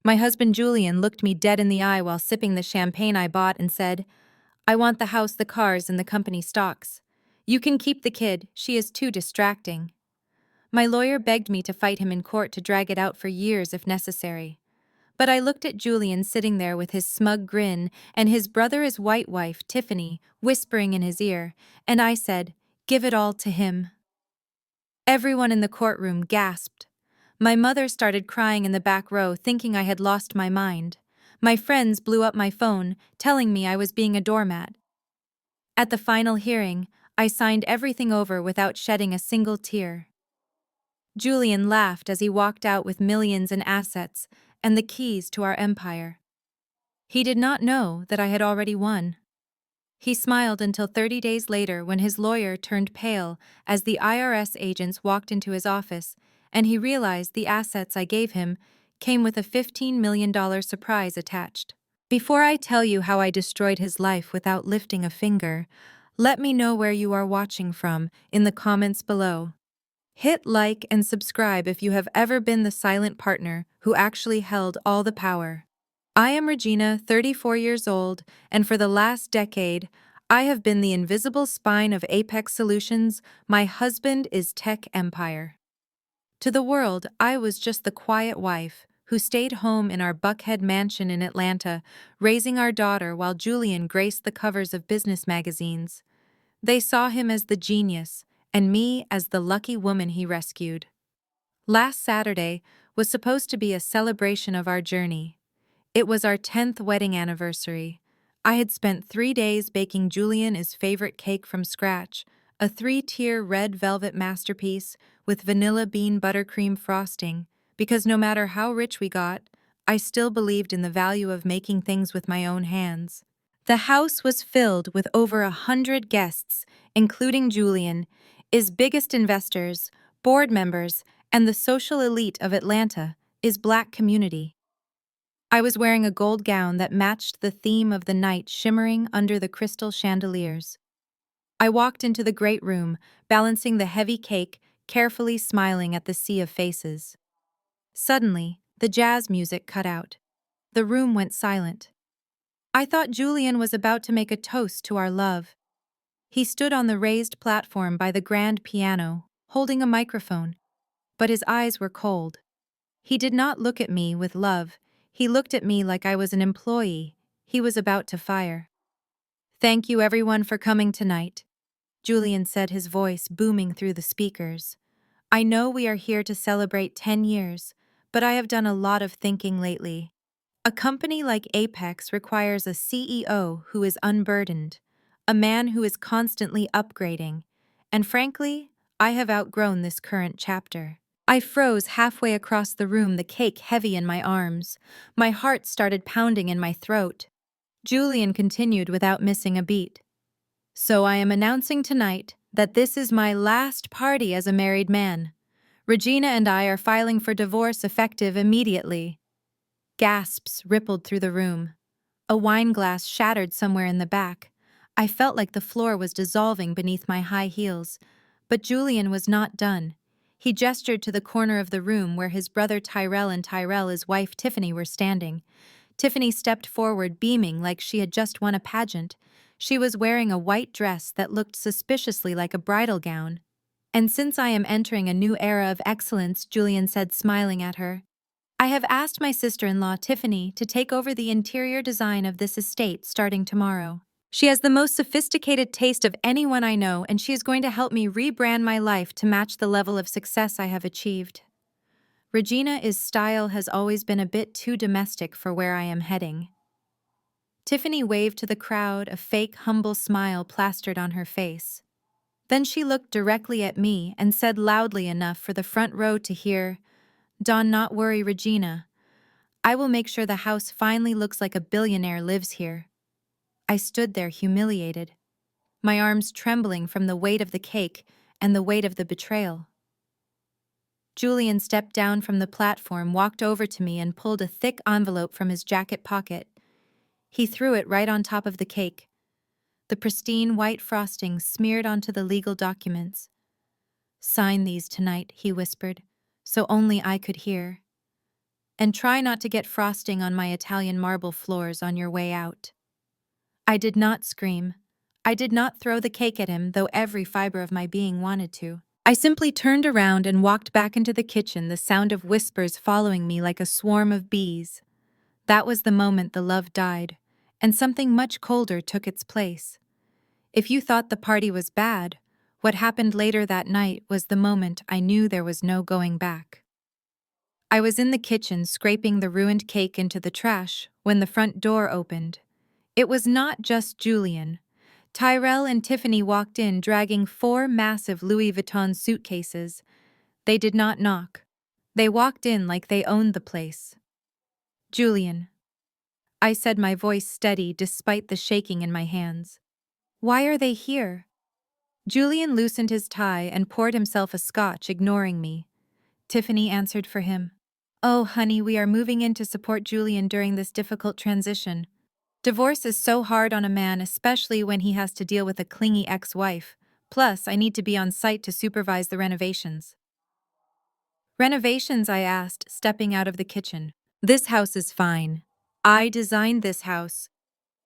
My husband Julian looked me dead in the eye while sipping the champagne I bought and said, "I want the house, the cars, and the company stocks. You can keep the kid, she is too distracting." My lawyer begged me to fight him in court to drag it out for years if necessary. But I looked at Julian sitting there with his smug grin and his brother's white wife, Tiffany, whispering in his ear, and I said, "Give it all to him." Everyone in the courtroom gasped. My mother started crying in the back row, thinking I had lost my mind. My friends blew up my phone, telling me I was being a doormat. At the final hearing, I signed everything over without shedding a single tear. Julian laughed as he walked out with millions in assets and the keys to our empire. He did not know that I had already won. He smiled until 30 days later when his lawyer turned pale as the IRS agents walked into his office and he realized the assets I gave him came with a $15 million surprise attached. Before I tell you how I destroyed his life without lifting a finger, let me know where you are watching from in the comments below. Hit like and subscribe if you have ever been the silent partner who actually held all the power. I am Regina, 34 years old, and for the last decade, I have been the invisible spine of Apex Solutions. My husband is Tech Empire. To the world, I was just the quiet wife who stayed home in our Buckhead mansion in Atlanta, raising our daughter while Julian graced the covers of business magazines. They saw him as the genius, and me as the lucky woman he rescued. Last Saturday was supposed to be a celebration of our journey. It was our 10th wedding anniversary. I had spent 3 days baking Julian his favorite cake from scratch, a 3-tier red velvet masterpiece with vanilla bean buttercream frosting, because no matter how rich we got, I still believed in the value of making things with my own hands. The house was filled with over 100 guests, including Julian, his biggest investors, board members, and the social elite of Atlanta, his Black community. I was wearing a gold gown that matched the theme of the night shimmering under the crystal chandeliers. I walked into the great room, balancing the heavy cake, carefully smiling at the sea of faces. Suddenly, the jazz music cut out. The room went silent. I thought Julian was about to make a toast to our love. He stood on the raised platform by the grand piano, holding a microphone, but his eyes were cold. He did not look at me with love. He looked at me like I was an employee he was about to fire. "Thank you everyone for coming tonight," Julian said, his voice booming through the speakers. "I know we are here to celebrate 10 years, but I have done a lot of thinking lately. A company like Apex requires a CEO who is unburdened, a man who is constantly upgrading, and frankly, I have outgrown this current chapter." I froze halfway across the room, the cake heavy in my arms. My heart started pounding in my throat. Julian continued without missing a beat. "So I am announcing tonight that this is my last party as a married man. Regina and I are filing for divorce effective immediately." Gasps rippled through the room. A wine glass shattered somewhere in the back. I felt like the floor was dissolving beneath my high heels. But Julian was not done. He gestured to the corner of the room where his brother Tyrell and his wife Tiffany were standing. Tiffany stepped forward, beaming like she had just won a pageant. She was wearing a white dress that looked suspiciously like a bridal gown. "And since I am entering a new era of excellence," Julian said, smiling at her, "I have asked my sister-in-law, Tiffany, to take over the interior design of this estate starting tomorrow. She has the most sophisticated taste of anyone I know, and she is going to help me rebrand my life to match the level of success I have achieved." Regina's style has always been a bit too domestic for where I am heading. Tiffany waved to the crowd, a fake, humble smile plastered on her face. Then she looked directly at me and said loudly enough for the front row to hear, "Do not worry, Regina. I will make sure the house finally looks like a billionaire lives here." I stood there humiliated, my arms trembling from the weight of the cake and the weight of the betrayal. Julian stepped down from the platform, walked over to me, and pulled a thick envelope from his jacket pocket. He threw it right on top of the cake. The pristine white frosting smeared onto the legal documents. "Sign these tonight," he whispered, so only I could hear. And try not to get frosting on my Italian marble floors on your way out. I did not scream. I did not throw the cake at him, though every fiber of my being wanted to. I simply turned around and walked back into the kitchen, the sound of whispers following me like a swarm of bees. That was the moment the love died, and something much colder took its place. If you thought the party was bad, what happened later that night was the moment I knew there was no going back. I was in the kitchen scraping the ruined cake into the trash when the front door opened. It was not just Julian. Tyrell and Tiffany walked in dragging 4 massive Louis Vuitton suitcases. They did not knock. They walked in like they owned the place. Julian. I said, my voice steady despite the shaking in my hands. Why are they here? Julian loosened his tie and poured himself a scotch, ignoring me. Tiffany answered for him. Oh, honey, we are moving in to support Julian during this difficult transition. Divorce is so hard on a man, especially when he has to deal with a clingy ex-wife. Plus, I need to be on site to supervise the renovations. Renovations? I asked, stepping out of the kitchen. This house is fine. I designed this house.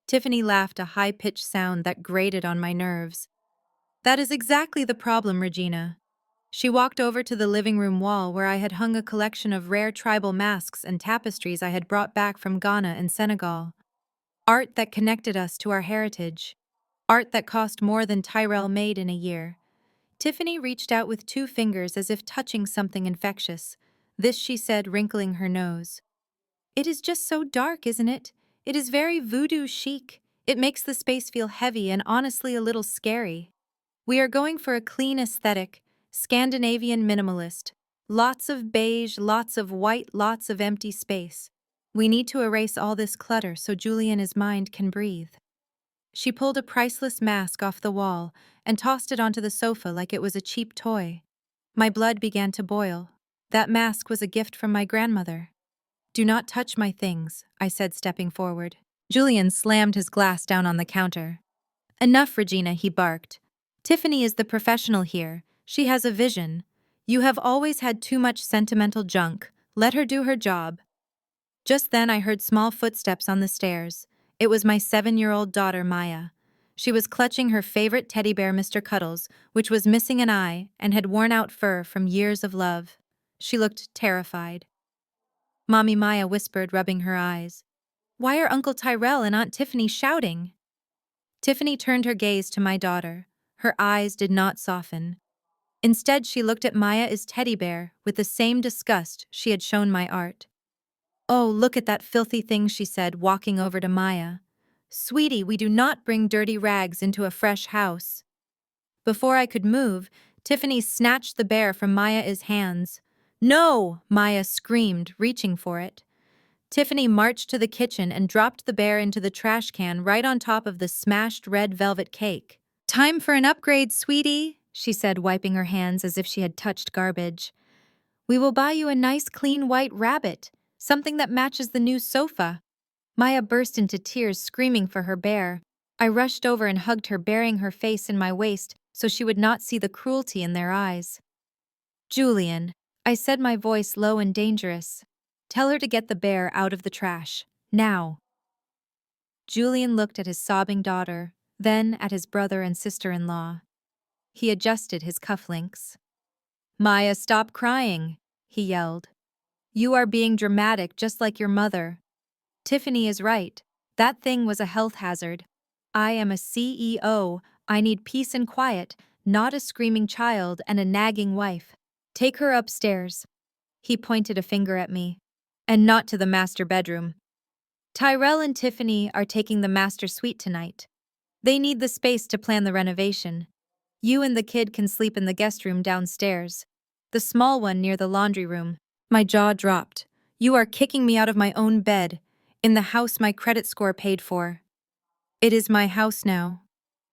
Tiffany laughed, a high-pitched sound that grated on my nerves. That is exactly the problem, Regina. She walked over to the living room wall where I had hung a collection of rare tribal masks and tapestries I had brought back from Ghana and Senegal. Art that connected us to our heritage. Art that cost more than Tyrell made in a year. Tiffany reached out with 2 fingers as if touching something infectious. This she said, wrinkling her nose. It is just so dark, isn't it? It is very voodoo chic. It makes the space feel heavy and honestly a little scary. We are going for a clean aesthetic, Scandinavian minimalist. Lots of beige, lots of white, lots of empty space. We need to erase all this clutter so Julian's mind can breathe. She pulled a priceless mask off the wall and tossed it onto the sofa like it was a cheap toy. My blood began to boil. That mask was a gift from my grandmother. Do not touch my things, I said, stepping forward. Julian slammed his glass down on the counter. Enough, Regina, he barked. Tiffany is the professional here. She has a vision. You have always had too much sentimental junk. Let her do her job. Just then I heard small footsteps on the stairs. It was my 7-year-old daughter, Maya. She was clutching her favorite teddy bear, Mr. Cuddles, which was missing an eye and had worn out fur from years of love. She looked terrified. Mommy, Maya whispered, rubbing her eyes. Why are Uncle Tyrell and Aunt Tiffany shouting? Tiffany turned her gaze to my daughter. Her eyes did not soften. Instead, she looked at Maya's teddy bear with the same disgust she had shown my art. Oh, look at that filthy thing, she said, walking over to Maya. Sweetie, we do not bring dirty rags into a fresh house. Before I could move, Tiffany snatched the bear from Maya's hands. No! Maya screamed, reaching for it. Tiffany marched to the kitchen and dropped the bear into the trash can right on top of the smashed red velvet cake. Time for an upgrade, sweetie, she said, wiping her hands as if she had touched garbage. We will buy you a nice clean white rabbit, something that matches the new sofa. Maya burst into tears, screaming for her bear. I rushed over and hugged her, burying her face in my waist so she would not see the cruelty in their eyes. Julian, I said, my voice low and dangerous. Tell her to get the bear out of the trash. Now. Julian looked at his sobbing daughter, then at his brother and sister-in-law. He adjusted his cufflinks. Maya, stop crying, he yelled. You are being dramatic just like your mother. Tiffany is right. That thing was a health hazard. I am a CEO. I need peace and quiet, not a screaming child and a nagging wife. Take her upstairs. He pointed a finger at me. And not to the master bedroom. Tyrell and Tiffany are taking the master suite tonight. They need the space to plan the renovation. You and the kid can sleep in the guest room downstairs, the small one near the laundry room. My jaw dropped. You are kicking me out of my own bed, in the house my credit score paid for. It is my house now,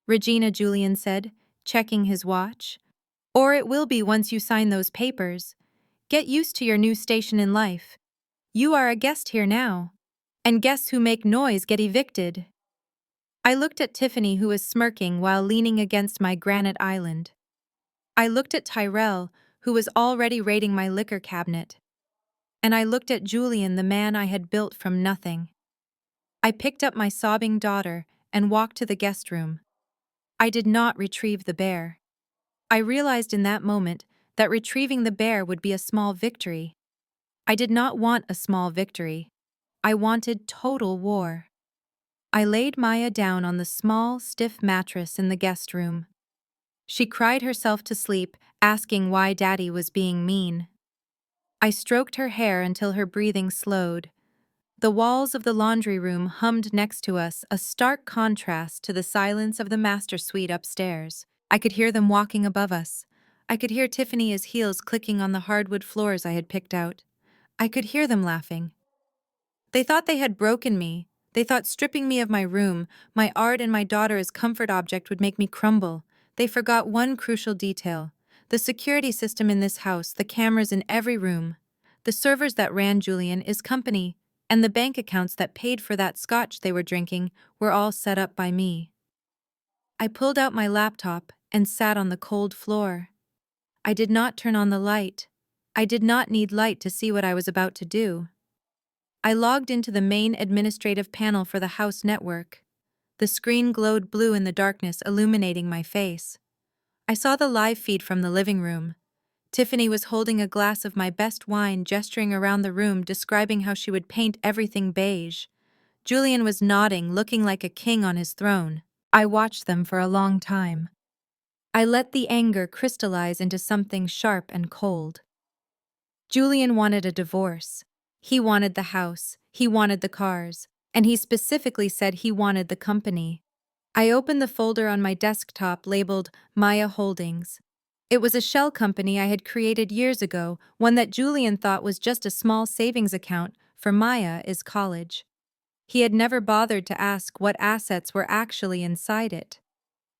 Regina, Julian said, checking his watch. Or it will be once you sign those papers. Get used to your new station in life. You are a guest here now. And guests who make noise get evicted. I looked at Tiffany, who was smirking while leaning against my granite island. I looked at Tyrell, who was already raiding my liquor cabinet. and I looked at Julian, the man I had built from nothing. I picked up my sobbing daughter and walked to the guest room. I did not retrieve the bear. I realized in that moment that retrieving the bear would be a small victory. I did not want a small victory. I wanted total war. I laid Maya down on the small, stiff mattress in the guest room. She cried herself to sleep, asking why Daddy was being mean. I stroked her hair until her breathing slowed. The walls of the laundry room hummed next to us, a stark contrast to the silence of the master suite upstairs. I could hear them walking above us. I could hear Tiffany's heels clicking on the hardwood floors I had picked out. I could hear them laughing. They thought they had broken me. They thought stripping me of my room, my art, and my daughter as comfort object would make me crumble. They forgot one crucial detail: the security system in this house, the cameras in every room, the servers that ran Julian's company, and the bank accounts that paid for that scotch they were drinking were all set up by me. I pulled out my laptop and sat on the cold floor. I did not turn on the light. I did not need light to see what I was about to do. I logged into the main administrative panel for the house network. The screen glowed blue in the darkness, illuminating my face. I saw the live feed from the living room. Tiffany was holding a glass of my best wine, gesturing around the room, describing how she would paint everything beige. Julian was nodding, looking like a king on his throne. I watched them for a long time. I let the anger crystallize into something sharp and cold. Julian wanted a divorce. He wanted the house, he wanted the cars, and he specifically said he wanted the company. I opened the folder on my desktop labeled Maya Holdings. It was a shell company I had created years ago, one that Julian thought was just a small savings account for Maya's college. He had never bothered to ask what assets were actually inside it.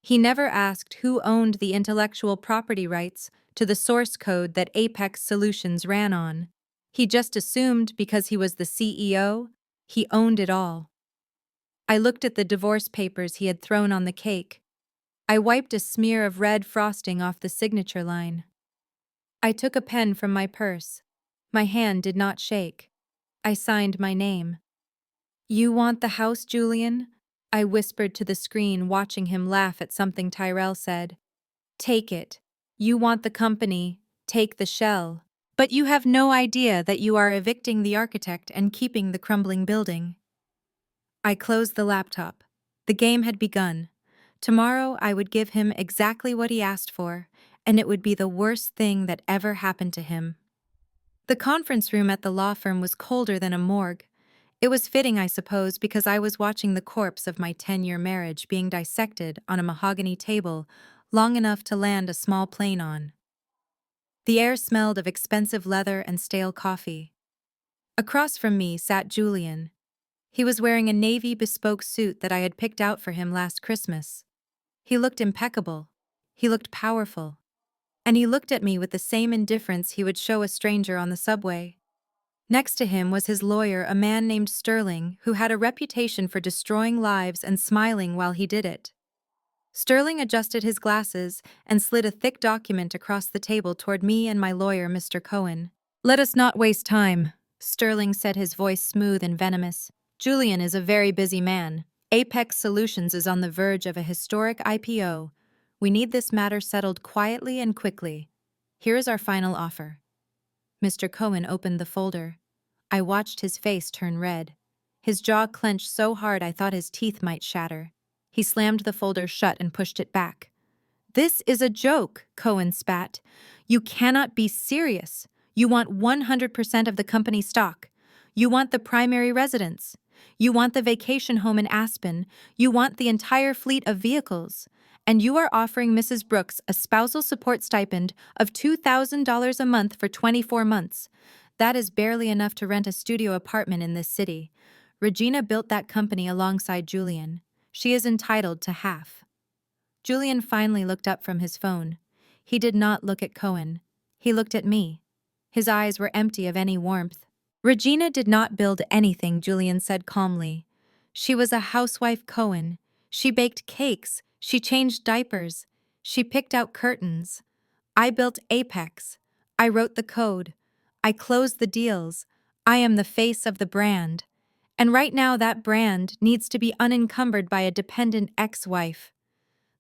He never asked who owned the intellectual property rights to the source code that Apex Solutions ran on. He just assumed because he was the CEO, he owned it all. I looked at the divorce papers he had thrown on the cake. I wiped a smear of red frosting off the signature line. I took a pen from my purse. My hand did not shake. I signed my name. "You want the house, Julian?" I whispered to the screen, watching him laugh at something Tyrell said. "Take it. You want the company, take the shell. But you have no idea that you are evicting the architect and keeping the crumbling building." I closed the laptop. The game had begun. Tomorrow I would give him exactly what he asked for, and it would be the worst thing that ever happened to him. The conference room at the law firm was colder than a morgue. It was fitting, I suppose, because I was watching the corpse of my 10-year marriage being dissected on a mahogany table long enough to land a small plane on. The air smelled of expensive leather and stale coffee. Across from me sat Julian. He was wearing a navy bespoke suit that I had picked out for him last Christmas. He looked impeccable. He looked powerful. And he looked at me with the same indifference he would show a stranger on the subway. Next to him was his lawyer, a man named Sterling, who had a reputation for destroying lives and smiling while he did it. Sterling adjusted his glasses and slid a thick document across the table toward me and my lawyer, Mr. Cohen. "Let us not waste time," Sterling said, his voice smooth and venomous. "Julian is a very busy man. Apex Solutions is on the verge of a historic IPO. We need this matter settled quietly and quickly. Here is our final offer." Mr. Cohen opened the folder. I watched his face turn red. His jaw clenched so hard I thought his teeth might shatter. He slammed the folder shut and pushed it back. "This is a joke," Cohen spat. "You cannot be serious. You want 100% of the company stock. You want the primary residence. You want the vacation home in Aspen. You want the entire fleet of vehicles. And you are offering Mrs. Brooks a spousal support stipend of $2,000 a month for 24 months. That is barely enough to rent a studio apartment in this city. Regina built that company alongside Julian. She is entitled to half." Julian finally looked up from his phone. He did not look at Cohen. He looked at me. His eyes were empty of any warmth. "Regina did not build anything," Julian said calmly. "She was a housewife, Cohen. She baked cakes. She changed diapers. She picked out curtains. I built Apex. I wrote the code. I closed the deals. I am the face of the brand. And right now that brand needs to be unencumbered by a dependent ex-wife.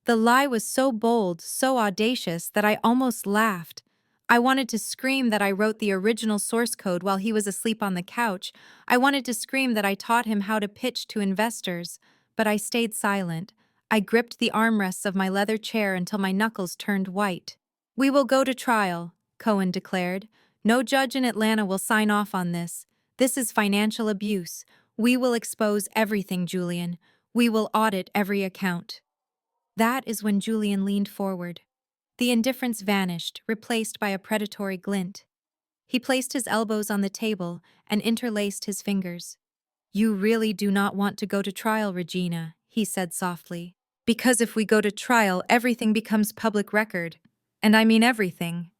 The lie was so bold, so audacious that I almost laughed. I wanted to scream that I wrote the original source code while he was asleep on the couch. I wanted to scream that I taught him how to pitch to investors, but I stayed silent. I gripped the armrests of my leather chair until my knuckles turned white. "We will go to trial," Cohen declared. "No judge in Atlanta will sign off on this. This is financial abuse. We will expose everything, Julian. We will audit every account." That is when Julian leaned forward. The indifference vanished, replaced by a predatory glint. He placed his elbows on the table and interlaced his fingers. "You really do not want to go to trial, Regina," he said softly. "Because if we go to trial, everything becomes public record. And I mean everything."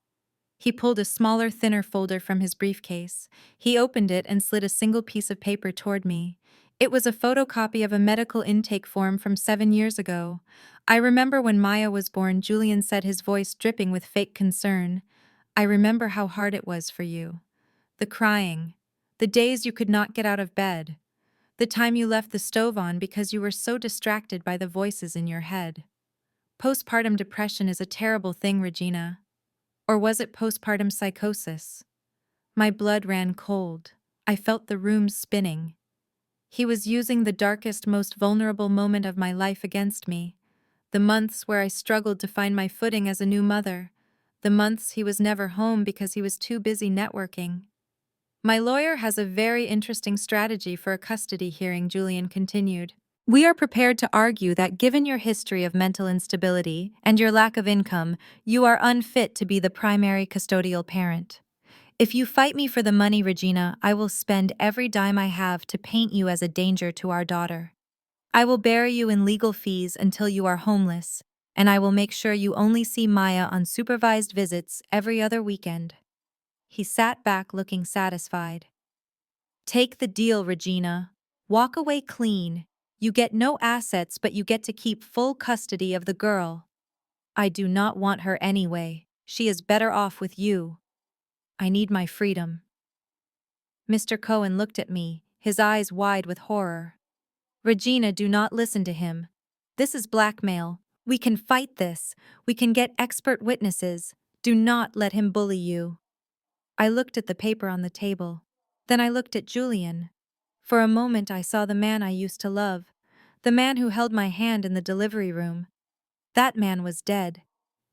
He pulled a smaller, thinner folder from his briefcase. He opened it and slid a single piece of paper toward me. It was a photocopy of a medical intake form from 7 years ago. "I remember when Maya was born," Julian said, his voice dripping with fake concern. "I remember how hard it was for you. The crying. The days you could not get out of bed. The time you left the stove on because you were so distracted by the voices in your head. Postpartum depression is a terrible thing, Regina. Or was it postpartum psychosis?" My blood ran cold. I felt the room spinning. He was using the darkest, most vulnerable moment of my life against me. The months where I struggled to find my footing as a new mother. The months he was never home because he was too busy networking. "My lawyer has a very interesting strategy for a custody hearing," Julian continued. "We are prepared to argue that given your history of mental instability and your lack of income, you are unfit to be the primary custodial parent. If you fight me for the money, Regina, I will spend every dime I have to paint you as a danger to our daughter. I will bury you in legal fees until you are homeless, and I will make sure you only see Maya on supervised visits every other weekend." He sat back looking satisfied. "Take the deal, Regina. Walk away clean. You get no assets, but you get to keep full custody of the girl. I do not want her anyway. She is better off with you. I need my freedom." Mr. Cohen looked at me, his eyes wide with horror. "Regina, do not listen to him. This is blackmail. We can fight this. We can get expert witnesses. Do not let him bully you." I looked at the paper on the table. Then I looked at Julian. For a moment I saw the man I used to love. The man who held my hand in the delivery room. That man was dead.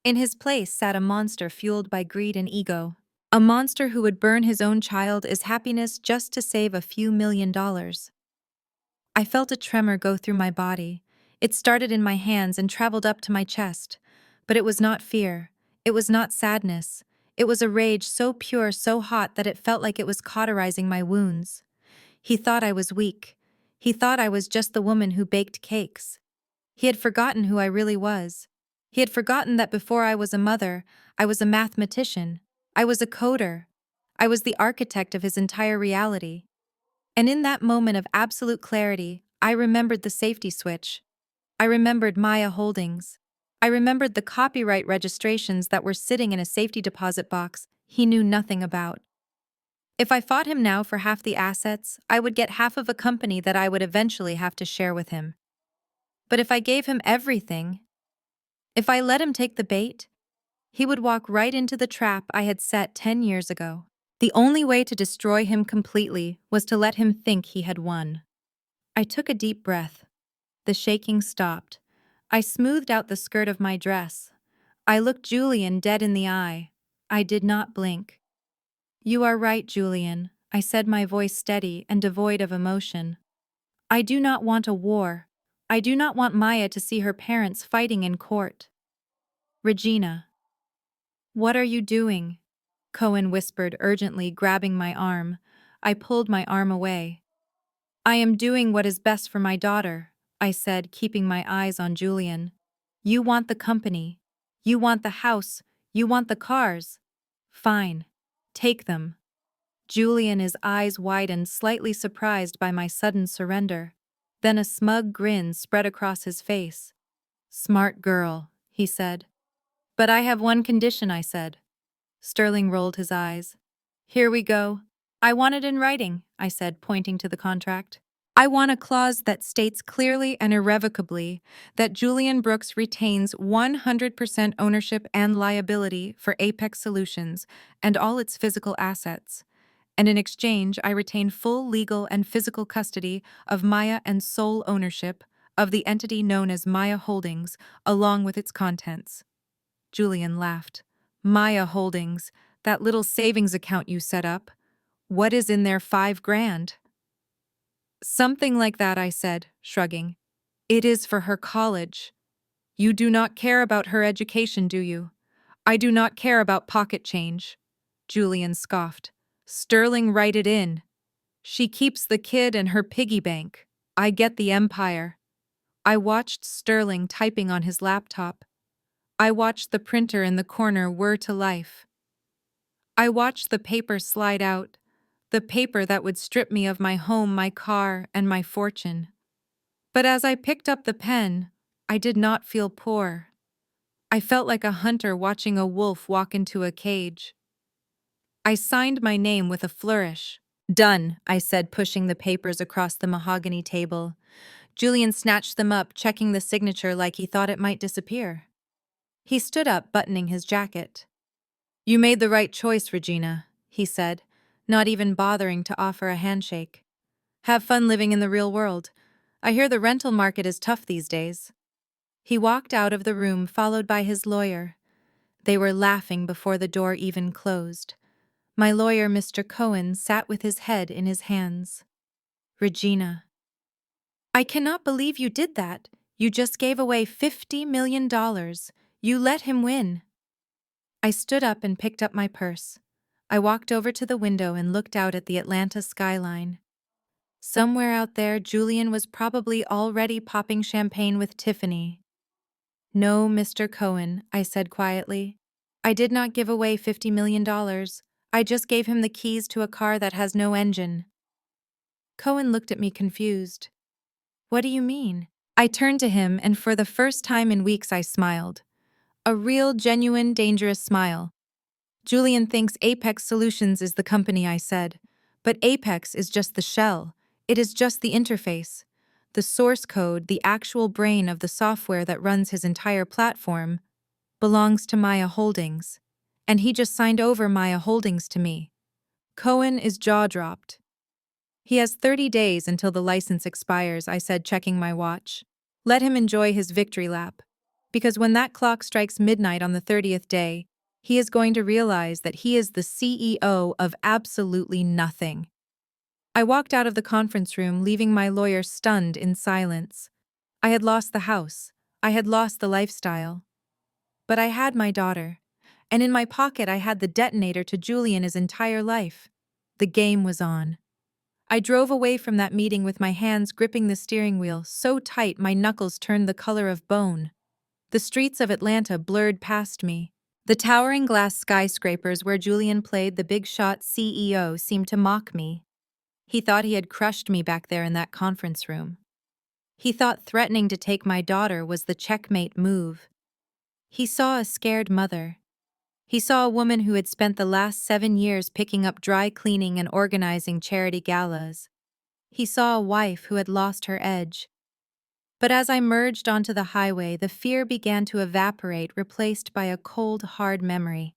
In his place sat a monster fueled by greed and ego. A monster who would burn his own child as happiness just to save a few $1,000,000. I felt a tremor go through my body. It started in my hands and traveled up to my chest. But it was not fear. It was not sadness. It was a rage so pure, so hot that it felt like it was cauterizing my wounds. He thought I was weak. He thought I was just the woman who baked cakes. He had forgotten who I really was. He had forgotten that before I was a mother, I was a mathematician. I was a coder. I was the architect of his entire reality. And in that moment of absolute clarity, I remembered the safety switch. I remembered Maya Holdings. I remembered the copyright registrations that were sitting in a safety deposit box he knew nothing about. If I fought him now for half the assets, I would get half of a company that I would eventually have to share with him. But if I gave him everything, if I let him take the bait, he would walk right into the trap I had set 10 years ago. The only way to destroy him completely was to let him think he had won. I took a deep breath. The shaking stopped. I smoothed out the skirt of my dress. I looked Julian dead in the eye. I did not blink. "You are right, Julian," I said, my voice steady and devoid of emotion. "I do not want a war. I do not want Maya to see her parents fighting in court." "Regina." "What are you doing?" Cohen whispered urgently, grabbing my arm. I pulled my arm away. "I am doing what is best for my daughter," I said, keeping my eyes on Julian. "You want the company. You want the house. You want the cars. Fine. Take them." Julian's eyes widened, slightly surprised by my sudden surrender. Then a smug grin spread across his face. "Smart girl," he said. "But I have one condition," I said. Sterling rolled his eyes. "Here we go." I want it in writing, I said, pointing to the contract. I want a clause that states clearly and irrevocably that Julian Brooks retains 100% ownership and liability for Apex Solutions and all its physical assets. And in exchange, I retain full legal and physical custody of Maya and sole ownership of the entity known as Maya Holdings, along with its contents. Julian laughed. Maya Holdings, that little savings account you set up. What is in there, 5 grand? Something like that, I said, shrugging. It is for her college. You do not care about her education, do you? I do not care about pocket change. Julian scoffed. Sterling, write it in. She keeps the kid and her piggy bank. I get the empire. I watched Sterling typing on his laptop. I watched the printer in the corner whir to life. I watched the paper slide out, the paper that would strip me of my home, my car, and my fortune. But as I picked up the pen, I did not feel poor. I felt like a hunter watching a wolf walk into a cage. I signed my name with a flourish. Done, I said, pushing the papers across the mahogany table. Julian snatched them up, checking the signature like he thought it might disappear. He stood up, buttoning his jacket. You made the right choice, Regina, he said, not even bothering to offer a handshake. Have fun living in the real world. I hear the rental market is tough these days. He walked out of the room, followed by his lawyer. They were laughing before the door even closed. My lawyer, Mr. Cohen, sat with his head in his hands. Regina. I cannot believe you did that. You just gave away $50 million. You let him win. I stood up and picked up my purse. I walked over to the window and looked out at the Atlanta skyline. Somewhere out there, Julian was probably already popping champagne with Tiffany. No, Mr. Cohen, I said quietly. I did not give away $50 million. I just gave him the keys to a car that has no engine. Cohen looked at me confused. What do you mean? I turned to him, and for the first time in weeks I smiled. A real, genuine, dangerous smile. Julian thinks Apex Solutions is the company, I said. But Apex is just the shell. It is just the interface. The source code, the actual brain of the software that runs his entire platform, belongs to Maya Holdings. And he just signed over Maya Holdings to me. Cohen is jaw-dropped. He has 30 days until the license expires, I said, checking my watch. Let him enjoy his victory lap. Because when that clock strikes midnight on the 30th day, he is going to realize that he is the CEO of absolutely nothing. I walked out of the conference room, leaving my lawyer stunned in silence. I had lost the house. I had lost the lifestyle. But I had my daughter. And in my pocket I had the detonator to Julian's entire life. The game was on. I drove away from that meeting with my hands gripping the steering wheel so tight my knuckles turned the color of bone. The streets of Atlanta blurred past me. The towering glass skyscrapers where Julian played the big shot CEO seemed to mock me. He thought he had crushed me back there in that conference room. He thought threatening to take my daughter was the checkmate move. He saw a scared mother. He saw a woman who had spent the last 7 years picking up dry cleaning and organizing charity galas. He saw a wife who had lost her edge. But as I merged onto the highway, the fear began to evaporate, replaced by a cold, hard memory.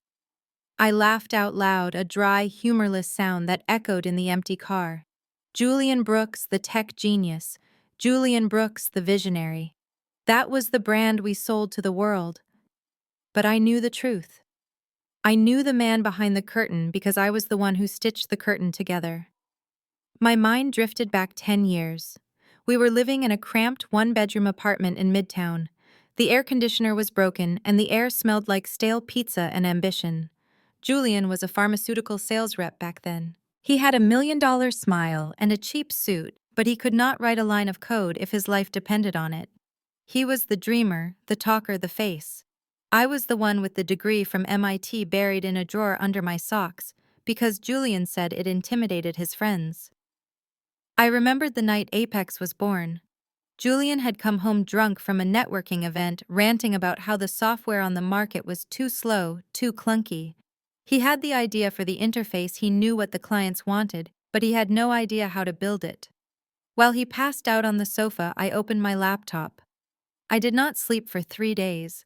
I laughed out loud, a dry, humorless sound that echoed in the empty car. Julian Brooks, the tech genius. Julian Brooks, the visionary. That was the brand we sold to the world. But I knew the truth. I knew the man behind the curtain because I was the one who stitched the curtain together. My mind drifted back 10 years. We were living in a cramped one-bedroom apartment in Midtown. The air conditioner was broken, and the air smelled like stale pizza and ambition. Julian was a pharmaceutical sales rep back then. He had $1 million smile and a cheap suit, but he could not write a line of code if his life depended on it. He was the dreamer, the talker, the face. I was the one with the degree from MIT buried in a drawer under my socks, because Julian said it intimidated his friends. I remembered the night Apex was born. Julian had come home drunk from a networking event, ranting about how the software on the market was too slow, too clunky. He had the idea for the interface, he knew what the clients wanted, but he had no idea how to build it. While he passed out on the sofa, I opened my laptop. I did not sleep for 3 days.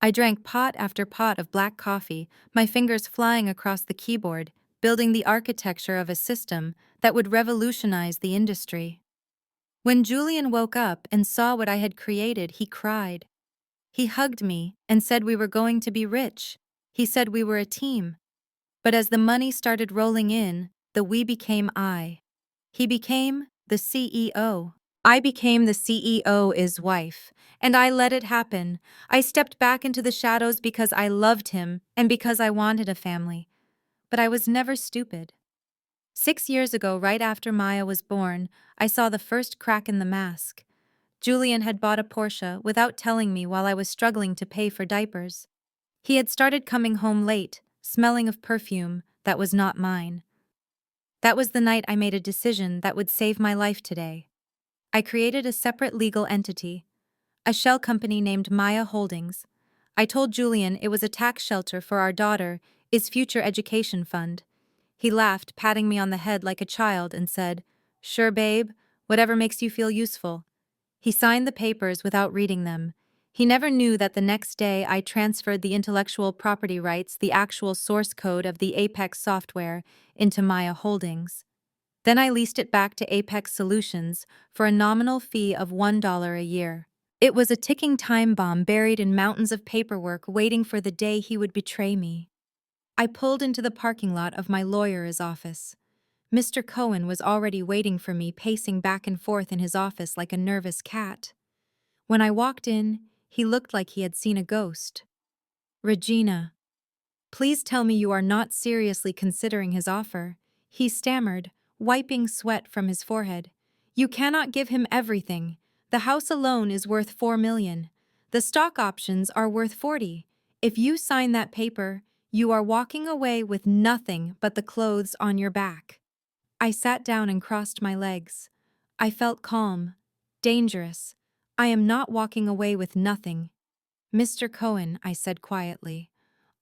I drank pot after pot of black coffee, my fingers flying across the keyboard, building the architecture of a system that would revolutionize the industry. When Julian woke up and saw what I had created, he cried. He hugged me and said we were going to be rich. He said we were a team. But as the money started rolling in, the we became I. He became the CEO. I became the CEO's wife, and I let it happen. I stepped back into the shadows because I loved him and because I wanted a family. But I was never stupid. 6 years ago, right after Maya was born, I saw the first crack in the mask. Julian had bought a Porsche without telling me while I was struggling to pay for diapers. He had started coming home late, smelling of perfume that was not mine. That was the night I made a decision that would save my life today. I created a separate legal entity, a shell company named Maya Holdings. I told Julian it was a tax shelter for our daughter's future education fund. He laughed, patting me on the head like a child, and said, "Sure, babe, whatever makes you feel useful." He signed the papers without reading them. He never knew that the next day I transferred the intellectual property rights, the actual source code of the Apex software, into Maya Holdings. Then I leased it back to Apex Solutions for a nominal fee of $1 a year. It was a ticking time bomb buried in mountains of paperwork waiting for the day he would betray me. I pulled into the parking lot of my lawyer's office. Mr. Cohen was already waiting for me, pacing back and forth in his office like a nervous cat. When I walked in, he looked like he had seen a ghost. "Regina, please tell me you are not seriously considering his offer," he stammered, wiping sweat from his forehead. "You cannot give him everything. The house alone is worth $4 million. The stock options are worth 40. If you sign that paper, you are walking away with nothing but the clothes on your back." I sat down and crossed my legs. I felt calm, dangerous. "I am not walking away with nothing. Mr. Cohen," I said quietly,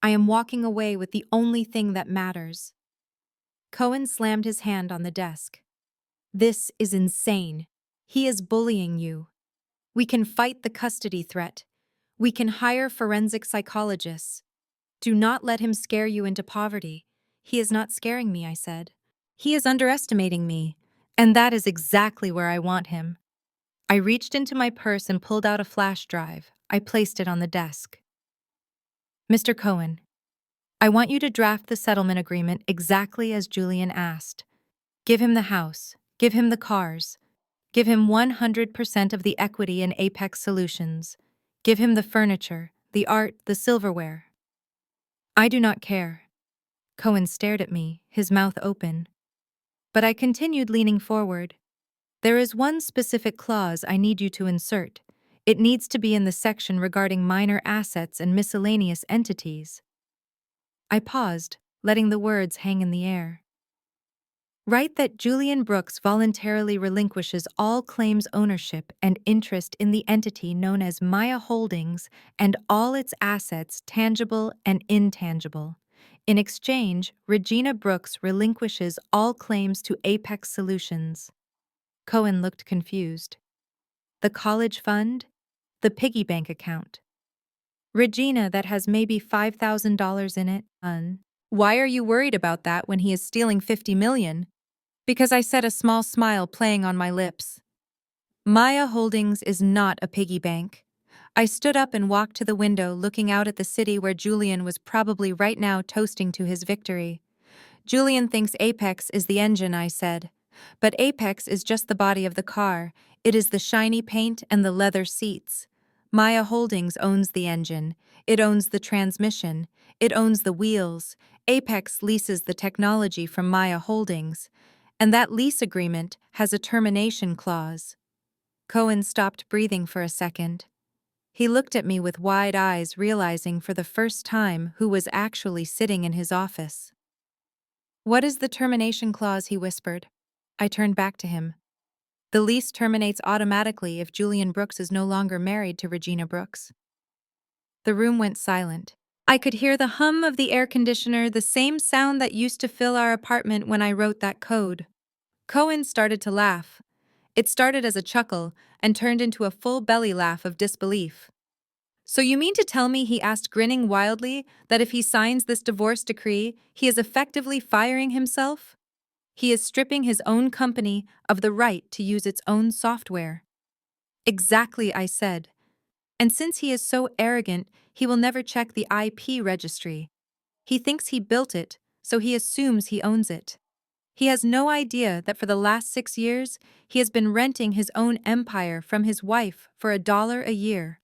"I am walking away with the only thing that matters." Cohen slammed his hand on the desk. "This is insane. He is bullying you. We can fight the custody threat. We can hire forensic psychologists. Do not let him scare you into poverty." "He is not scaring me," I said. "He is underestimating me, and that is exactly where I want him." I reached into my purse and pulled out a flash drive. I placed it on the desk. "Mr. Cohen, I want you to draft the settlement agreement exactly as Julian asked. Give him the house, give him the cars, give him 100% of the equity in Apex Solutions, give him the furniture, the art, the silverware." "I do not care." Cohen stared at me, his mouth open. But I continued, leaning forward. "There is one specific clause I need you to insert. It needs to be in the section regarding minor assets and miscellaneous entities." I paused, letting the words hang in the air. "Write that Julian Brooks voluntarily relinquishes all claims ownership and interest in the entity known as Maya Holdings and all its assets, tangible and intangible. In exchange, Regina Brooks relinquishes all claims to Apex Solutions." Cohen looked confused. "The college fund? The piggy bank account? Regina, that has maybe $5,000 in it? Why are you worried about that when he is stealing 50 million? Because," I said, a small smile playing on my lips. "Maya Holdings is not a piggy bank." I stood up and walked to the window, looking out at the city where Julian was probably right now toasting to his victory. "Julian thinks Apex is the engine," I said. "But Apex is just the body of the car. It is the shiny paint and the leather seats. Maya Holdings owns the engine. It owns the transmission. It owns the wheels. Apex leases the technology from Maya Holdings. And that lease agreement has a termination clause." Cohen stopped breathing for a second. He looked at me with wide eyes, realizing for the first time who was actually sitting in his office. "What is the termination clause?" he whispered. I turned back to him. "The lease terminates automatically if Julian Brooks is no longer married to Regina Brooks." The room went silent. I could hear the hum of the air conditioner, the same sound that used to fill our apartment when I wrote that code. Cohen started to laugh. It started as a chuckle and turned into a full belly laugh of disbelief. So you mean to tell me, he asked, grinning wildly, that if he signs this divorce decree, he is effectively firing himself? He is stripping his own company of the right to use its own software. Exactly, I said. And since he is so arrogant, he will never check the IP registry. He thinks he built it, so he assumes he owns it. He has no idea that for the last 6 years, he has been renting his own empire from his wife for $1 a year.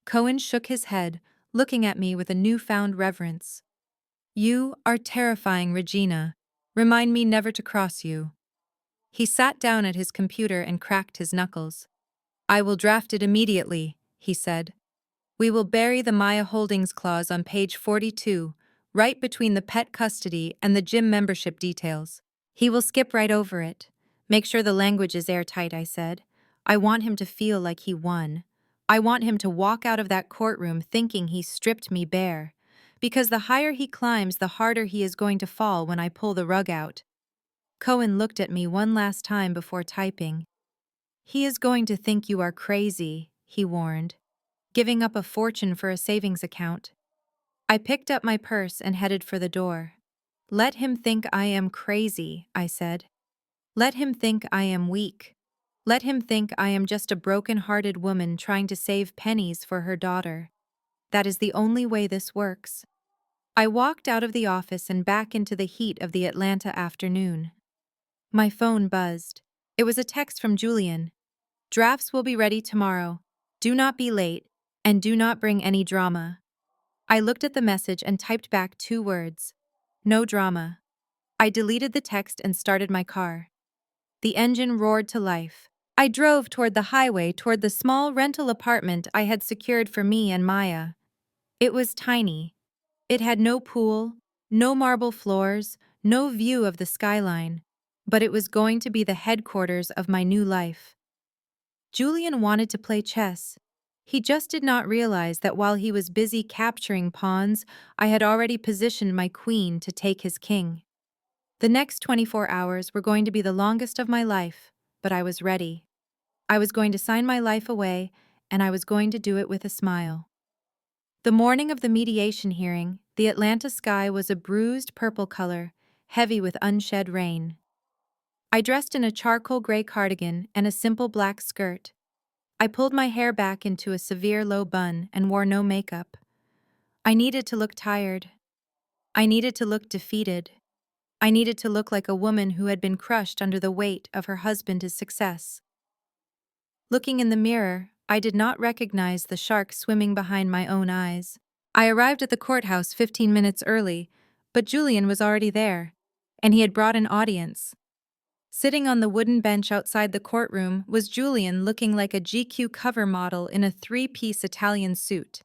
Cohen shook his head, looking at me with a newfound reverence. You are terrifying, Regina. Remind me never to cross you. He sat down at his computer and cracked his knuckles. I will draft it immediately, he said. We will bury the Maya Holdings clause on page 42, right between the pet custody and the gym membership details. He will skip right over it. Make sure the language is airtight, I said. I want him to feel like he won. I want him to walk out of that courtroom thinking he stripped me bare. Because the higher he climbs, the harder he is going to fall when I pull the rug out. Cohen looked at me one last time before typing. He is going to think you are crazy, he warned. Giving up a fortune for a savings account. I picked up my purse and headed for the door. Let him think I am crazy, I said. Let him think I am weak. Let him think I am just a broken-hearted woman trying to save pennies for her daughter. That is the only way this works. I walked out of the office and back into the heat of the Atlanta afternoon. My phone buzzed. It was a text from Julian. Drafts will be ready tomorrow. Do not be late, and do not bring any drama. I looked at the message and typed back 2 words. No drama. I deleted the text and started my car. The engine roared to life. I drove toward the highway, toward the small rental apartment I had secured for me and Maya. It was tiny. It had no pool, no marble floors, no view of the skyline. But it was going to be the headquarters of my new life. Julian wanted to play chess. He just did not realize that while he was busy capturing pawns, I had already positioned my queen to take his king. The next 24 hours were going to be the longest of my life, but I was ready. I was going to sign my life away, and I was going to do it with a smile. The morning of the mediation hearing, the Atlanta sky was a bruised purple color, heavy with unshed rain. I dressed in a charcoal gray cardigan and a simple black skirt. I pulled my hair back into a severe low bun and wore no makeup. I needed to look tired. I needed to look defeated. I needed to look like a woman who had been crushed under the weight of her husband's success. Looking in the mirror, I did not recognize the shark swimming behind my own eyes. I arrived at the courthouse 15 minutes early, but Julian was already there, and he had brought an audience. Sitting on the wooden bench outside the courtroom was Julian, looking like a GQ cover model in a 3-piece Italian suit.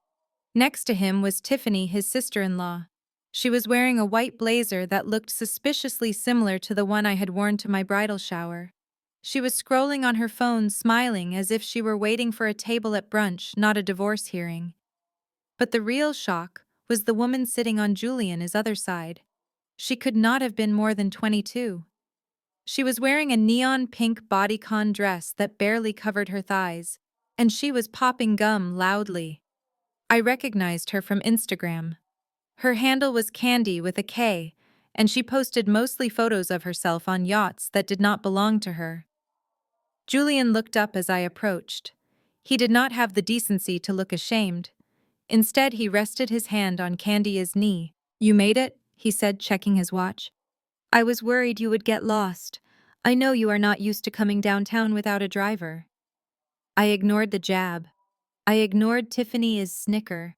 Next to him was Tiffany, his sister-in-law. She was wearing a white blazer that looked suspiciously similar to the one I had worn to my bridal shower. She was scrolling on her phone, smiling as if she were waiting for a table at brunch, not a divorce hearing. But the real shock was the woman sitting on Julian's other side. She could not have been more than 22. She was wearing a neon pink bodycon dress that barely covered her thighs, and she was popping gum loudly. I recognized her from Instagram. Her handle was Candy with a K, and she posted mostly photos of herself on yachts that did not belong to her. Julian looked up as I approached. He did not have the decency to look ashamed. Instead, he rested his hand on Candy's knee. You made it, he said, checking his watch. I was worried you would get lost. I know you are not used to coming downtown without a driver. I ignored the jab. I ignored Tiffany's snicker.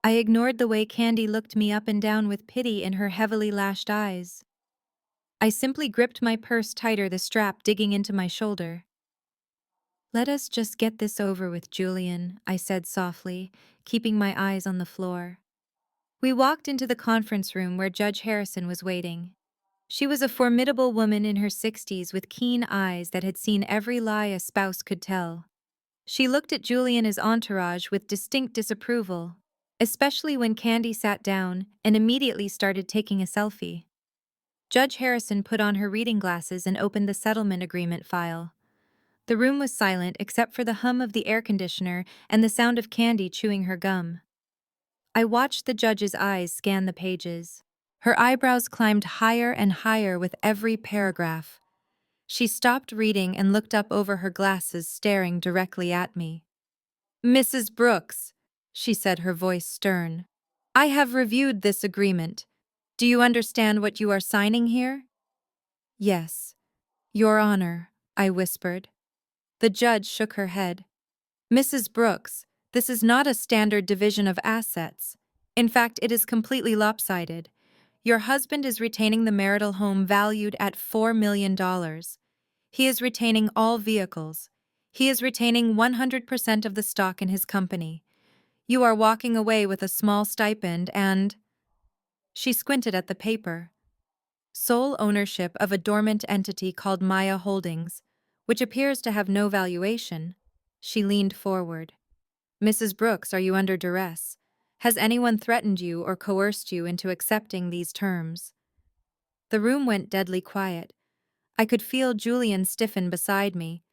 I ignored the way Candy looked me up and down with pity in her heavily lashed eyes. I simply gripped my purse tighter, the strap digging into my shoulder. Let us just get this over with, Julian, I said softly, keeping my eyes on the floor. We walked into the conference room where Judge Harrison was waiting. She was a formidable woman in her 60s with keen eyes that had seen every lie a spouse could tell. She looked at Julian's entourage with distinct disapproval. especially when Candy sat down and immediately started taking a selfie. Judge Harrison put on her reading glasses and opened the settlement agreement file. The room was silent except for the hum of the air conditioner and the sound of Candy chewing her gum. I watched the judge's eyes scan the pages. Her eyebrows climbed higher and higher with every paragraph. She stopped reading and looked up over her glasses, staring directly at me. "Mrs. Brooks," she said, her voice stern, "I have reviewed this agreement. Do you understand what you are signing here?" "Yes, Your Honor," I whispered. The judge shook her head. "Mrs. Brooks, this is not a standard division of assets. In fact, it is completely lopsided. Your husband is retaining the marital home valued at $4 million. He is retaining all vehicles. He is retaining 100% of the stock in his company. You are walking away with a small stipend and—" She squinted at the paper. "Sole ownership of a dormant entity called Maya Holdings, which appears to have no valuation." She leaned forward. "Mrs. Brooks, are you under duress? Has anyone threatened you or coerced you into accepting these terms?" The room went deadly quiet. I could feel Julian stiffen beside me.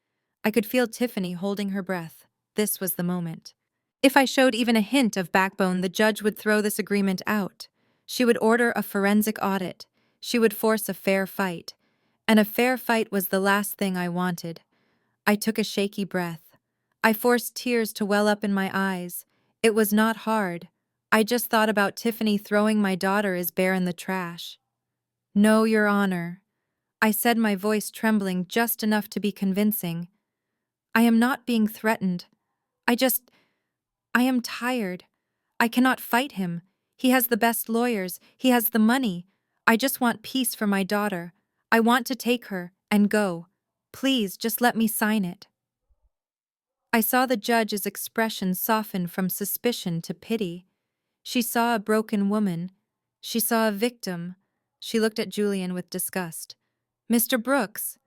I could feel Tiffany holding her breath. This was the moment. If I showed even a hint of backbone, the judge would throw this agreement out. She would order a forensic audit. She would force a fair fight. And a fair fight was the last thing I wanted. I took a shaky breath. I forced tears to well up in my eyes. It was not hard. I just thought about Tiffany throwing my daughter as bare in the trash. "No, Your Honor," I said, my voice trembling just enough to be convincing. "I am not being threatened. I am tired. I cannot fight him. He has the best lawyers. He has the money. I just want peace for my daughter. I want to take her and go. Please, just let me sign it." I saw the judge's expression soften from suspicion to pity. She saw a broken woman. She saw a victim. She looked at Julian with disgust. "Mr. Brooks,"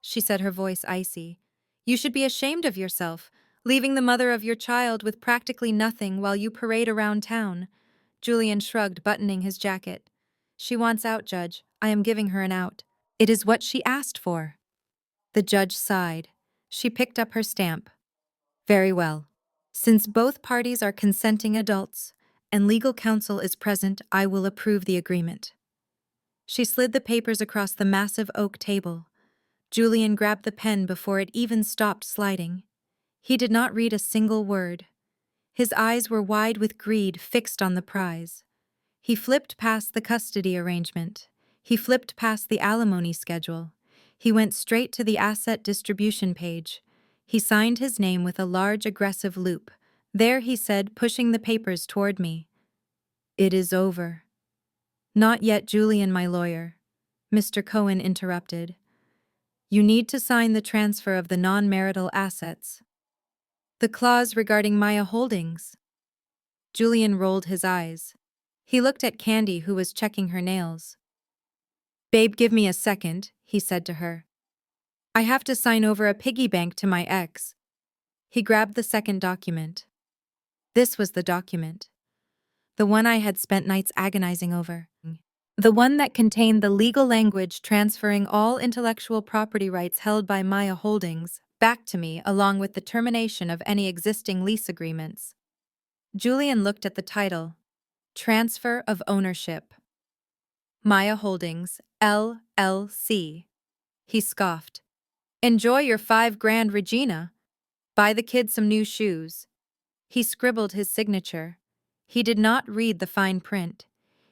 she said, her voice icy, "you should be ashamed of yourself, leaving the mother of your child with practically nothing while you parade around town." Julian shrugged, buttoning his jacket. "She wants out, Judge. I am giving her an out. It is what she asked for." The judge sighed. She picked up her stamp. "Very well. Since both parties are consenting adults and legal counsel is present, I will approve the agreement." She slid the papers across the massive oak table. Julian grabbed the pen before it even stopped sliding. He did not read a single word. His eyes were wide with greed, fixed on the prize. He flipped past the custody arrangement. He flipped past the alimony schedule. He went straight to the asset distribution page. He signed his name with a large, aggressive loop. "There," he said, pushing the papers toward me. "It is over." "Not yet, Julian, my lawyer," Mr. Cohen interrupted. "You need to sign the transfer of the non-marital assets." "The clause regarding Maya Holdings." Julian rolled his eyes. He looked at Candy, who was checking her nails. "Babe, give me a second," he said to her. "I have to sign over a piggy bank to my ex." He grabbed the second document. This was the document. The one I had spent nights agonizing over. The one that contained the legal language transferring all intellectual property rights held by Maya Holdings back to me, along with the termination of any existing lease agreements. Julian looked at the title. Transfer of Ownership. Maya Holdings, LLC. He scoffed. "Enjoy your $5,000, Regina. Buy the kid some new shoes." He scribbled his signature. He did not read the fine print.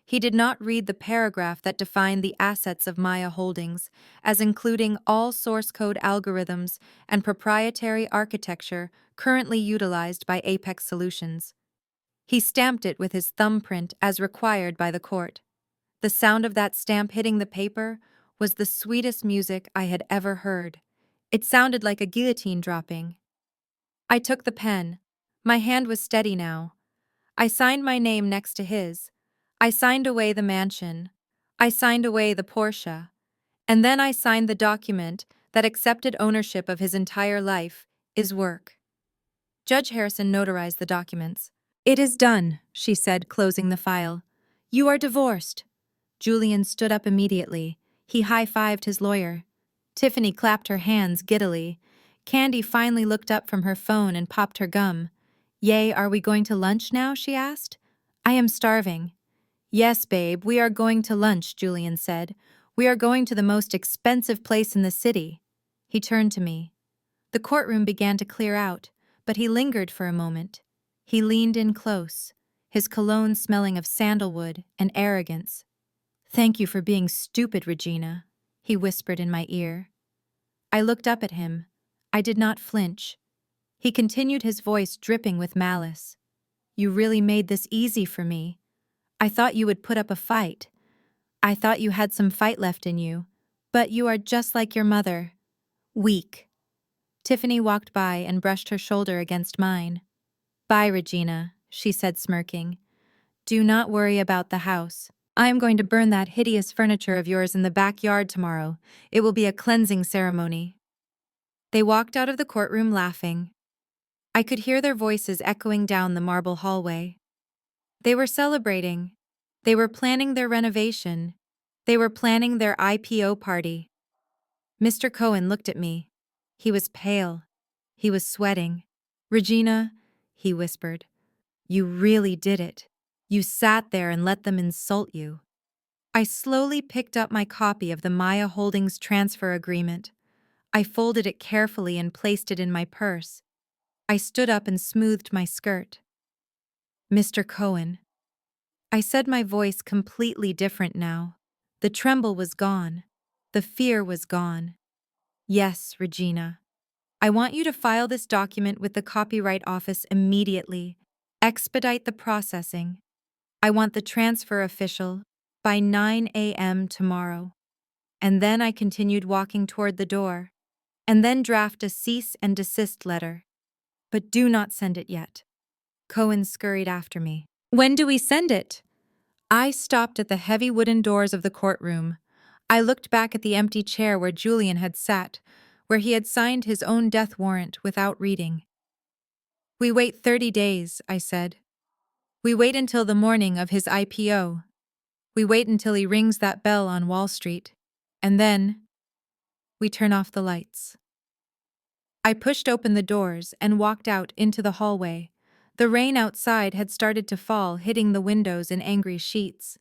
He did not read the paragraph that defined the assets of Maya Holdings as including all source code algorithms and proprietary architecture currently utilized by Apex Solutions. He stamped it with his thumbprint as required by the court. The sound of that stamp hitting the paper was the sweetest music I had ever heard. It sounded like a guillotine dropping. I took the pen. My hand was steady now. I signed my name next to his. I signed away the mansion. I signed away the Porsche. And then I signed the document that accepted ownership of his entire life, his work. Judge Harrison notarized the documents. It is done, she said, closing the file. You are divorced. Julian stood up immediately. He high-fived his lawyer. Tiffany clapped her hands giddily. Candy finally looked up from her phone and popped her gum. Yay, are we going to lunch now? She asked. I am starving. Yes, babe, we are going to lunch, Julian said. We are going to the most expensive place in the city. He turned to me. The courtroom began to clear out, but he lingered for a moment. He leaned in close, his cologne smelling of sandalwood and arrogance. Thank you for being stupid, Regina, he whispered in my ear. I looked up at him. I did not flinch. He continued, his voice dripping with malice. You really made this easy for me. I thought you would put up a fight. I thought you had some fight left in you. But you are just like your mother. Weak. Tiffany walked by and brushed her shoulder against mine. Bye, Regina, she said, smirking. Do not worry about the house. I am going to burn that hideous furniture of yours in the backyard tomorrow. It will be a cleansing ceremony. They walked out of the courtroom laughing. I could hear their voices echoing down the marble hallway. They were celebrating. They were planning their renovation. They were planning their IPO party. Mr. Cohen looked at me. He was pale. He was sweating. Regina, he whispered, you really did it. You sat there and let them insult you. I slowly picked up my copy of the Maya Holdings transfer agreement. I folded it carefully and placed it in my purse. I stood up and smoothed my skirt. Mr. Cohen. I said, my voice completely different now. The tremble was gone. The fear was gone. Yes, Regina. I want you to file this document with the Copyright Office immediately. Expedite the processing. I want the transfer official by 9 a.m. tomorrow. And then I continued walking toward the door. And then draft a cease and desist letter. But do not send it yet. Cohen scurried after me. When do we send it? I stopped at the heavy wooden doors of the courtroom. I looked back at the empty chair where Julian had sat, where he had signed his own death warrant without reading. We wait 30 days, I said. We wait until the morning of his IPO. We wait until he rings that bell on Wall Street. And then, we turn off the lights. I pushed open the doors and walked out into the hallway. The rain outside had started to fall, hitting the windows in angry sheets.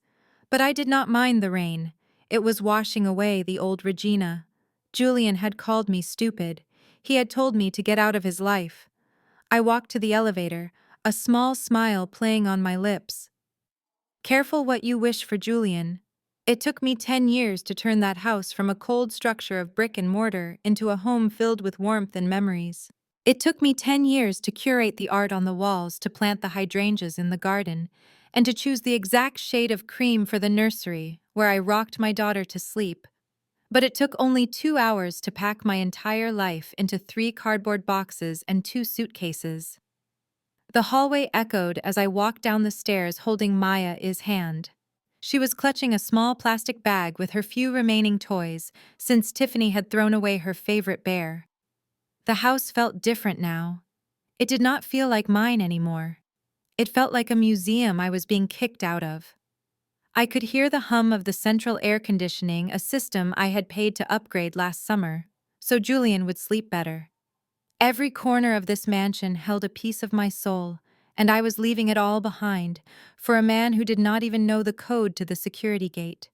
But I did not mind the rain. It was washing away the old Regina. Julian had called me stupid. He had told me to get out of his life. I walked to the elevator, a small smile playing on my lips. Careful what you wish for, Julian. It took me 10 years to turn that house from a cold structure of brick and mortar into a home filled with warmth and memories. It took me 10 years to curate the art on the walls, to plant the hydrangeas in the garden, and to choose the exact shade of cream for the nursery, where I rocked my daughter to sleep. But it took only 2 hours to pack my entire life into 3 cardboard boxes and 2 suitcases. The hallway echoed as I walked down the stairs holding Maya's hand. She was clutching a small plastic bag with her few remaining toys, since Tiffany had thrown away her favorite bear. The house felt different now. It did not feel like mine anymore. It felt like a museum I was being kicked out of. I could hear the hum of the central air conditioning, a system I had paid to upgrade last summer, so Julian would sleep better. Every corner of this mansion held a piece of my soul, and I was leaving it all behind for a man who did not even know the code to the security gate.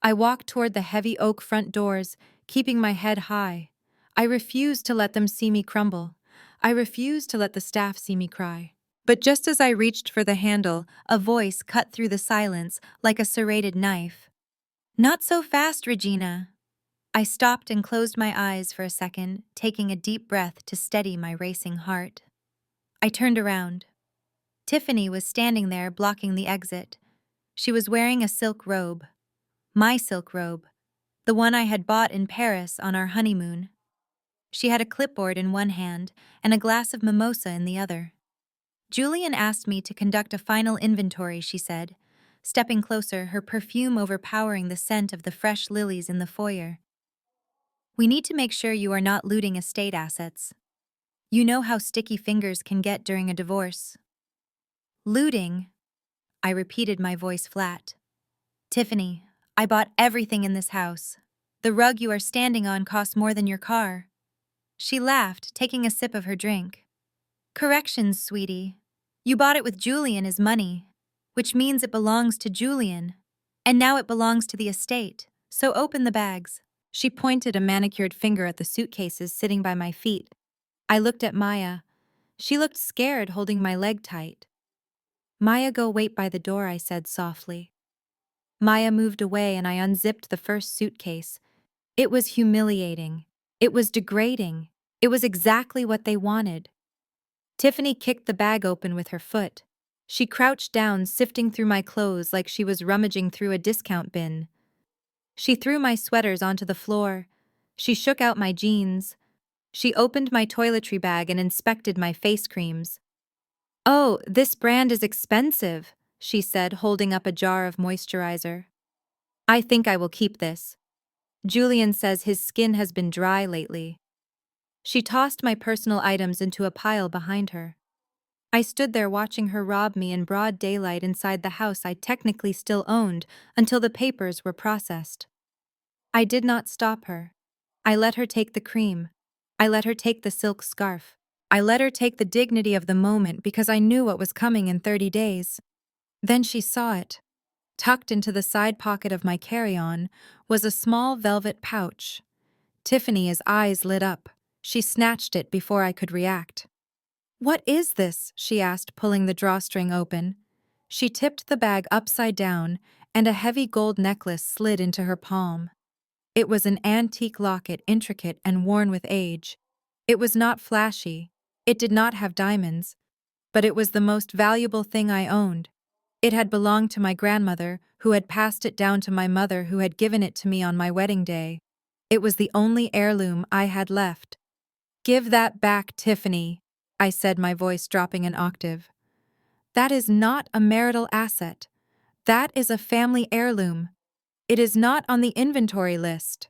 I walked toward the heavy oak front doors, keeping my head high. I refused to let them see me crumble. I refused to let the staff see me cry. But just as I reached for the handle, a voice cut through the silence like a serrated knife. Not so fast, Regina. I stopped and closed my eyes for a second, taking a deep breath to steady my racing heart. I turned around. Tiffany was standing there blocking the exit. She was wearing a silk robe. My silk robe. The one I had bought in Paris on our honeymoon. She had a clipboard in one hand and a glass of mimosa in the other. Julian asked me to conduct a final inventory, she said, stepping closer, her perfume overpowering the scent of the fresh lilies in the foyer. We need to make sure you are not looting estate assets. You know how sticky fingers can get during a divorce. Looting, I repeated, my voice flat. Tiffany, I bought everything in this house. The rug you are standing on cost more than your car. She laughed, taking a sip of her drink. Corrections, sweetie. You bought it with Julian as money, which means it belongs to Julian. And now it belongs to the estate, so open the bags. She pointed a manicured finger at the suitcases sitting by my feet. I looked at Maya. She looked scared, holding my leg tight. Maya, go wait by the door, I said softly. Maya moved away and I unzipped the first suitcase. It was humiliating. It was degrading. It was exactly what they wanted. Tiffany kicked the bag open with her foot. She crouched down, sifting through my clothes like she was rummaging through a discount bin. She threw my sweaters onto the floor. She shook out my jeans. She opened my toiletry bag and inspected my face creams. "Oh, this brand is expensive," she said, holding up a jar of moisturizer. "I think I will keep this. Julian says his skin has been dry lately." She tossed my personal items into a pile behind her. I stood there watching her rob me in broad daylight inside the house I technically still owned until the papers were processed. I did not stop her. I let her take the cream. I let her take the silk scarf. I let her take the dignity of the moment because I knew what was coming in 30 days. Then she saw it. Tucked into the side pocket of my carry-on was a small velvet pouch. Tiffany's eyes lit up. She snatched it before I could react. "What is this?" she asked, pulling the drawstring open. She tipped the bag upside down, and a heavy gold necklace slid into her palm. It was an antique locket, intricate and worn with age. It was not flashy. It did not have diamonds. But it was the most valuable thing I owned. It had belonged to my grandmother, who had passed it down to my mother, who had given it to me on my wedding day. It was the only heirloom I had left. "Give that back, Tiffany," I said, my voice dropping an octave. "That is not a marital asset. That is a family heirloom. It is not on the inventory list."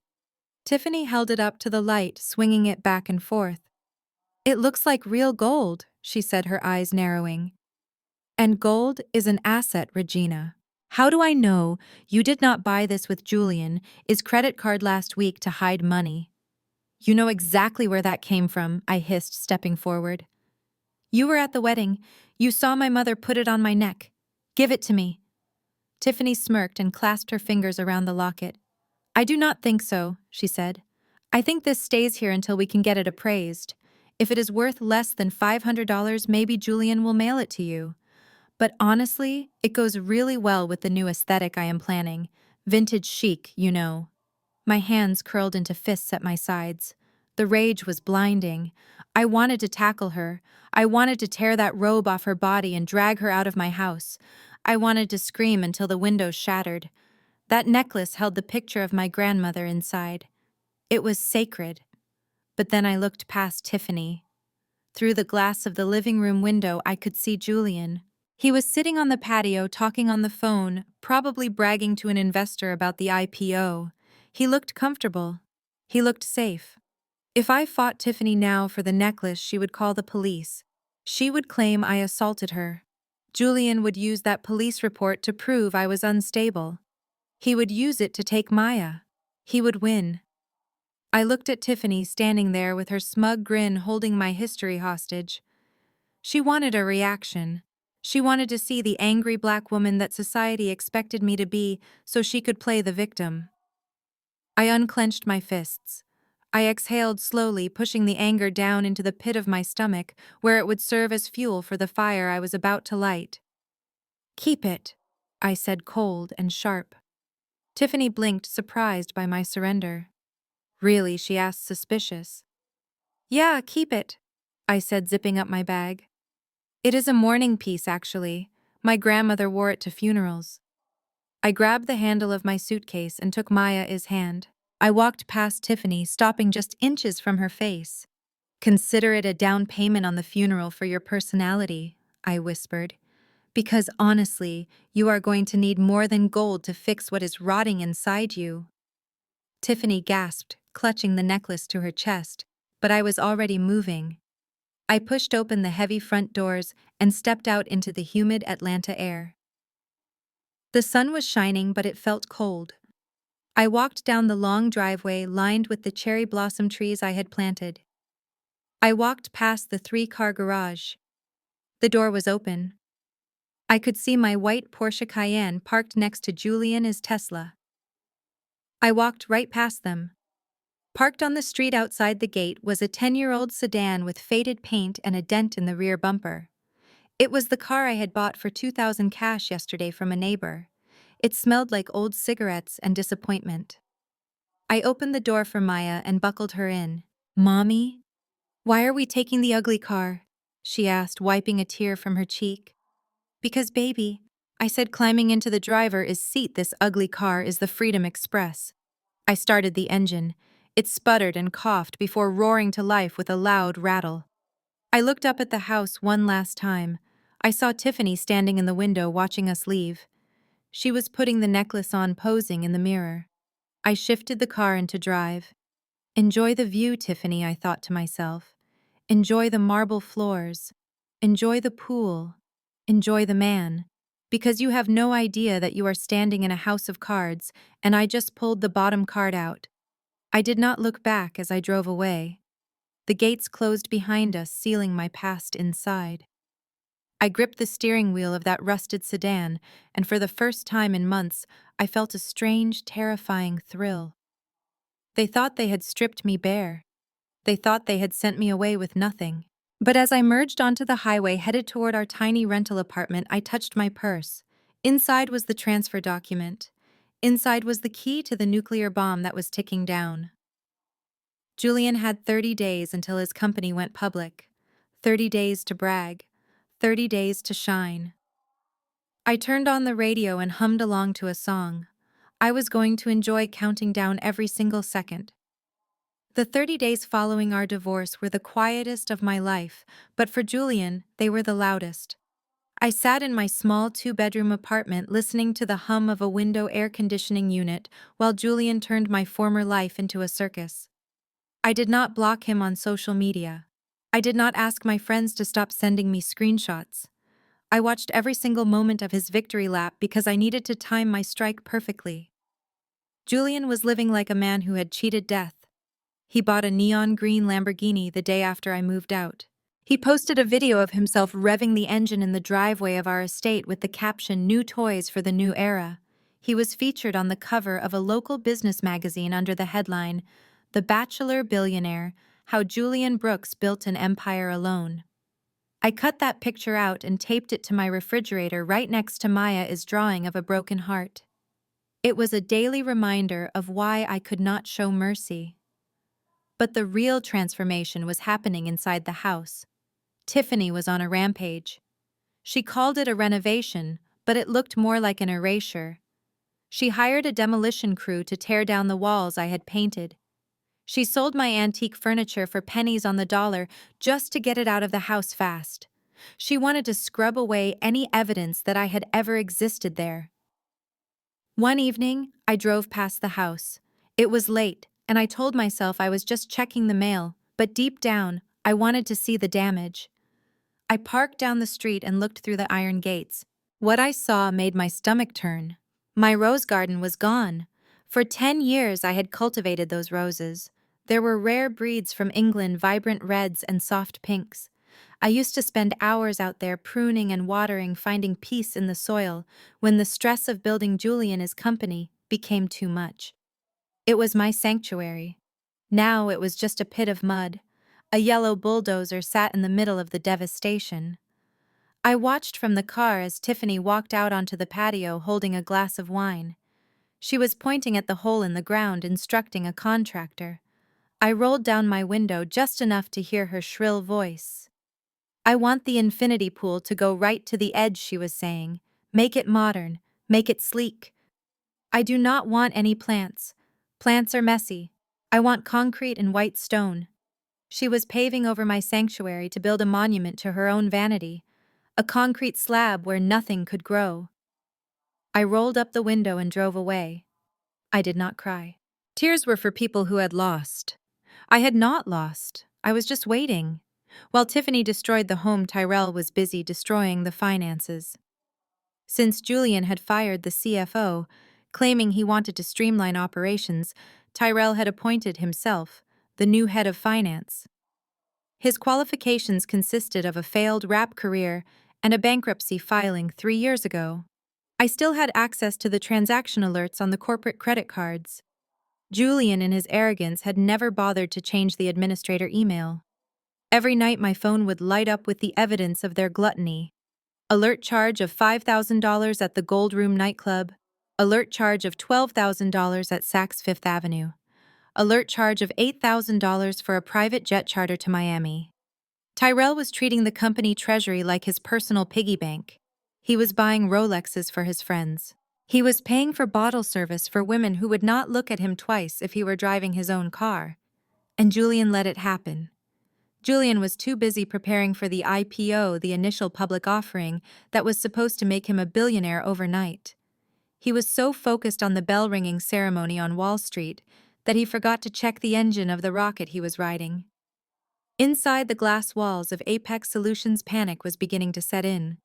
Tiffany held it up to the light, swinging it back and forth. "It looks like real gold," she said, her eyes narrowing. "And gold is an asset, Regina. How do I know you did not buy this with Julian, his credit card last week to hide money?" "You know exactly where that came from," I hissed, stepping forward. "You were at the wedding. You saw my mother put it on my neck. Give it to me." Tiffany smirked and clasped her fingers around the locket. "I do not think so," she said. "I think this stays here until we can get it appraised. If it is worth less than $500, maybe Julian will mail it to you. But honestly, it goes really well with the new aesthetic I am planning. Vintage chic, you know." My hands curled into fists at my sides. The rage was blinding. I wanted to tackle her. I wanted to tear that robe off her body and drag her out of my house. I wanted to scream until the windows shattered. That necklace held the picture of my grandmother inside. It was sacred. But then I looked past Tiffany. Through the glass of the living room window, I could see Julian. He was sitting on the patio talking on the phone, probably bragging to an investor about the IPO. He looked comfortable. He looked safe. If I fought Tiffany now for the necklace, she would call the police. She would claim I assaulted her. Julian would use that police report to prove I was unstable. He would use it to take Maya. He would win. I looked at Tiffany standing there with her smug grin, holding my history hostage. She wanted a reaction. She wanted to see the angry black woman that society expected me to be so she could play the victim. I unclenched my fists. I exhaled slowly, pushing the anger down into the pit of my stomach, where it would serve as fuel for the fire I was about to light. "Keep it," I said, cold and sharp. Tiffany blinked, surprised by my surrender. "Really?" she asked, suspicious. "Yeah, keep it," I said, zipping up my bag. "It is a mourning piece, actually. My grandmother wore it to funerals." I grabbed the handle of my suitcase and took Maya's hand. I walked past Tiffany, stopping just inches from her face. "Consider it a down payment on the funeral for your personality," I whispered. "Because honestly, you are going to need more than gold to fix what is rotting inside you." Tiffany gasped, clutching the necklace to her chest, but I was already moving. I pushed open the heavy front doors and stepped out into the humid Atlanta air. The sun was shining, but it felt cold. I walked down the long driveway lined with the cherry blossom trees I had planted. I walked past the three-car garage. The door was open. I could see my white Porsche Cayenne parked next to Julian's Tesla. I walked right past them. Parked on the street outside the gate was a 10-year-old sedan with faded paint and a dent in the rear bumper. It was the car I had bought for $2,000 cash yesterday from a neighbor. It smelled like old cigarettes and disappointment. I opened the door for Maya and buckled her in. "Mommy? Why are we taking the ugly car?" she asked, wiping a tear from her cheek. "Because, baby," I said, climbing into the driver's seat, "this ugly car is the Freedom Express." I started the engine. It sputtered and coughed before roaring to life with a loud rattle. I looked up at the house one last time. I saw Tiffany standing in the window watching us leave. She was putting the necklace on, posing in the mirror. I shifted the car into drive. "Enjoy the view, Tiffany," I thought to myself. "Enjoy the marble floors. Enjoy the pool. Enjoy the man. Because you have no idea that you are standing in a house of cards, and I just pulled the bottom card out." I did not look back as I drove away. The gates closed behind us, sealing my past inside. I gripped the steering wheel of that rusted sedan, and for the first time in months, I felt a strange, terrifying thrill. They thought they had stripped me bare. They thought they had sent me away with nothing. But as I merged onto the highway headed toward our tiny rental apartment, I touched my purse. Inside was the transfer document. Inside was the key to the nuclear bomb that was ticking down. Julian had 30 days until his company went public. 30 days to brag. 30 days to shine. I turned on the radio and hummed along to a song. I was going to enjoy counting down every single second. The 30 days following our divorce were the quietest of my life, but for Julian, they were the loudest. I sat in my small two-bedroom apartment listening to the hum of a window air conditioning unit while Julian turned my former life into a circus. I did not block him on social media. I did not ask my friends to stop sending me screenshots. I watched every single moment of his victory lap because I needed to time my strike perfectly. Julian was living like a man who had cheated death. He bought a neon green Lamborghini the day after I moved out. He posted a video of himself revving the engine in the driveway of our estate with the caption, "New toys for the new era." He was featured on the cover of a local business magazine under the headline, "The Bachelor Billionaire: How Julian Brooks Built an Empire Alone." I cut that picture out and taped it to my refrigerator right next to Maya's drawing of a broken heart. It was a daily reminder of why I could not show mercy. But the real transformation was happening inside the house. Tiffany was on a rampage. She called it a renovation, but it looked more like an erasure. She hired a demolition crew to tear down the walls I had painted. She sold my antique furniture for pennies on the dollar just to get it out of the house fast. She wanted to scrub away any evidence that I had ever existed there. One evening, I drove past the house. It was late, and I told myself I was just checking the mail, but deep down, I wanted to see the damage. I parked down the street and looked through the iron gates. What I saw made my stomach turn. My rose garden was gone. For 10 years I had cultivated those roses. There were rare breeds from England, vibrant reds and soft pinks. I used to spend hours out there pruning and watering, finding peace in the soil, when the stress of building Julian's company became too much. It was my sanctuary. Now it was just a pit of mud. A yellow bulldozer sat in the middle of the devastation. I watched from the car as Tiffany walked out onto the patio holding a glass of wine. She was pointing at the hole in the ground, instructing a contractor. I rolled down my window just enough to hear her shrill voice. "I want the infinity pool to go right to the edge," she was saying. "Make it modern. Make it sleek. I do not want any plants. Plants are messy. I want concrete and white stone." She was paving over my sanctuary to build a monument to her own vanity, a concrete slab where nothing could grow. I rolled up the window and drove away. I did not cry. Tears were for people who had lost. I had not lost. I was just waiting. While Tiffany destroyed the home, Tyrell was busy destroying the finances. Since Julian had fired the CFO, claiming he wanted to streamline operations, Tyrell had appointed himself the new head of finance. His qualifications consisted of a failed rap career and a bankruptcy filing 3 years ago. I still had access to the transaction alerts on the corporate credit cards. Julian, in his arrogance, had never bothered to change the administrator email. Every night my phone would light up with the evidence of their gluttony. Alert charge of $5,000 at the Gold Room nightclub. Alert charge of $12,000 at Saks Fifth Avenue. Alert charge of $8,000 for a private jet charter to Miami. Tyrell was treating the company treasury like his personal piggy bank. He was buying Rolexes for his friends. He was paying for bottle service for women who would not look at him twice if he were driving his own car. And Julian let it happen. Julian was too busy preparing for the IPO, the initial public offering, that was supposed to make him a billionaire overnight. He was so focused on the bell-ringing ceremony on Wall Street that he forgot to check the engine of the rocket he was riding. Inside the glass walls of Apex Solutions, panic was beginning to set in.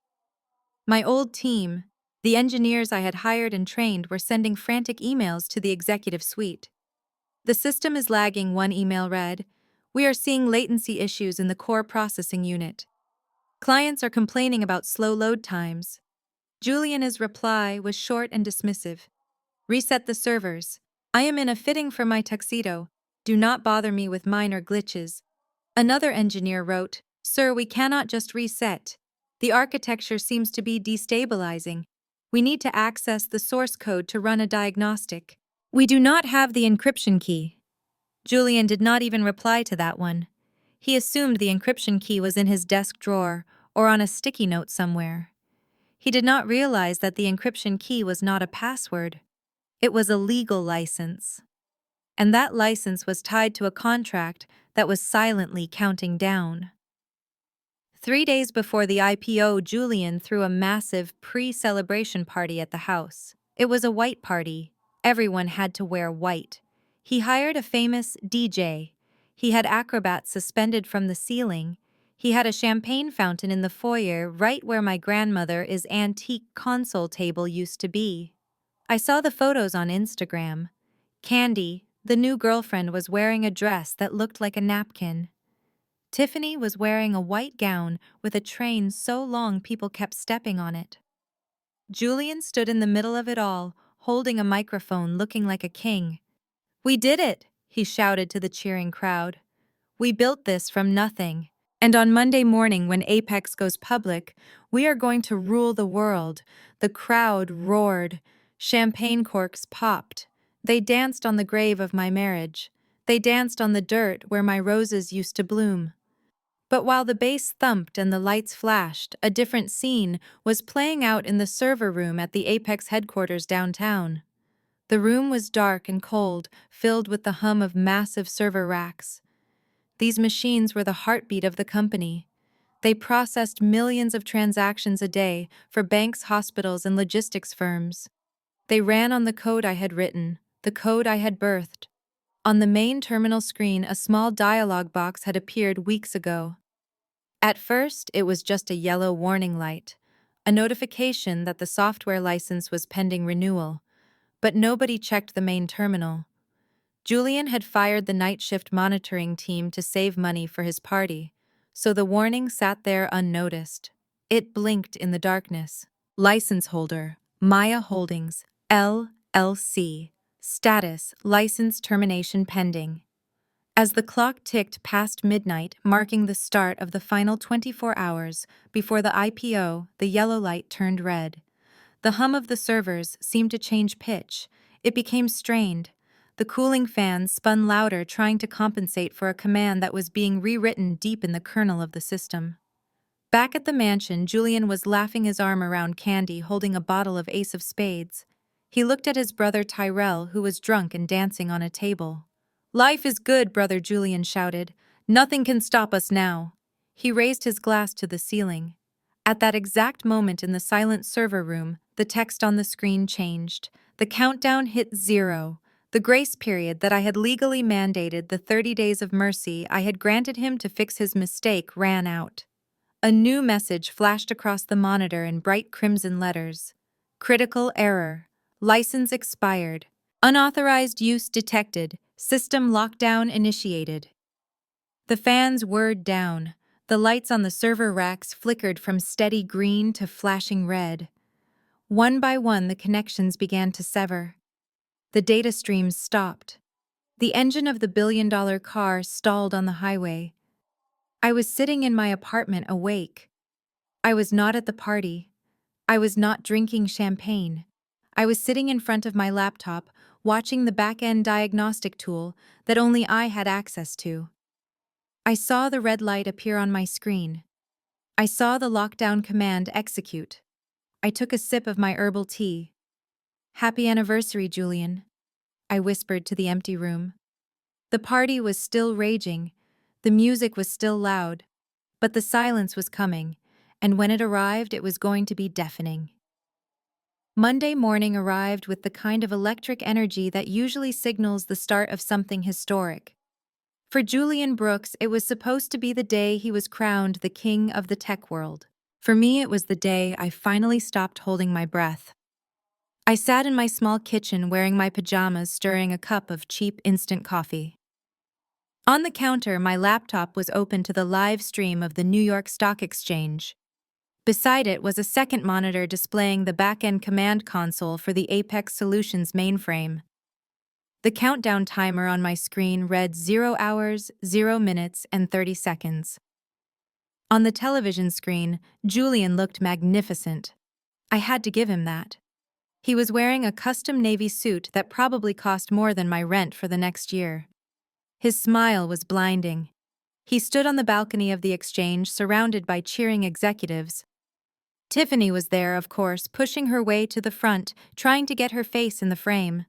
My old team, the engineers I had hired and trained, were sending frantic emails to the executive suite. "The system is lagging," one email read. "We are seeing latency issues in the core processing unit. Clients are complaining about slow load times." Julian's reply was short and dismissive. "Reset the servers. I am in a fitting for my tuxedo. Do not bother me with minor glitches." Another engineer wrote, "Sir, we cannot just reset. The architecture seems to be destabilizing. We need to access the source code to run a diagnostic. We do not have the encryption key." Julian did not even reply to that one. He assumed the encryption key was in his desk drawer or on a sticky note somewhere. He did not realize that the encryption key was not a password. It was a legal license. And that license was tied to a contract that was silently counting down. 3 days before the IPO, Julian threw a massive pre-celebration party at the house. It was a white party. Everyone had to wear white. He hired a famous DJ. He had acrobats suspended from the ceiling. He had a champagne fountain in the foyer, right where my grandmother's antique console table used to be. I saw the photos on Instagram. Candy, the new girlfriend, was wearing a dress that looked like a napkin. Tiffany was wearing a white gown with a train so long people kept stepping on it. Julian stood in the middle of it all, holding a microphone, looking like a king. "We did it," he shouted to the cheering crowd. "We built this from nothing. And on Monday morning, when Apex goes public, we are going to rule the world." The crowd roared. Champagne corks popped. They danced on the grave of my marriage. They danced on the dirt where my roses used to bloom. But while the bass thumped and the lights flashed, a different scene was playing out in the server room at the Apex headquarters downtown. The room was dark and cold, filled with the hum of massive server racks. These machines were the heartbeat of the company. They processed millions of transactions a day for banks, hospitals, and logistics firms. They ran on the code I had written, the code I had birthed. On the main terminal screen, a small dialog box had appeared weeks ago. At first, it was just a yellow warning light, a notification that the software license was pending renewal, but nobody checked the main terminal. Julian had fired the night shift monitoring team to save money for his party, so the warning sat there unnoticed. It blinked in the darkness. License holder, Maya Holdings, LLC. Status, license termination pending. As the clock ticked past midnight, marking the start of the final 24 hours before the IPO, the yellow light turned red. The hum of the servers seemed to change pitch. It became strained. The cooling fans spun louder, trying to compensate for a command that was being rewritten deep in the kernel of the system. Back at the mansion, Julian was laughing his arm around Candy, holding a bottle of Ace of Spades. He looked at his brother Tyrell, who was drunk and dancing on a table. "Life is good," brother Julian shouted. "Nothing can stop us now." He raised his glass to the ceiling. At that exact moment in the silent server room, the text on the screen changed. The countdown hit 0. The grace period that I had legally mandated, the 30 days of mercy I had granted him to fix his mistake, ran out. A new message flashed across the monitor in bright crimson letters. Critical error. License expired. Unauthorized use detected. System lockdown initiated. The fans whirred down. The lights on the server racks flickered from steady green to flashing red. One by one, the connections began to sever. The data streams stopped. The engine of the billion-dollar car stalled on the highway. I was sitting in my apartment awake. I was not at the party. I was not drinking champagne. I was sitting in front of my laptop, watching the back-end diagnostic tool that only I had access to. I saw the red light appear on my screen. I saw the lockdown command execute. I took a sip of my herbal tea. "Happy anniversary, Julian," I whispered to the empty room. The party was still raging, the music was still loud, but the silence was coming, and when it arrived, it was going to be deafening. Monday morning arrived with the kind of electric energy that usually signals the start of something historic. For Julian Brooks, it was supposed to be the day he was crowned the king of the tech world. For me, it was the day I finally stopped holding my breath. I sat in my small kitchen wearing my pajamas, stirring a cup of cheap instant coffee. On the counter, my laptop was open to the live stream of the New York Stock Exchange. Beside it was a second monitor displaying the back-end command console for the Apex Solutions mainframe. The countdown timer on my screen read 0 hours, 0 minutes, and 30 seconds. On the television screen, Julian looked magnificent. I had to give him that. He was wearing a custom navy suit that probably cost more than my rent for the next year. His smile was blinding. He stood on the balcony of the exchange, surrounded by cheering executives. Tiffany was there, of course, pushing her way to the front, trying to get her face in the frame.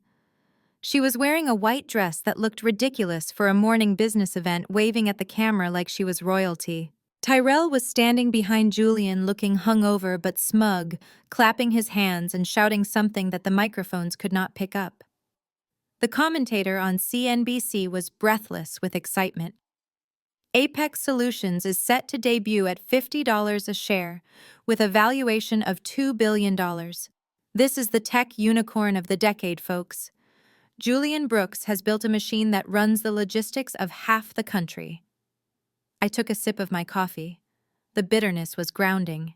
She was wearing a white dress that looked ridiculous for a morning business event, waving at the camera like she was royalty. Tyrell was standing behind Julian, looking hungover but smug, clapping his hands and shouting something that the microphones could not pick up. The commentator on CNBC was breathless with excitement. Apex Solutions is set to debut at $50 a share, with a valuation of $2 billion. This is the tech unicorn of the decade, folks. Julian Brooks has built a machine that runs the logistics of half the country. I took a sip of my coffee. The bitterness was grounding.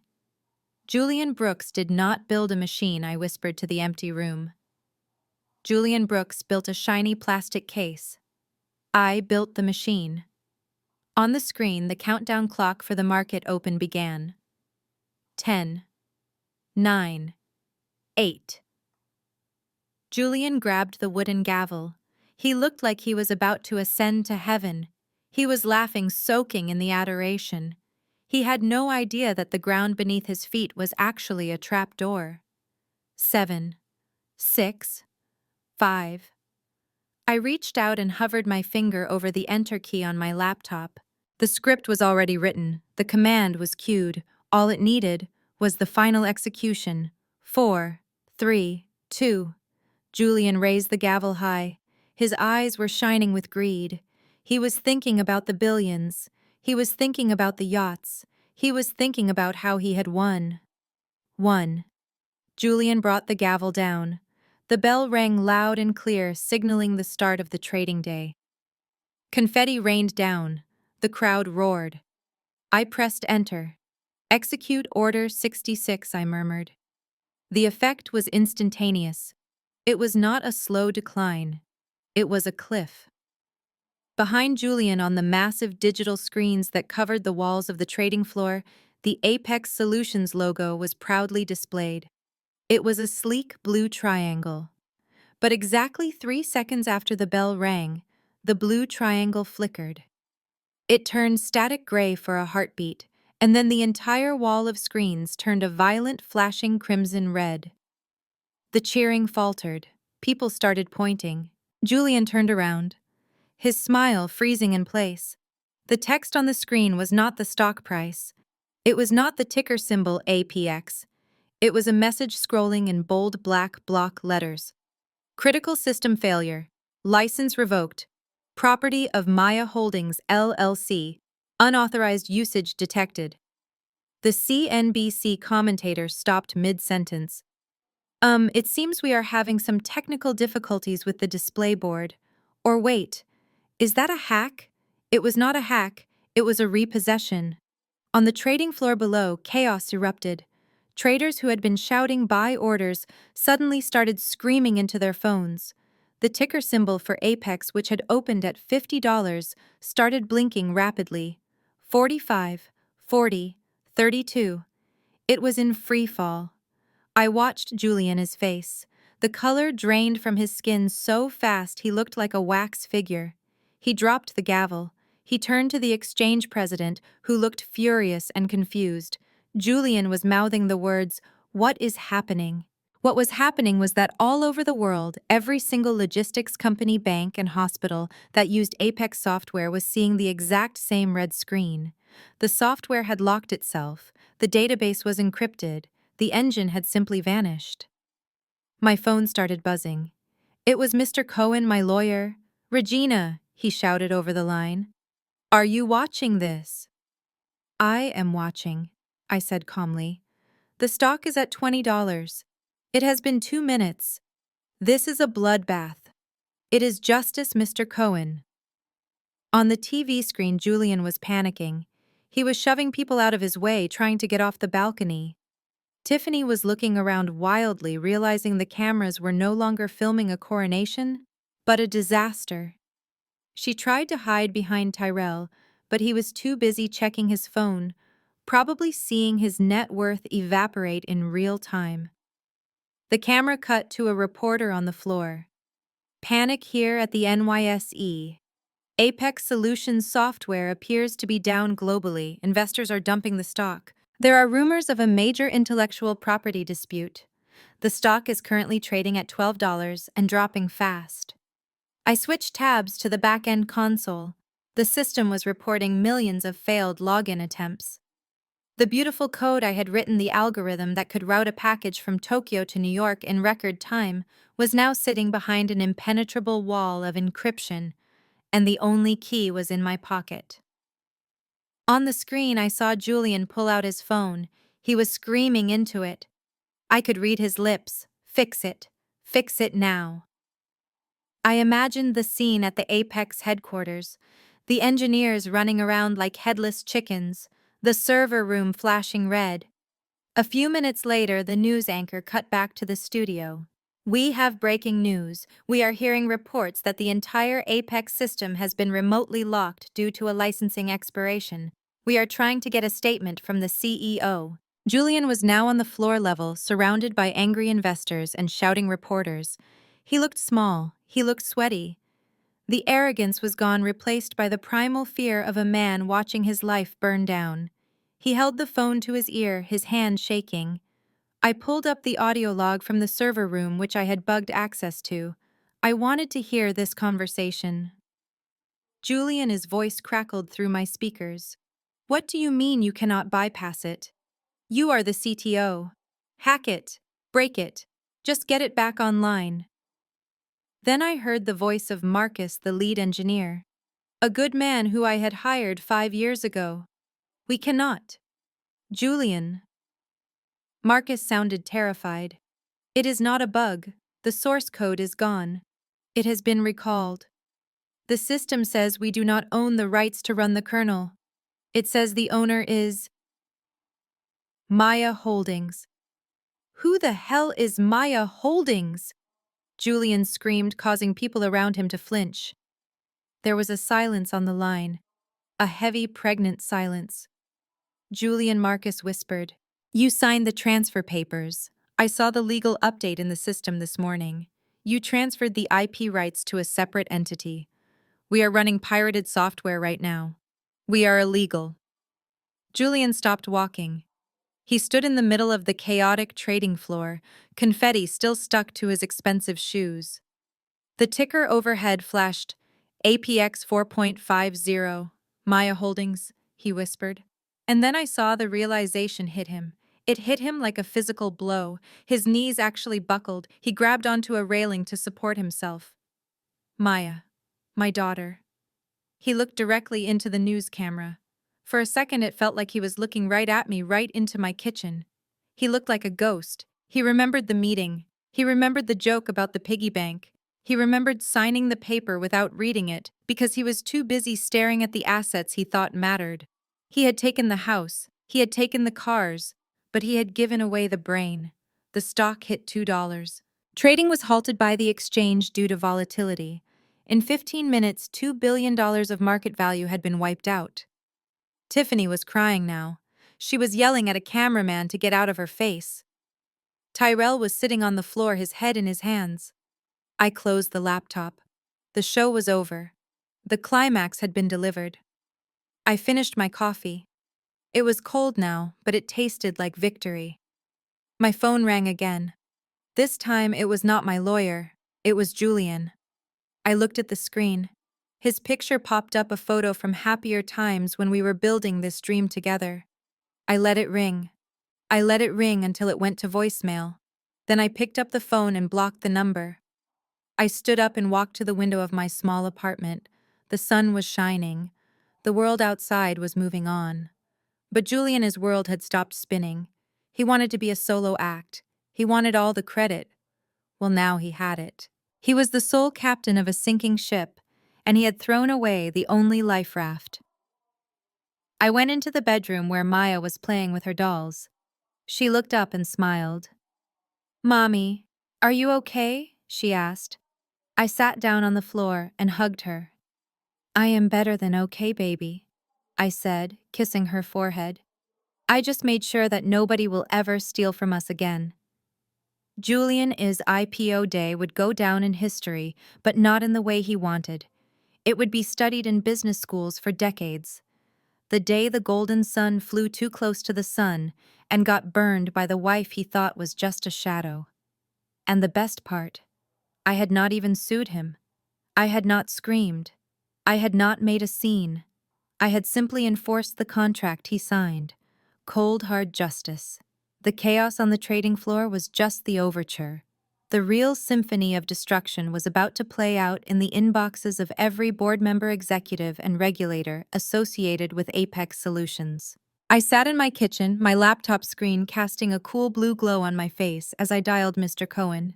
Julian Brooks did not build a machine, I whispered to the empty room. Julian Brooks built a shiny plastic case. I built the machine. On the screen, the countdown clock for the market open began. 10, 9, 8. Julian grabbed the wooden gavel. He looked like he was about to ascend to heaven. He was laughing, soaking in the adoration. He had no idea that the ground beneath his feet was actually a trap door. 7, 6, 5. I reached out and hovered my finger over the enter key on my laptop. The script was already written. The command was cued. All it needed was the final execution. 4, 3, 2. Julian raised the gavel high. His eyes were shining with greed. He was thinking about the billions. He was thinking about the yachts. He was thinking about how he had won. 1. Julian brought the gavel down. The bell rang loud and clear, signaling the start of the trading day. Confetti rained down. The crowd roared. I pressed enter. "Execute Order 66, I murmured. The effect was instantaneous. It was not a slow decline. It was a cliff. Behind Julian, on the massive digital screens that covered the walls of the trading floor, the Apex Solutions logo was proudly displayed. It was a sleek blue triangle. But exactly 3 seconds after the bell rang, the blue triangle flickered. It turned static gray for a heartbeat, and then the entire wall of screens turned a violent, flashing crimson red. The cheering faltered. People started pointing. Julian turned around, his smile freezing in place. The text on the screen was not the stock price. It was not the ticker symbol APX. It was a message scrolling in bold black block letters. Critical system failure. License revoked. Property of Maya Holdings, LLC. Unauthorized usage detected. The CNBC commentator stopped mid-sentence. It seems we are having some technical difficulties with the display board. Or wait, is that a hack? It was not a hack, it was a repossession. On the trading floor below, chaos erupted. Traders who had been shouting buy orders suddenly started screaming into their phones. The ticker symbol for Apex, which had opened at $50, started blinking rapidly. 45, 40, 32. It was in free fall. I watched Julian's face. The color drained from his skin so fast he looked like a wax figure. He dropped the gavel. He turned to the exchange president, who looked furious and confused. Julian was mouthing the words, "What is happening?" What was happening was that all over the world, every single logistics company, bank, and hospital that used Apex software was seeing the exact same red screen. The software had locked itself, the database was encrypted, the engine had simply vanished. My phone started buzzing. It was Mr. Cohen, my lawyer. "Regina," he shouted over the line. "Are you watching this?" "I am watching," I said calmly. "The stock is at $20. It has been 2 minutes. This is a bloodbath. It is justice, Mr. Cohen." On the TV screen, Julian was panicking. He was shoving people out of his way, trying to get off the balcony. Tiffany was looking around wildly, realizing the cameras were no longer filming a coronation, but a disaster. She tried to hide behind Tyrell, but he was too busy checking his phone, probably seeing his net worth evaporate in real time. The camera cut to a reporter on the floor. "Panic here at the NYSE. Apex Solutions software appears to be down globally. Investors are dumping the stock. There are rumors of a major intellectual property dispute. The stock is currently trading at $12 and dropping fast." I switched tabs to the back-end console. The system was reporting millions of failed login attempts. The beautiful code I had written, the algorithm that could route a package from Tokyo to New York in record time, was now sitting behind an impenetrable wall of encryption, and the only key was in my pocket. On the screen, I saw Julian pull out his phone. He was screaming into it. I could read his lips. "Fix it. Fix it now." I imagined the scene at the Apex headquarters, the engineers running around like headless chickens, the server room flashing red. A few minutes later, the news anchor cut back to the studio. "We have breaking news. We are hearing reports that the entire Apex system has been remotely locked due to a licensing expiration. We are trying to get a statement from the CEO." Julian was now on the floor level, surrounded by angry investors and shouting reporters. He looked small, he looked sweaty. The arrogance was gone, replaced by the primal fear of a man watching his life burn down. He held the phone to his ear, his hand shaking. I pulled up the audio log from the server room, which I had bugged access to. I wanted to hear this conversation. Julian's voice crackled through my speakers. "What do you mean you cannot bypass it? You are the CTO. Hack it. Break it. Just get it back online." Then I heard the voice of Marcus, the lead engineer. A good man who I had hired 5 years ago. "We cannot." "Julian." Marcus sounded terrified. "It is not a bug. The source code is gone. It has been recalled. The system says we do not own the rights to run the kernel. It says the owner is Maya Holdings." "Who the hell is Maya Holdings?" Julian screamed, causing people around him to flinch. There was a silence on the line, a heavy, pregnant silence. Julian Marcus whispered, "You signed the transfer papers. I saw the legal update in the system this morning. You transferred the IP rights to a separate entity. We are running pirated software right now. We are illegal." Julian stopped walking. He stood in the middle of the chaotic trading floor, confetti still stuck to his expensive shoes. The ticker overhead flashed, "APX 4.50, Maya Holdings," he whispered. And then I saw the realization hit him. It hit him like a physical blow. His knees actually buckled. He grabbed onto a railing to support himself. Maya, my daughter. He looked directly into the news camera. For a second, it felt like he was looking right at me, right into my kitchen. He looked like a ghost. He remembered the meeting. He remembered the joke about the piggy bank. He remembered signing the paper without reading it because he was too busy staring at the assets he thought mattered. He had taken the house. He had taken the cars. But he had given away the brain. The stock hit $2. Trading was halted by the exchange due to volatility. In 15 minutes, $2 billion of market value had been wiped out. Tiffany was crying now. She was yelling at a cameraman to get out of her face. Tyrell was sitting on the floor, his head in his hands. I closed the laptop. The show was over. The climax had been delivered. I finished my coffee. It was cold now, but it tasted like victory. My phone rang again. This time it was not my lawyer. It was Julian. I looked at the screen. His picture popped up, a photo from happier times when we were building this dream together. I let it ring. I let it ring until it went to voicemail. Then I picked up the phone and blocked the number. I stood up and walked to the window of my small apartment. The sun was shining. The world outside was moving on. But Julian's world had stopped spinning. He wanted to be a solo act. He wanted all the credit. Well, now he had it. He was the sole captain of a sinking ship, and he had thrown away the only life raft. I went into the bedroom where Maya was playing with her dolls. She looked up and smiled. "Mommy, are you okay?" she asked. I sat down on the floor and hugged her. "I am better than okay, baby," I said, kissing her forehead. "I just made sure that nobody will ever steal from us again." Julian's IPO day would go down in history, but not in the way he wanted. It would be studied in business schools for decades. The day the golden sun flew too close to the sun and got burned by the wife he thought was just a shadow. And the best part, I had not even sued him. I had not screamed. I had not made a scene. I had simply enforced the contract he signed. Cold, hard justice. The chaos on the trading floor was just the overture. The real symphony of destruction was about to play out in the inboxes of every board member, executive, and regulator associated with Apex Solutions. I sat in my kitchen, my laptop screen casting a cool blue glow on my face as I dialed Mr. Cohen.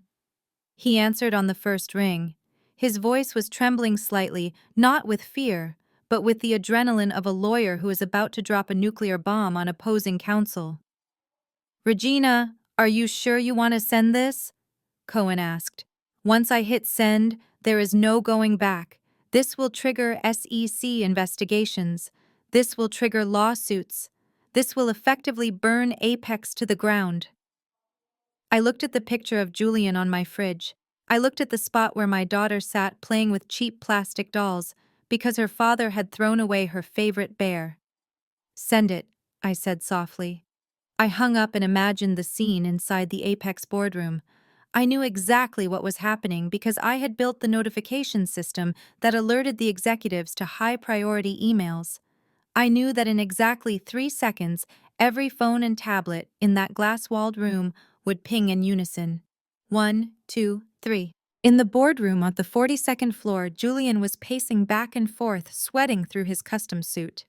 He answered on the first ring. His voice was trembling slightly, not with fear, but with the adrenaline of a lawyer who is about to drop a nuclear bomb on opposing counsel. "Regina, are you sure you want to send this?" Cohen asked. "Once I hit send, there is no going back. This will trigger SEC investigations. This will trigger lawsuits. This will effectively burn Apex to the ground." I looked at the picture of Julian on my fridge. I looked at the spot where my daughter sat playing with cheap plastic dolls because her father had thrown away her favorite bear. "Send it," I said softly. I hung up and imagined the scene inside the Apex boardroom. I knew exactly what was happening because I had built the notification system that alerted the executives to high-priority emails. I knew that in exactly 3 seconds, every phone and tablet in that glass-walled room would ping in unison. 1, 2, 3. In the boardroom on the 42nd floor, Julian was pacing back and forth, sweating through his custom suit.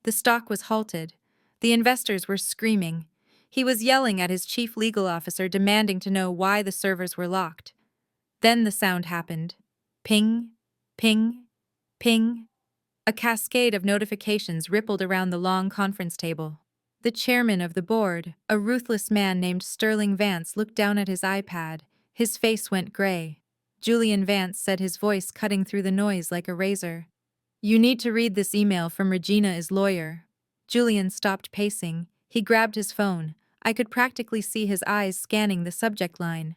The stock was halted. The investors were screaming. He was yelling at his chief legal officer, demanding to know why the servers were locked. Then the sound happened. Ping, ping, ping. A cascade of notifications rippled around the long conference table. The chairman of the board, a ruthless man named Sterling Vance, looked down at his iPad. His face went gray. Julian Vance said, his voice cutting through the noise like a razor. "You need to read this email from Regina's lawyer." Julian stopped pacing. He grabbed his phone. I could practically see his eyes scanning the subject line.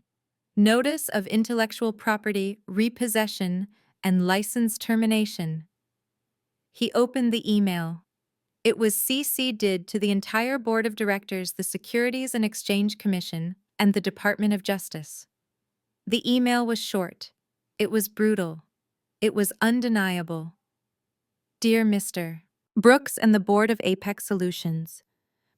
"Notice of intellectual property, repossession, and license termination." He opened the email. It was CC'd to the entire board of directors, the Securities and Exchange Commission, and the Department of Justice. The email was short. It was brutal. It was undeniable. "Dear Mr. Brooks and the Board of Apex Solutions,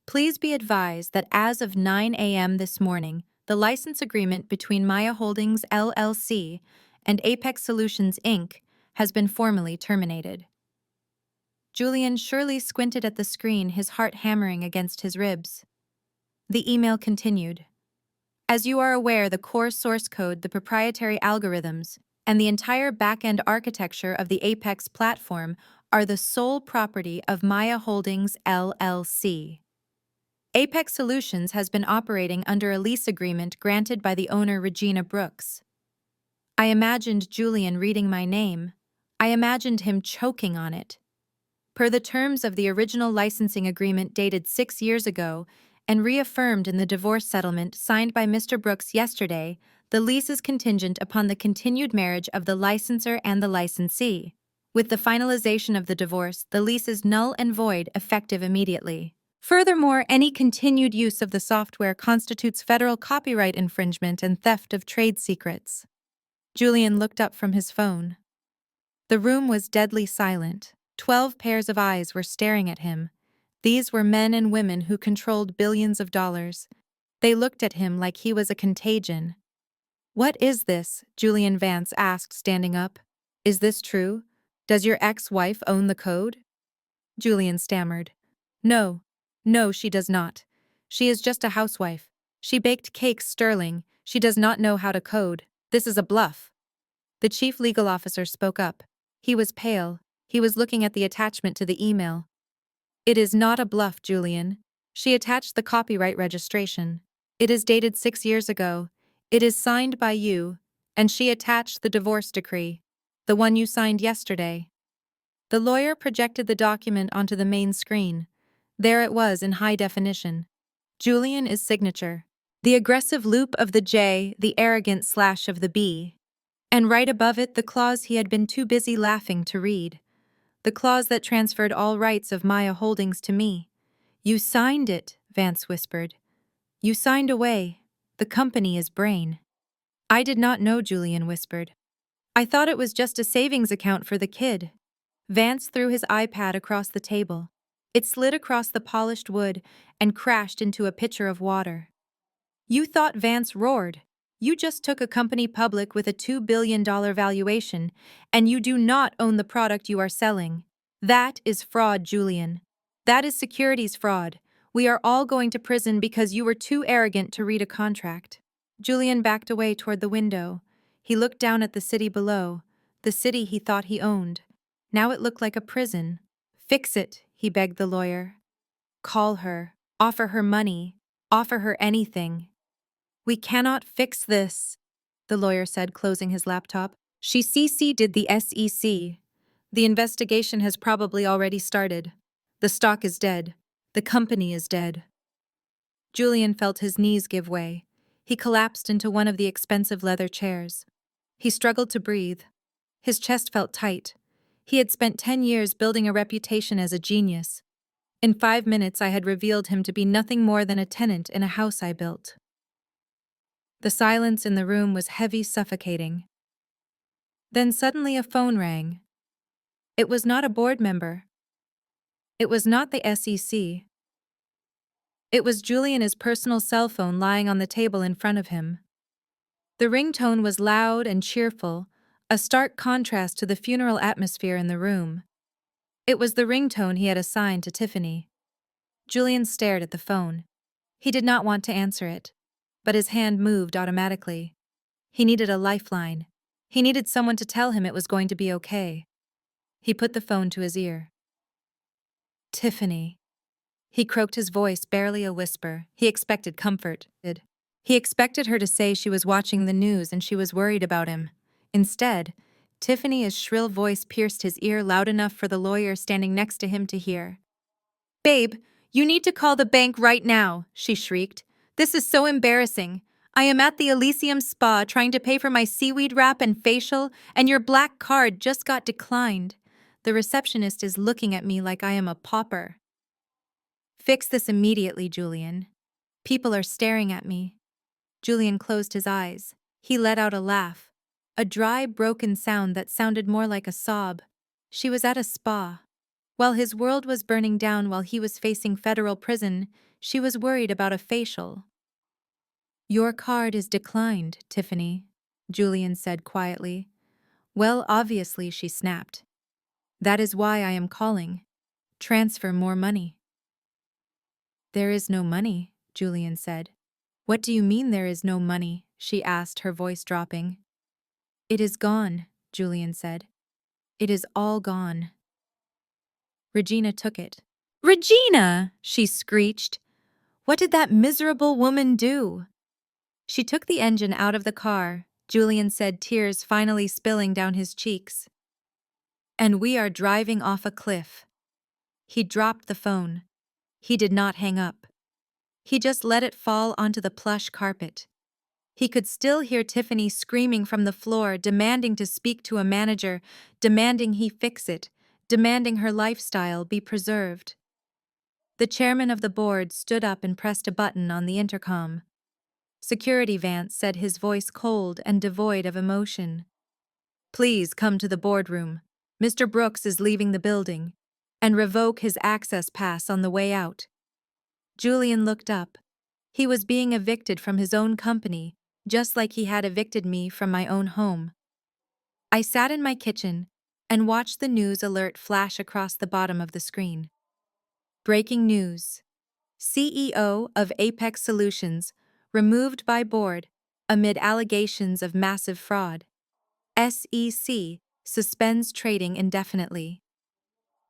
please be advised that as of 9 a.m. this morning, the license agreement between Maya Holdings LLC and Apex Solutions, Inc. has been formally terminated. Julian surely squinted at the screen, his heart hammering against his ribs. The email continued. As you are aware, the core source code, the proprietary algorithms, and the entire back-end architecture of the Apex platform are the sole property of Maya Holdings, LLC. Apex Solutions has been operating under a lease agreement granted by the owner, Regina Brooks. I imagined Julian reading my name. I imagined him choking on it. Per the terms of the original licensing agreement dated 6 years ago and reaffirmed in the divorce settlement signed by Mr. Brooks yesterday, the lease is contingent upon the continued marriage of the licensor and the licensee. With the finalization of the divorce, the lease is null and void, effective immediately. Furthermore, any continued use of the software constitutes federal copyright infringement and theft of trade secrets. Julian looked up from his phone. The room was deadly silent. 12 pairs of eyes were staring at him. These were men and women who controlled billions of dollars. They looked at him like he was a contagion. "What is this?" Julian Vance asked, standing up. "Is this true? Does your ex-wife own the code?" Julian stammered. No, she does not. She is just a housewife. She baked cakes sterling. She does not know how to code. This is a bluff." The chief legal officer spoke up. He was pale. He was looking at the attachment to the email. "It is not a bluff, Julian. She attached the copyright registration. It is dated 6 years ago. It is signed by you, and she attached the divorce decree, the one you signed yesterday." The lawyer projected the document onto the main screen. There it was in high definition. Julian's signature. The aggressive loop of the J, the arrogant slash of the B. And right above it, the clause he had been too busy laughing to read. The clause that transferred all rights of Maya Holdings to me. "You signed it," Vance whispered. "You signed away. The company is Brain." "I did not know," Julian whispered. "I thought it was just a savings account for the kid." Vance threw his iPad across the table. It slid across the polished wood and crashed into a pitcher of water. "You thought," Vance roared. "You just took a company public with a $2 billion valuation, and you do not own the product you are selling. That is fraud, Julian. That is securities fraud. We are all going to prison because you were too arrogant to read a contract." Julian backed away toward the window. He looked down at the city below, the city he thought he owned. Now it looked like a prison. "Fix it," he begged the lawyer. "Call her. Offer her money. Offer her anything." "We cannot fix this," the lawyer said, closing his laptop. "She CC'd the SEC. The investigation has probably already started. The stock is dead. The company is dead." Julian felt his knees give way. He collapsed into one of the expensive leather chairs. He struggled to breathe. His chest felt tight. He had spent 10 years building a reputation as a genius. In 5 minutes, I had revealed him to be nothing more than a tenant in a house I built. The silence in the room was heavy, suffocating. Then suddenly a phone rang. It was not a board member. It was not the SEC. It was Julian's personal cell phone lying on the table in front of him. The ringtone was loud and cheerful, a stark contrast to the funeral atmosphere in the room. It was the ringtone he had assigned to Tiffany. Julian stared at the phone. He did not want to answer it, but his hand moved automatically. He needed a lifeline. He needed someone to tell him it was going to be okay. He put the phone to his ear. "Tiffany." He croaked, his voice barely a whisper. He expected comfort. He expected her to say she was watching the news and she was worried about him. Instead, Tiffany's shrill voice pierced his ear loud enough for the lawyer standing next to him to hear. "Babe, you need to call the bank right now," she shrieked. "This is so embarrassing. I am at the Elysium Spa trying to pay for my seaweed wrap and facial, and your black card just got declined. The receptionist is looking at me like I am a pauper." "Fix this immediately, Julian. People are staring at me." Julian closed his eyes. He let out a laugh, a dry, broken sound that sounded more like a sob. She was at a spa. While his world was burning down while he was facing federal prison, she was worried about a facial. "Your card is declined, Tiffany," Julian said quietly. Well, obviously, she snapped. That is why I am calling. Transfer more money. There is no money, Julian said. What do you mean there is no money? She asked, her voice dropping. It is gone, Julian said. It is all gone. Regina took it. Regina! She screeched. What did that miserable woman do? She took the engine out of the car, Julian said, tears finally spilling down his cheeks. And we are driving off a cliff. He dropped the phone. He did not hang up. He just let it fall onto the plush carpet. He could still hear Tiffany screaming from the floor, demanding to speak to a manager, demanding he fix it, demanding her lifestyle be preserved. The chairman of the board stood up and pressed a button on the intercom. Security Vance said, his voice cold and devoid of emotion. Please come to the boardroom. Mr. Brooks is leaving the building. And revoke his access pass on the way out. Julian looked up. He was being evicted from his own company, just like he had evicted me from my own home. I sat in my kitchen and watched the news alert flash across the bottom of the screen. Breaking news. CEO of Apex Solutions removed by board amid allegations of massive fraud. SEC suspends trading indefinitely.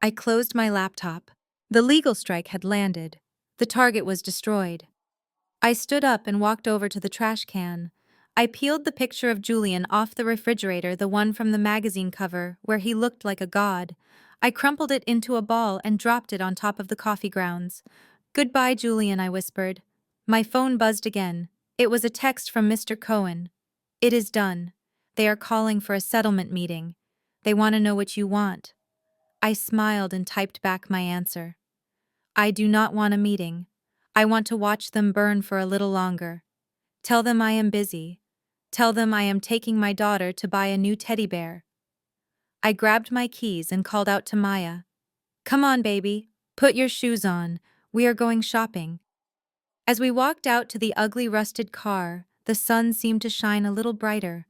I closed my laptop. The legal strike had landed. The target was destroyed. I stood up and walked over to the trash can. I peeled the picture of Julian off the refrigerator, the one from the magazine cover, where he looked like a god. I crumpled it into a ball and dropped it on top of the coffee grounds. Goodbye, Julian, I whispered. My phone buzzed again. It was a text from Mr. Cohen. It is done. They are calling for a settlement meeting. They want to know what you want. I smiled and typed back my answer. I do not want a meeting. I want to watch them burn for a little longer. Tell them I am busy. Tell them I am taking my daughter to buy a new teddy bear. I grabbed my keys and called out to Maya. Come on, baby. Put your shoes on. We are going shopping. As we walked out to the ugly rusted car, the sun seemed to shine a little brighter.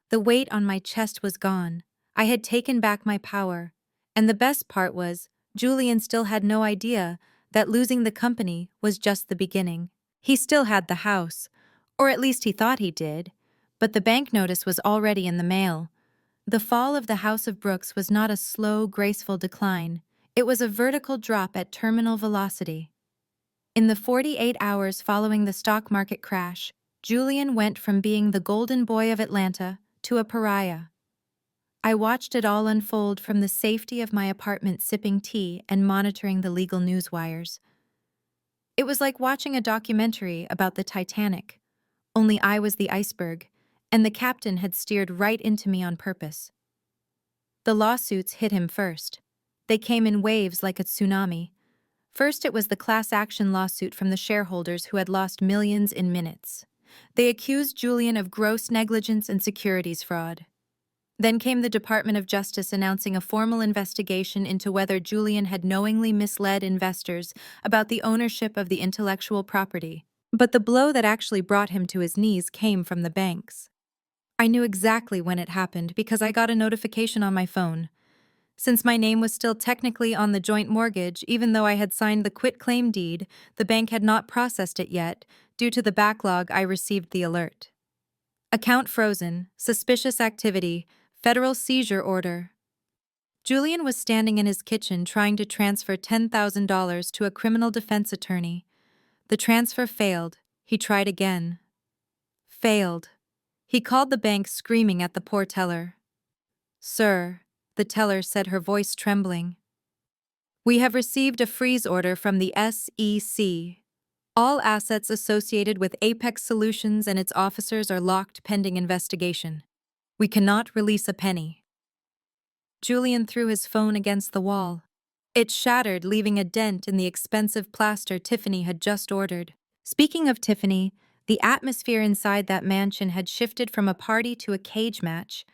The weight on my chest was gone. I had taken back my power. And the best part was, Julian still had no idea that losing the company was just the beginning. He still had the house, or at least he thought he did, but the bank notice was already in the mail. The fall of the House of Brooks was not a slow, graceful decline. It was a vertical drop at terminal velocity. In the 48 hours following the stock market crash, Julian went from being the golden boy of Atlanta to a pariah. I watched it all unfold from the safety of my apartment, sipping tea and monitoring the legal news wires. It was like watching a documentary about the Titanic, only I was the iceberg, and the captain had steered right into me on purpose. The lawsuits hit him first. They came in waves like a tsunami. First, it was the class action lawsuit from the shareholders who had lost millions in minutes. They accused Julian of gross negligence and securities fraud. Then came the Department of Justice announcing a formal investigation into whether Julian had knowingly misled investors about the ownership of the intellectual property. But the blow that actually brought him to his knees came from the banks. I knew exactly when it happened because I got a notification on my phone. Since my name was still technically on the joint mortgage, even though I had signed the quitclaim deed, the bank had not processed it yet. Due to the backlog, I received the alert. Account frozen, suspicious activity, federal seizure order. Julian was standing in his kitchen trying to transfer $10,000 to a criminal defense attorney. The transfer failed. He tried again. Failed. He called the bank, screaming at the poor teller. Sir, the teller said, her voice trembling. We have received a freeze order from the SEC. All assets associated with Apex Solutions and its officers are locked pending investigation. We cannot release a penny. Julian threw his phone against the wall. It shattered, leaving a dent in the expensive plaster Tiffany had just ordered. Speaking of Tiffany, the atmosphere inside that mansion had shifted from a party to a cage match.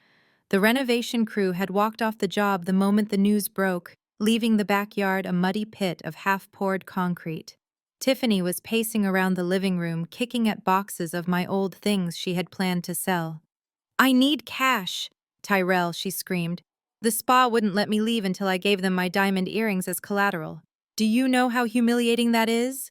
The renovation crew had walked off the job the moment the news broke, leaving the backyard a muddy pit of half-poured concrete. Tiffany was pacing around the living room, kicking at boxes of my old things she had planned to sell. I need cash. Tyrell, she screamed. The spa wouldn't let me leave until I gave them my diamond earrings as collateral. Do you know how humiliating that is?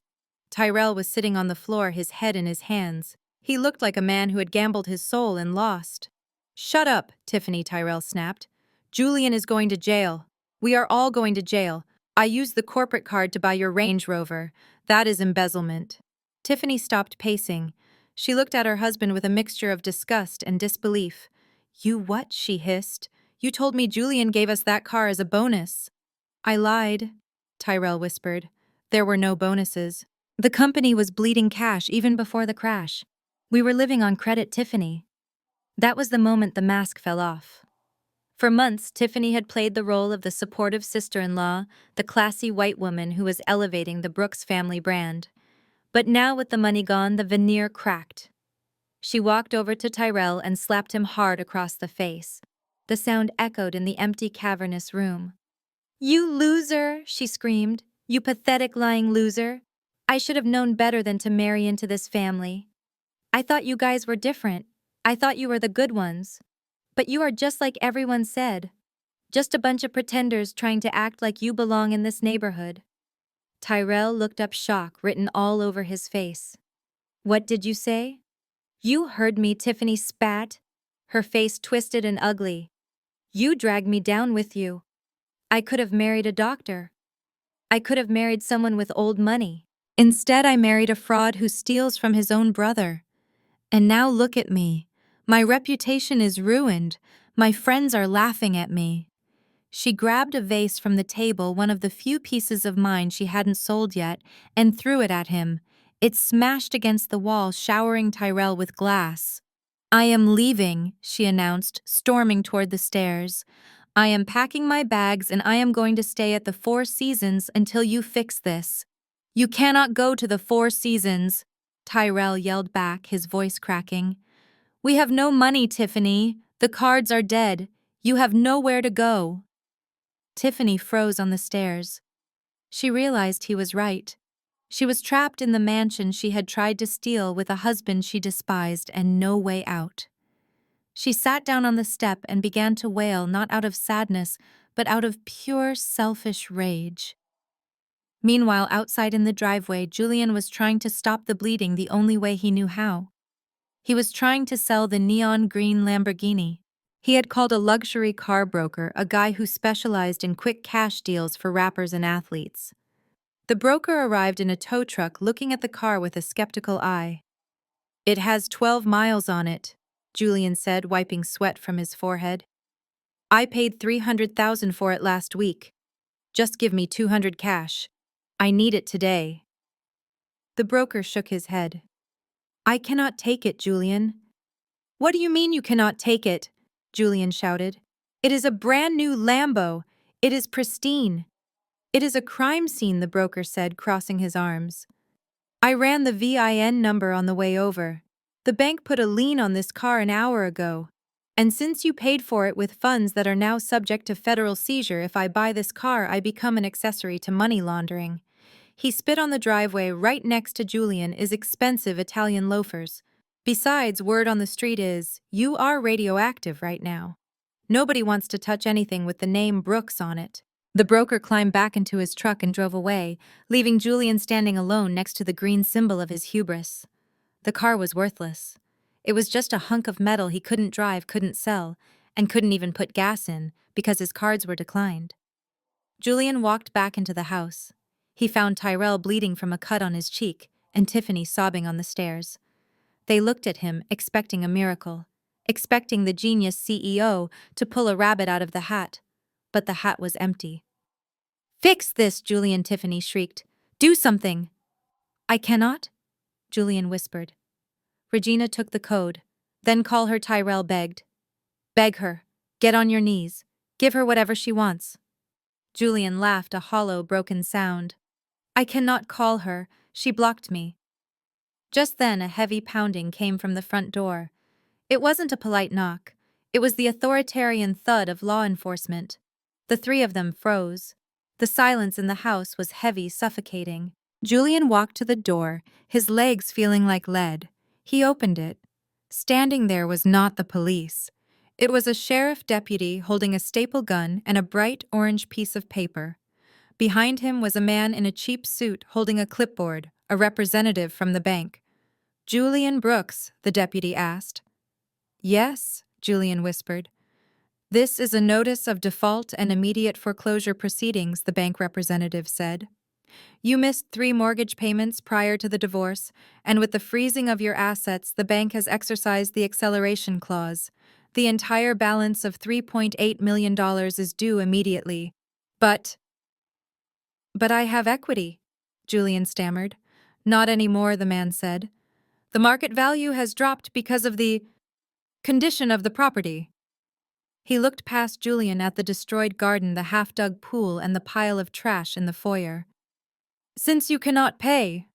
Tyrell was sitting on the floor, his head in his hands. He looked like a man who had gambled his soul and lost. Shut up, Tiffany, Tyrell snapped. Julian is going to jail. We are all going to jail. I used the corporate card to buy your Range Rover. That is embezzlement. Tiffany stopped pacing. She looked at her husband with a mixture of disgust and disbelief. You what? She hissed. You told me Julian gave us that car as a bonus. I lied, Tyrell whispered. There were no bonuses. The company was bleeding cash even before the crash. We were living on credit, Tiffany. That was the moment the mask fell off. For months, Tiffany had played the role of the supportive sister-in-law, the classy white woman who was elevating the Brooks family brand. But now, with the money gone, the veneer cracked. She walked over to Tyrell and slapped him hard across the face. The sound echoed in the empty, cavernous room. You loser, she screamed. You pathetic lying loser. I should have known better than to marry into this family. I thought you guys were different. I thought you were the good ones. But you are just like everyone said. Just a bunch of pretenders trying to act like you belong in this neighborhood. Tyrell looked up, shock written all over his face. What did you say? You heard me, Tiffany spat. Her face twisted and ugly. You dragged me down with you. I could have married a doctor. I could have married someone with old money. Instead, I married a fraud who steals from his own brother. And now look at me. My reputation is ruined. My friends are laughing at me. She grabbed a vase from the table, one of the few pieces of mine she hadn't sold yet, and threw it at him. It smashed against the wall, showering Tyrell with glass. I am leaving, she announced, storming toward the stairs. I am packing my bags and I am going to stay at the Four Seasons until you fix this. You cannot go to the Four Seasons, Tyrell yelled back, his voice cracking. We have no money, Tiffany. The cards are dead. You have nowhere to go. Tiffany froze on the stairs. She realized he was right. She was trapped in the mansion she had tried to steal with a husband she despised and no way out. She sat down on the step and began to wail, not out of sadness, but out of pure, selfish rage. Meanwhile, outside in the driveway, Julian was trying to stop the bleeding the only way he knew how. He was trying to sell the neon green Lamborghini. He had called a luxury car broker, a guy who specialized in quick cash deals for rappers and athletes. The broker arrived in a tow truck, looking at the car with a skeptical eye. It has 12 miles on it, Julian said, wiping sweat from his forehead. I paid $300,000 for it last week. Just give me $200 cash. I need it today. The broker shook his head. I cannot take it, Julian. What do you mean you cannot take it? Julian shouted. It is a brand new Lambo. It is pristine. It is a crime scene, the broker said, crossing his arms. I ran the VIN number on the way over. The bank put a lien on this car an hour ago. And since you paid for it with funds that are now subject to federal seizure, if I buy this car, I become an accessory to money laundering. He spit on the driveway. Right next to Julian is expensive Italian loafers. Besides, word on the street is, you are radioactive right now. Nobody wants to touch anything with the name Brooks on it. The broker climbed back into his truck and drove away, leaving Julian standing alone next to the green symbol of his hubris. The car was worthless. It was just a hunk of metal he couldn't drive, couldn't sell, and couldn't even put gas in because his cards were declined. Julian walked back into the house. He found Tyrell bleeding from a cut on his cheek and Tiffany sobbing on the stairs. They looked at him, expecting a miracle, expecting the genius CEO to pull a rabbit out of the hat. But the hat was empty. Fix this, Julian, Tiffany shrieked. Do something. I cannot, Julian whispered. Regina took the code. Then call her, Tyrell begged. Beg her. Get on your knees. Give her whatever she wants. Julian laughed, a hollow, broken sound. I cannot call her. She blocked me. Just then, a heavy pounding came from the front door. It wasn't a polite knock. It was the authoritarian thud of law enforcement. The three of them froze. The silence in the house was heavy, suffocating. Julian walked to the door, his legs feeling like lead. He opened it. Standing there was not the police. It was a sheriff deputy holding a staple gun and a bright orange piece of paper. Behind him was a man in a cheap suit holding a clipboard, a representative from the bank. "Julian Brooks?" the deputy asked. "Yes," Julian whispered. "This is a notice of default and immediate foreclosure proceedings," the bank representative said. "You missed 3 mortgage payments prior to the divorce, and with the freezing of your assets, the bank has exercised the acceleration clause. The entire balance of $3.8 million is due immediately. But I have equity," Julian stammered. "Not anymore," the man said. "The market value has dropped because of the condition of the property." He looked past Julian at the destroyed garden, the half-dug pool, and the pile of trash in the foyer. "Since you cannot pay,"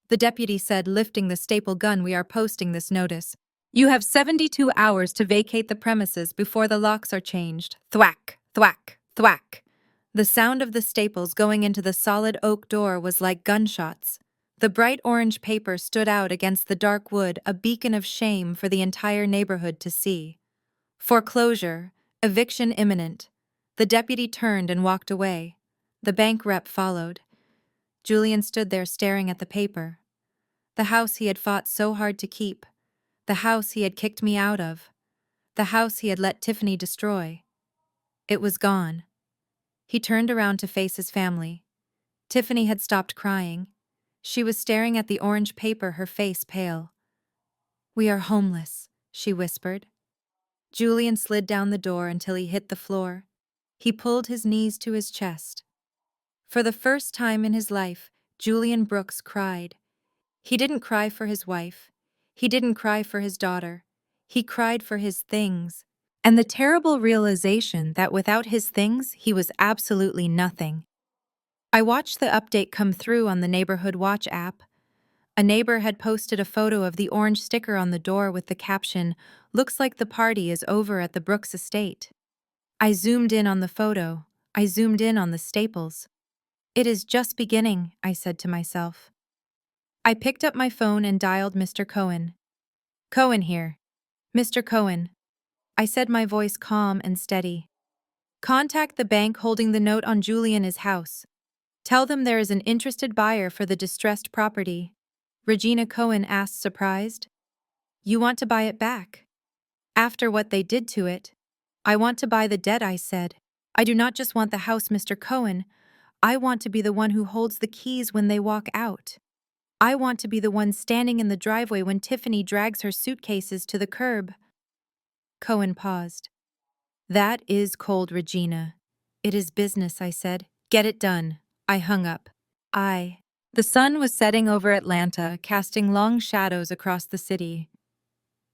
the deputy said, lifting the staple gun, "we are posting this notice. You have 72 hours to vacate the premises before the locks are changed." Thwack, thwack, thwack. The sound of the staples going into the solid oak door was like gunshots. The bright orange paper stood out against the dark wood, a beacon of shame for the entire neighborhood to see. Foreclosure, eviction imminent. The deputy turned and walked away. The bank rep followed. Julian stood there staring at the paper. The house he had fought so hard to keep. The house he had kicked me out of. The house he had let Tiffany destroy. It was gone. He turned around to face his family. Tiffany had stopped crying. She was staring at the orange paper, her face pale. "We are homeless," she whispered. Julian slid down the door until he hit the floor. He pulled his knees to his chest. For the first time in his life, Julian Brooks cried. He didn't cry for his wife. He didn't cry for his daughter. He cried for his things. And the terrible realization that without his things, he was absolutely nothing. I watched the update come through on the Neighborhood Watch app. A neighbor had posted a photo of the orange sticker on the door with the caption, "Looks like the party is over at the Brooks estate." I zoomed in on the photo. I zoomed in on the staples. "It is just beginning," I said to myself. I picked up my phone and dialed Mr. Cohen. "Cohen here." "Mr. Cohen," I said, my voice calm and steady. "Contact the bank holding the note on Julian's house. Tell them there is an interested buyer for the distressed property." Regina Cohen asked, surprised. "You want to buy it back?" "After what they did to it. I want to buy the debt," I said. "I do not just want the house, Mr. Cohen. I want to be the one who holds the keys when they walk out. I want to be the one standing in the driveway when Tiffany drags her suitcases to the curb." Cohen paused. "That is cold, Regina." "It is business," I said. "Get it done." I hung up. The sun was setting over Atlanta, casting long shadows across the city.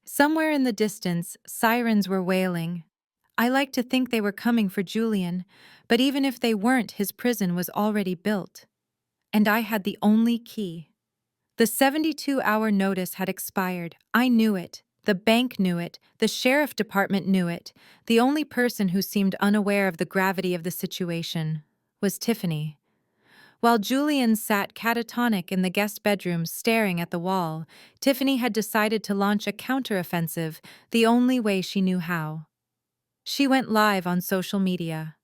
Somewhere in the distance, sirens were wailing. I liked to think they were coming for Julian, but even if they weren't, his prison was already built. And I had the only key. The 72-hour notice had expired. I knew it. The bank knew it. The sheriff department knew it. The only person who seemed unaware of the gravity of the situation was Tiffany. While Julian sat catatonic in the guest bedroom staring at the wall, Tiffany had decided to launch a counteroffensive the only way she knew how. She went live on social media.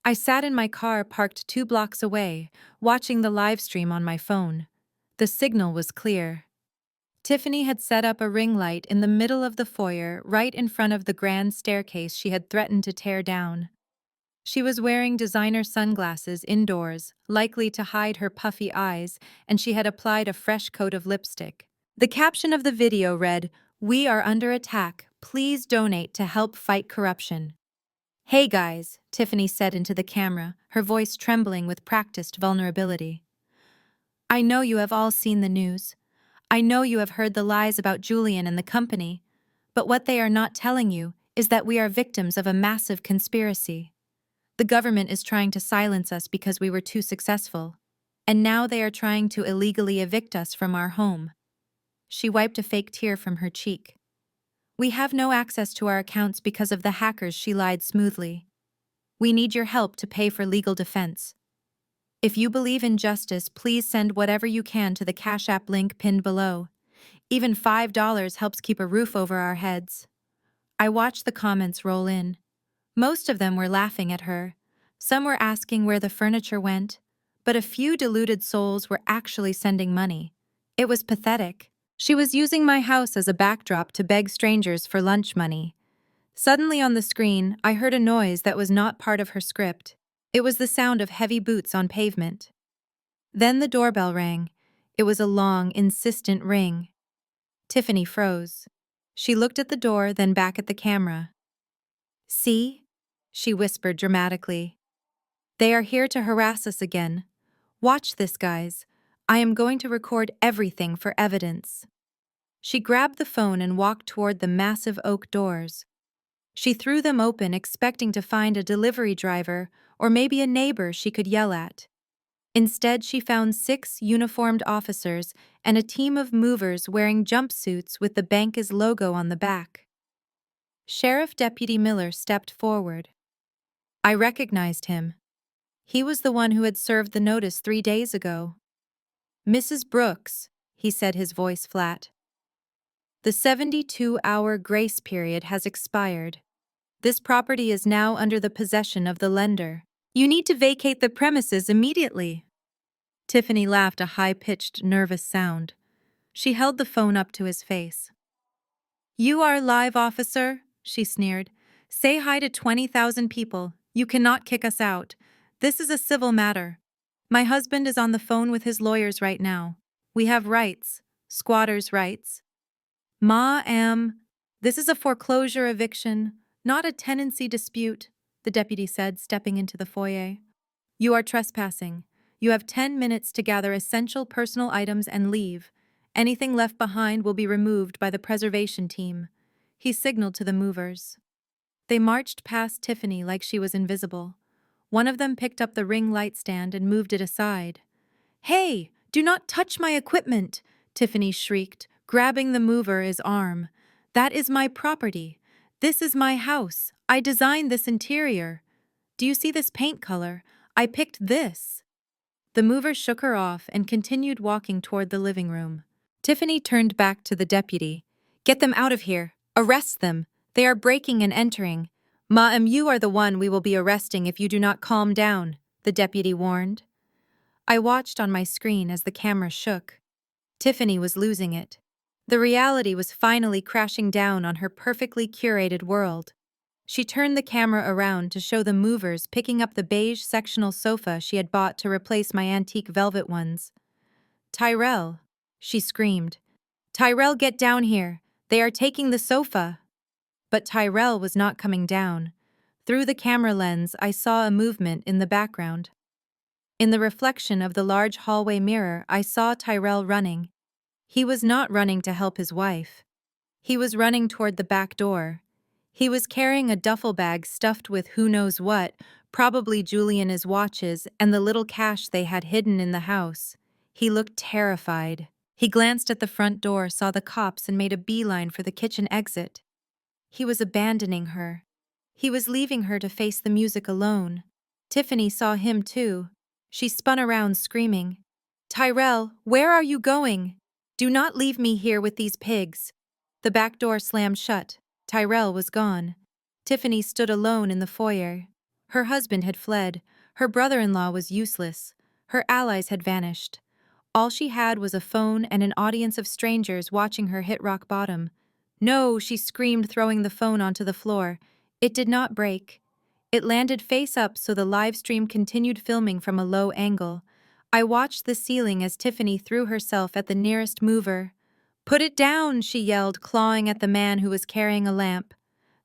I sat in my car parked 2 blocks away, watching the live stream on my phone. The signal was clear. Tiffany had set up a ring light in the middle of the foyer, right in front of the grand staircase she had threatened to tear down. She was wearing designer sunglasses indoors, likely to hide her puffy eyes, and she had applied a fresh coat of lipstick. The caption of the video read, "We are under attack. Please donate to help fight corruption." "Hey guys," Tiffany said into the camera, her voice trembling with practiced vulnerability. "I know you have all seen the news. I know you have heard the lies about Julian and the company. But what they are not telling you is that we are victims of a massive conspiracy. The government is trying to silence us because we were too successful. And now they are trying to illegally evict us from our home." She wiped a fake tear from her cheek. "We have no access to our accounts because of the hackers," she lied smoothly. "We need your help to pay for legal defense. If you believe in justice, please send whatever you can to the Cash App link pinned below. Even $5 helps keep a roof over our heads." I watched the comments roll in. Most of them were laughing at her. Some were asking where the furniture went, but a few deluded souls were actually sending money. It was pathetic. She was using my house as a backdrop to beg strangers for lunch money. Suddenly on the screen, I heard a noise that was not part of her script. It was the sound of heavy boots on pavement. Then the doorbell rang. It was a long, insistent ring. Tiffany froze. She looked at the door, then back at the camera. "See?" she whispered dramatically. "They are here to harass us again. Watch this, guys. I am going to record everything for evidence." She grabbed the phone and walked toward the massive oak doors. She threw them open, expecting to find a delivery driver or maybe a neighbor she could yell at. Instead, she found 6 uniformed officers and a team of movers wearing jumpsuits with the bank's logo on the back. Sheriff Deputy Miller stepped forward. I recognized him. He was the one who had served the notice 3 days ago. "Mrs. Brooks," he said, his voice flat. "The 72-hour grace period has expired. This property is now under the possession of the lender. You need to vacate the premises immediately." Tiffany laughed a high-pitched, nervous sound. She held the phone up to his face. "You are live, officer," she sneered. "Say hi to 20,000 people. You cannot kick us out. This is a civil matter. My husband is on the phone with his lawyers right now. We have rights. Squatters' rights. This is a foreclosure eviction, not a tenancy dispute," the deputy said, stepping into the foyer. "You are trespassing. You have 10 minutes to gather essential personal items and leave. Anything left behind will be removed by the preservation team." He signaled to the movers. They marched past Tiffany like she was invisible. One of them picked up the ring light stand and moved it aside. "Hey, do not touch my equipment!" Tiffany shrieked, grabbing the mover's arm. "That is my property. This is my house. I designed this interior. Do you see this paint color? I picked this." The mover shook her off and continued walking toward the living room. Tiffany turned back to the deputy. "Get them out of here. Arrest them. They are breaking and entering." You are the one we will be arresting if you do not calm down," the deputy warned. I watched on my screen as the camera shook. Tiffany was losing it. The reality was finally crashing down on her perfectly curated world. She turned the camera around to show the movers picking up the beige sectional sofa she had bought to replace my antique velvet ones. "Tyrell," she screamed. "Tyrell, get down here. They are taking the sofa." But Tyrell was not coming down. Through the camera lens, I saw a movement in the background. In the reflection of the large hallway mirror, I saw Tyrell running. He was not running to help his wife. He was running toward the back door. He was carrying a duffel bag stuffed with who knows what, probably Juliana's watches and the little cash they had hidden in the house. He looked terrified. He glanced at the front door, saw the cops, and made a beeline for the kitchen exit. He was abandoning her. He was leaving her to face the music alone. Tiffany saw him too. She spun around, screaming, "Tyrell, where are you going? Do not leave me here with these pigs." The back door slammed shut. Tyrell was gone. Tiffany stood alone in the foyer. Her husband had fled. Her brother-in-law was useless. Her allies had vanished. All she had was a phone and an audience of strangers watching her hit rock bottom. "No," she screamed, throwing the phone onto the floor. It did not break. It landed face up so the live stream continued filming from a low angle. I watched the ceiling as Tiffany threw herself at the nearest mover. "Put it down," she yelled, clawing at the man who was carrying a lamp.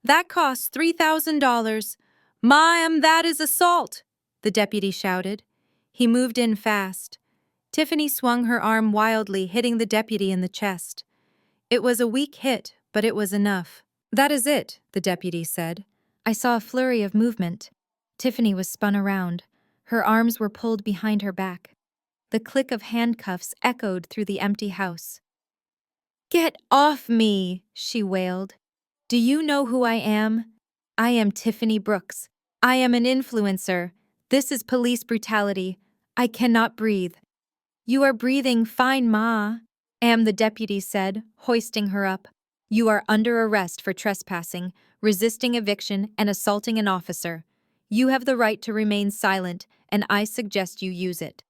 "That costs $3,000. That is assault," the deputy shouted. He moved in fast. Tiffany swung her arm wildly, hitting the deputy in the chest. It was a weak hit, but it was enough. "That is it," the deputy said. I saw a flurry of movement. Tiffany was spun around. Her arms were pulled behind her back. The click of handcuffs echoed through the empty house. "Get off me," she wailed. "Do you know who I am? I am Tiffany Brooks. I am an influencer. This is police brutality. I cannot breathe." "You are breathing fine, Ma," the deputy said, hoisting her up. You are under arrest for trespassing, resisting eviction, and assaulting an officer. You have the right to remain silent, and I suggest you use it."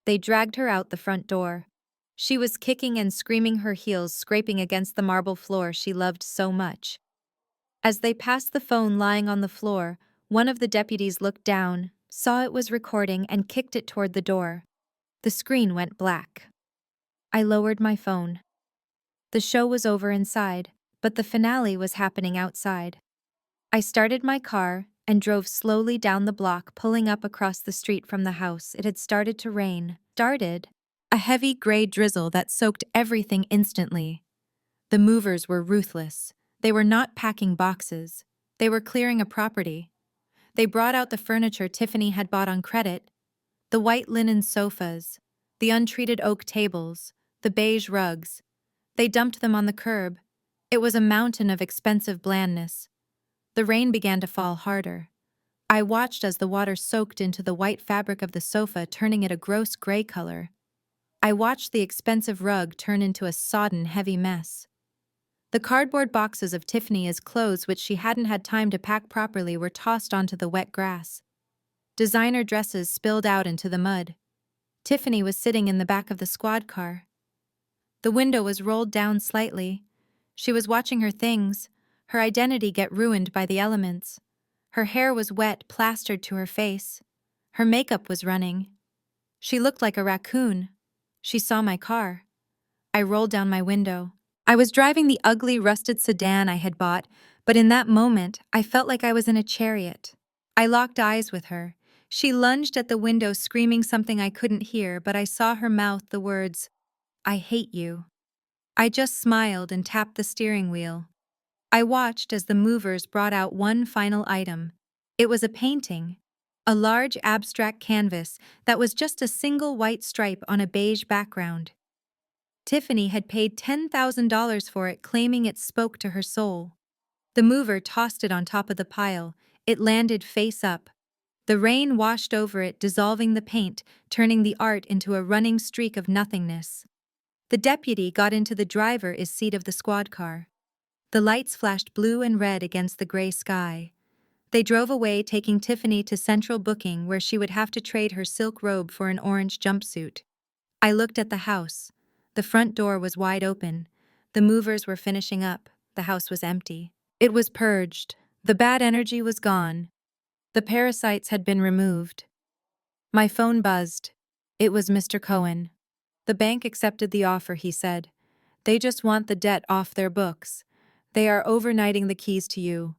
They dragged her out the front door. She was kicking and screaming, her heels scraping against the marble floor she loved so much. As they passed the phone lying on the floor, one of the deputies looked down, saw it was recording, and kicked it toward the door. The screen went black. I lowered my phone. The show was over inside, but the finale was happening outside. I started my car and drove slowly down the block, pulling up across the street from the house. It had started to rain. A heavy gray drizzle that soaked everything instantly. The movers were ruthless. They were not packing boxes. They were clearing a property. They brought out the furniture Tiffany had bought on credit, the white linen sofas, the untreated oak tables, the beige rugs. They dumped them on the curb. It was a mountain of expensive blandness. The rain began to fall harder. I watched as the water soaked into the white fabric of the sofa, turning it a gross gray color. I watched the expensive rug turn into a sodden, heavy mess. The cardboard boxes of Tiffany's clothes, which she hadn't had time to pack properly, were tossed onto the wet grass. Designer dresses spilled out into the mud. Tiffany was sitting in the back of the squad car. The window was rolled down slightly. She was watching her things, her identity get ruined by the elements. Her hair was wet, plastered to her face. Her makeup was running. She looked like a raccoon. She saw my car. I rolled down my window. I was driving the ugly, rusted sedan I had bought, but in that moment, I felt like I was in a chariot. I locked eyes with her. She lunged at the window, screaming something I couldn't hear, but I saw her mouth the words, "I hate you." I just smiled and tapped the steering wheel. I watched as the movers brought out one final item. It was a painting, a large abstract canvas that was just a single white stripe on a beige background. Tiffany had paid $10,000 for it, claiming it spoke to her soul. The mover tossed it on top of the pile. It landed face up. The rain washed over it, dissolving the paint, turning the art into a running streak of nothingness. The deputy got into the driver's seat of the squad car. The lights flashed blue and red against the gray sky. They drove away, taking Tiffany to central booking, where she would have to trade her silk robe for an orange jumpsuit. I looked at the house. The front door was wide open. The movers were finishing up. The house was empty. It was purged. The bad energy was gone. The parasites had been removed. My phone buzzed. It was Mr. Cohen. "The bank accepted the offer," he said. "They just want the debt off their books. They are overnighting the keys to you.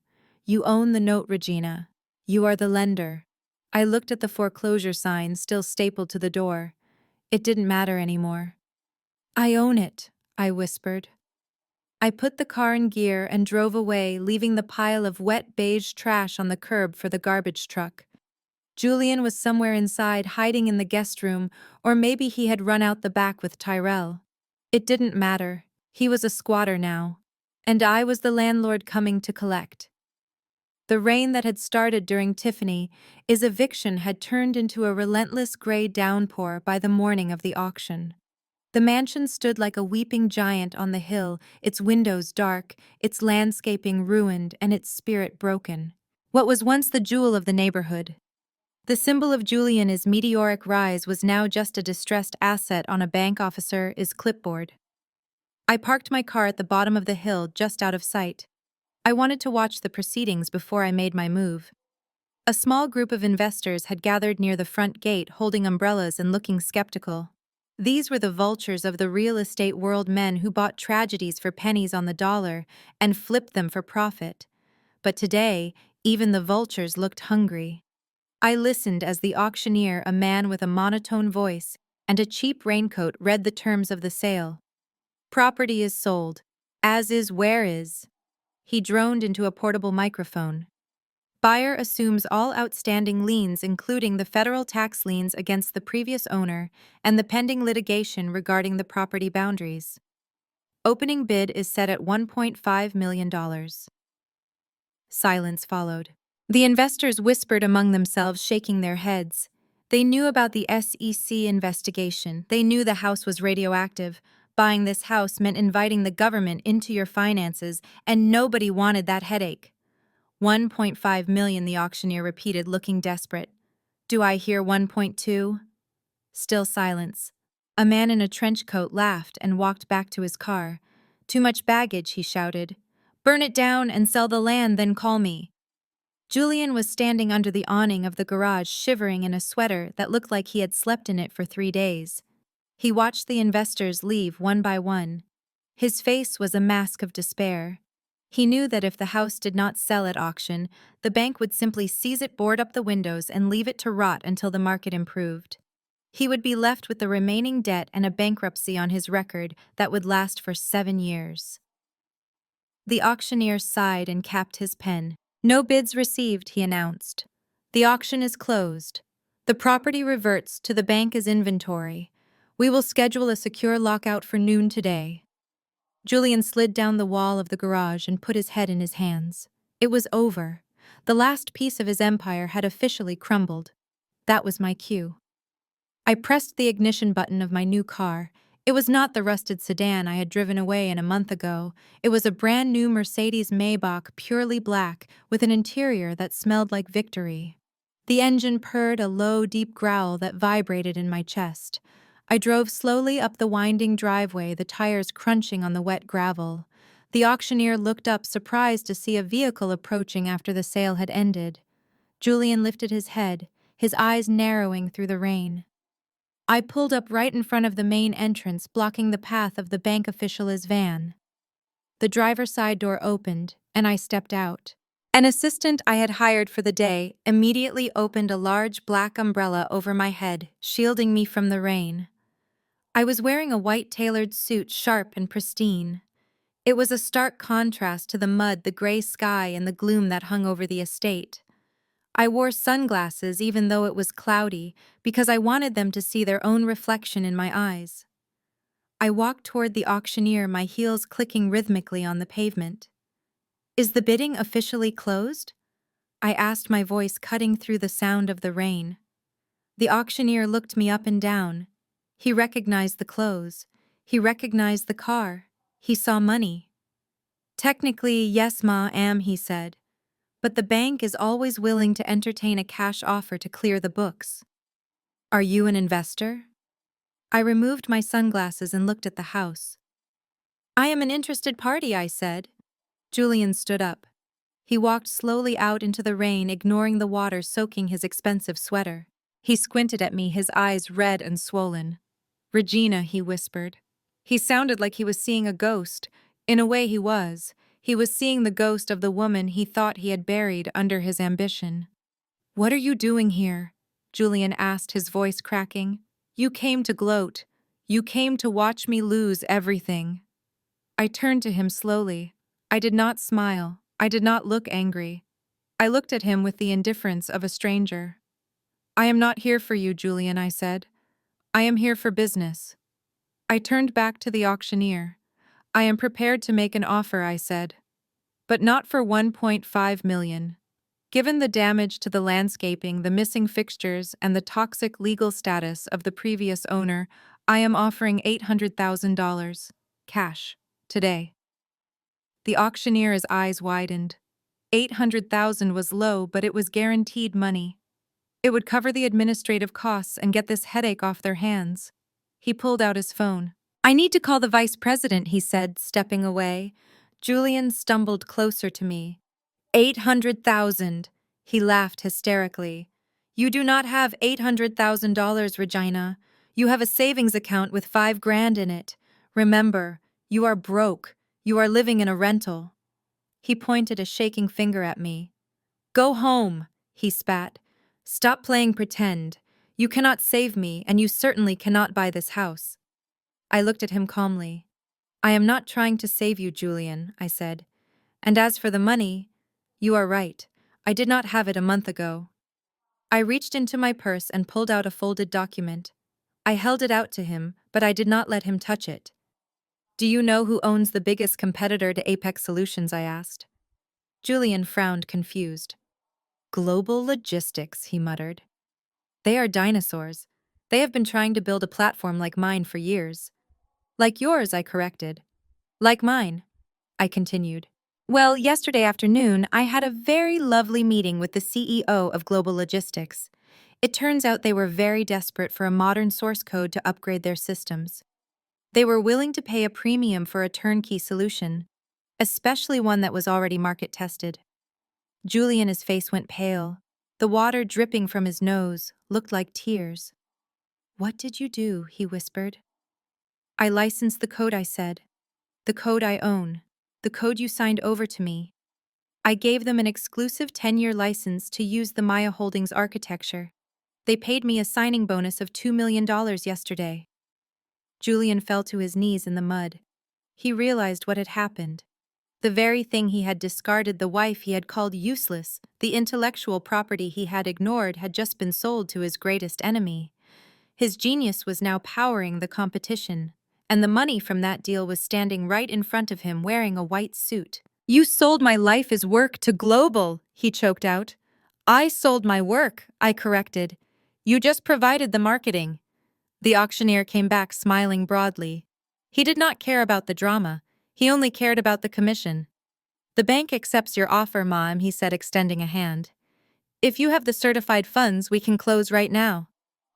You own the note, Regina. You are the lender." I looked at the foreclosure sign still stapled to the door. It didn't matter anymore. "I own it," I whispered. I put the car in gear and drove away, leaving the pile of wet beige trash on the curb for the garbage truck. Julian was somewhere inside, hiding in the guest room, or maybe he had run out the back with Tyrell. It didn't matter. He was a squatter now. And I was the landlord coming to collect. The rain that had started during Tiffany's eviction had turned into a relentless gray downpour by the morning of the auction. The mansion stood like a weeping giant on the hill, its windows dark, its landscaping ruined, and its spirit broken. What was once the jewel of the neighborhood, the symbol of Julian's meteoric rise, was now just a distressed asset on a bank officer's clipboard. I parked my car at the bottom of the hill, just out of sight. I wanted to watch the proceedings before I made my move. A small group of investors had gathered near the front gate, holding umbrellas and looking skeptical. These were the vultures of the real estate world, men who bought tragedies for pennies on the dollar and flipped them for profit. But today, even the vultures looked hungry. I listened as the auctioneer, a man with a monotone voice and a cheap raincoat, read the terms of the sale. "Property is sold, as is where is." He droned into a portable microphone. "Buyer assumes all outstanding liens, including the federal tax liens against the previous owner and the pending litigation regarding the property boundaries. Opening bid is set at $1.5 million. Silence followed. The investors whispered among themselves, shaking their heads. They knew about the SEC investigation. They knew the house was radioactive. buying this house meant inviting the government into your finances, and nobody wanted that headache. 1.5 million, the auctioneer repeated, looking desperate. Do I hear 1.2? Still silence. A man in a trench coat laughed and walked back to his car. Too much baggage, he shouted. Burn it down and sell the land, then call me. Julian was standing under the awning of the garage, shivering in a sweater that looked like he had slept in it for 3 days. He watched the investors leave one by one. His face was a mask of despair. He knew that if the house did not sell at auction, the bank would simply seize it, board up the windows, and leave it to rot until the market improved. He would be left with the remaining debt and a bankruptcy on his record that would last for 7 years. The auctioneer sighed and capped his pen. No bids received, he announced. The auction is closed. The property reverts to the bank as inventory. We will schedule a secure lockout for noon today. Julian slid down the wall of the garage and put his head in his hands. It was over. The last piece of his empire had officially crumbled. That was my cue. I pressed the ignition button of my new car. It was not the rusted sedan I had driven away a month ago. It was a brand new Mercedes Maybach, purely black, with an interior that smelled like victory. The engine purred a low, deep growl that vibrated in my chest. I drove slowly up the winding driveway, the tires crunching on the wet gravel. The auctioneer looked up, surprised to see a vehicle approaching after the sale had ended. Julian lifted his head, his eyes narrowing through the rain. I pulled up right in front of the main entrance, blocking the path of the bank official's van. The driver's side door opened, and I stepped out. An assistant I had hired for the day immediately opened a large black umbrella over my head, shielding me from the rain. I was wearing a white tailored suit, sharp and pristine. It was a stark contrast to the mud, the gray sky, and the gloom that hung over the estate. I wore sunglasses even though it was cloudy, because I wanted them to see their own reflection in my eyes. I walked toward the auctioneer, my heels clicking rhythmically on the pavement. Is the bidding officially closed? I asked, my voice cutting through the sound of the rain. The auctioneer looked me up and down. He recognized the clothes. He recognized the car. He saw money. Technically, yes, ma'am, he said. But the bank is always willing to entertain a cash offer to clear the books. Are you an investor? I removed my sunglasses and looked at the house. I am an interested party, I said. Julian stood up. He walked slowly out into the rain, ignoring the water soaking his expensive sweater. He squinted at me, his eyes red and swollen. Regina, he whispered. He sounded like he was seeing a ghost. In a way, he was. He was seeing the ghost of the woman he thought he had buried under his ambition. What are you doing here? Julian asked, his voice cracking. You came to gloat. You came to watch me lose everything. I turned to him slowly. I did not smile. I did not look angry. I looked at him with the indifference of a stranger. I am not here for you, Julian, I said. I am here for business. I turned back to the auctioneer. I am prepared to make an offer, I said. But not for 1.5 million. Given the damage to the landscaping, the missing fixtures, and the toxic legal status of the previous owner, I am offering $800,000. Cash. Today. The auctioneer's eyes widened. 800,000 was low, but it was guaranteed money. It would cover the administrative costs and get this headache off their hands. He pulled out his phone. I need to call the vice president, he said, stepping away. Julian stumbled closer to me. 800,000. He laughed hysterically. You do not have $800,000, Regina. You have a savings account with $5,000 in it. Remember, you are broke. You are living in a rental. He pointed a shaking finger at me. Go home, he spat. Stop playing pretend. You cannot save me, and you certainly cannot buy this house. I looked at him calmly. I am not trying to save you, Julian, I said. And as for the money, you are right. I did not have it a month ago. I reached into my purse and pulled out a folded document. I held it out to him, but I did not let him touch it. Do you know who owns the biggest competitor to Apex Solutions? I asked. Julian frowned, confused. Global Logistics, he muttered. They are dinosaurs. They have been trying to build a platform like mine for years. Like yours, I corrected. Like mine, I continued. Well, yesterday afternoon, I had a very lovely meeting with the CEO of Global Logistics. It turns out they were very desperate for a modern source code to upgrade their systems. They were willing to pay a premium for a turnkey solution, especially one that was already market tested. Julian's face went pale. The water dripping from his nose looked like tears. What did you do? He whispered. I licensed the code, I said. The code I own. The code you signed over to me. I gave them an exclusive 10-year license to use the Maya Holdings architecture. They paid me a signing bonus of $2 million yesterday. Julian fell to his knees in the mud. He realized what had happened. The very thing he had discarded, the wife he had called useless, the intellectual property he had ignored, had just been sold to his greatest enemy. His genius was now powering the competition, and the money from that deal was standing right in front of him wearing a white suit. You sold my life as work to Global, he choked out. I sold my work, I corrected. You just provided the marketing. The auctioneer came back smiling broadly. He did not care about the drama. He only cared about the commission. The bank accepts your offer, Mom, he said, extending a hand. If you have the certified funds, we can close right now.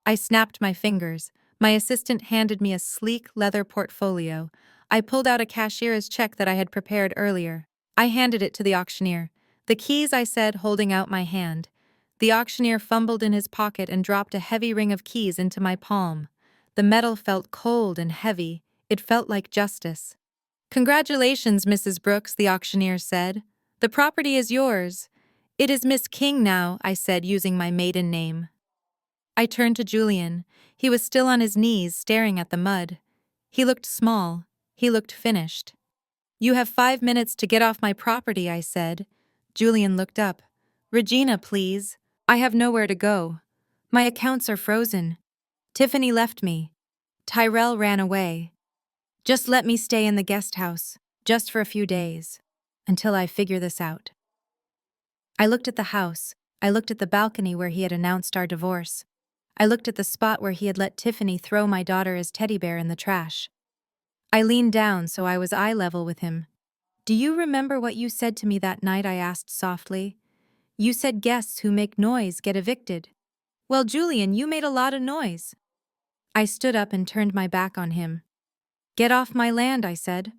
I snapped my fingers. My assistant handed me a sleek leather portfolio. I pulled out a cashier's check that I had prepared earlier. I handed it to the auctioneer. The keys, I said, holding out my hand. The auctioneer fumbled in his pocket and dropped a heavy ring of keys into my palm. The metal felt cold and heavy. It felt like justice. Congratulations, Mrs. Brooks, the auctioneer said. The property is yours. It is Miss King now, I said, using my maiden name. I turned to Julian. He was still on his knees, staring at the mud. He looked small. He looked finished. You have 5 minutes to get off my property, I said. Julian looked up. Regina, please. I have nowhere to go. My accounts are frozen. Tiffany left me. Tyrell ran away. Just let me stay in the guest house, just for a few days, until I figure this out. I looked at the house. I looked at the balcony where he had announced our divorce. I looked at the spot where he had let Tiffany throw my daughter's teddy bear in the trash. I leaned down so I was eye level with him. Do you remember what you said to me that night? I asked softly. You said guests who make noise get evicted. Well, Julian, you made a lot of noise. I stood up and turned my back on him. Get off my land, I said.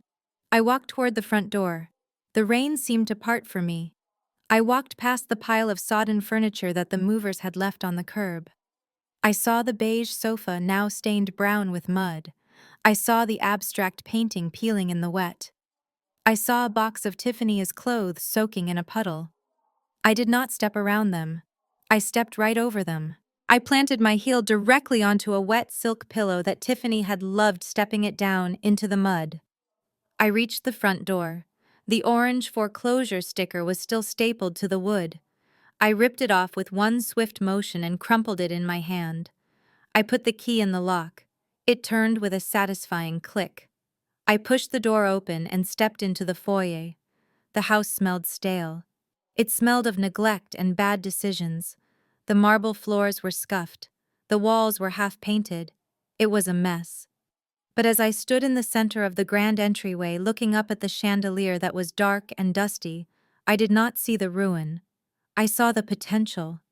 I walked toward the front door. The rain seemed to part for me. I walked past the pile of sodden furniture that the movers had left on the curb. I saw the beige sofa now stained brown with mud. I saw the abstract painting peeling in the wet. I saw a box of Tiffany's clothes soaking in a puddle. I did not step around them. I stepped right over them. I planted my heel directly onto a wet silk pillow that Tiffany had loved stepping it down into the mud. I reached the front door. The orange foreclosure sticker was still stapled to the wood. I ripped it off with one swift motion and crumpled it in my hand. I put the key in the lock. It turned with a satisfying click. I pushed the door open and stepped into the foyer. The house smelled stale. It smelled of neglect and bad decisions. The marble floors were scuffed. The walls were half-painted. It was a mess. But as I stood in the center of the grand entryway looking up at the chandelier that was dark and dusty, I did not see the ruin. I saw the potential.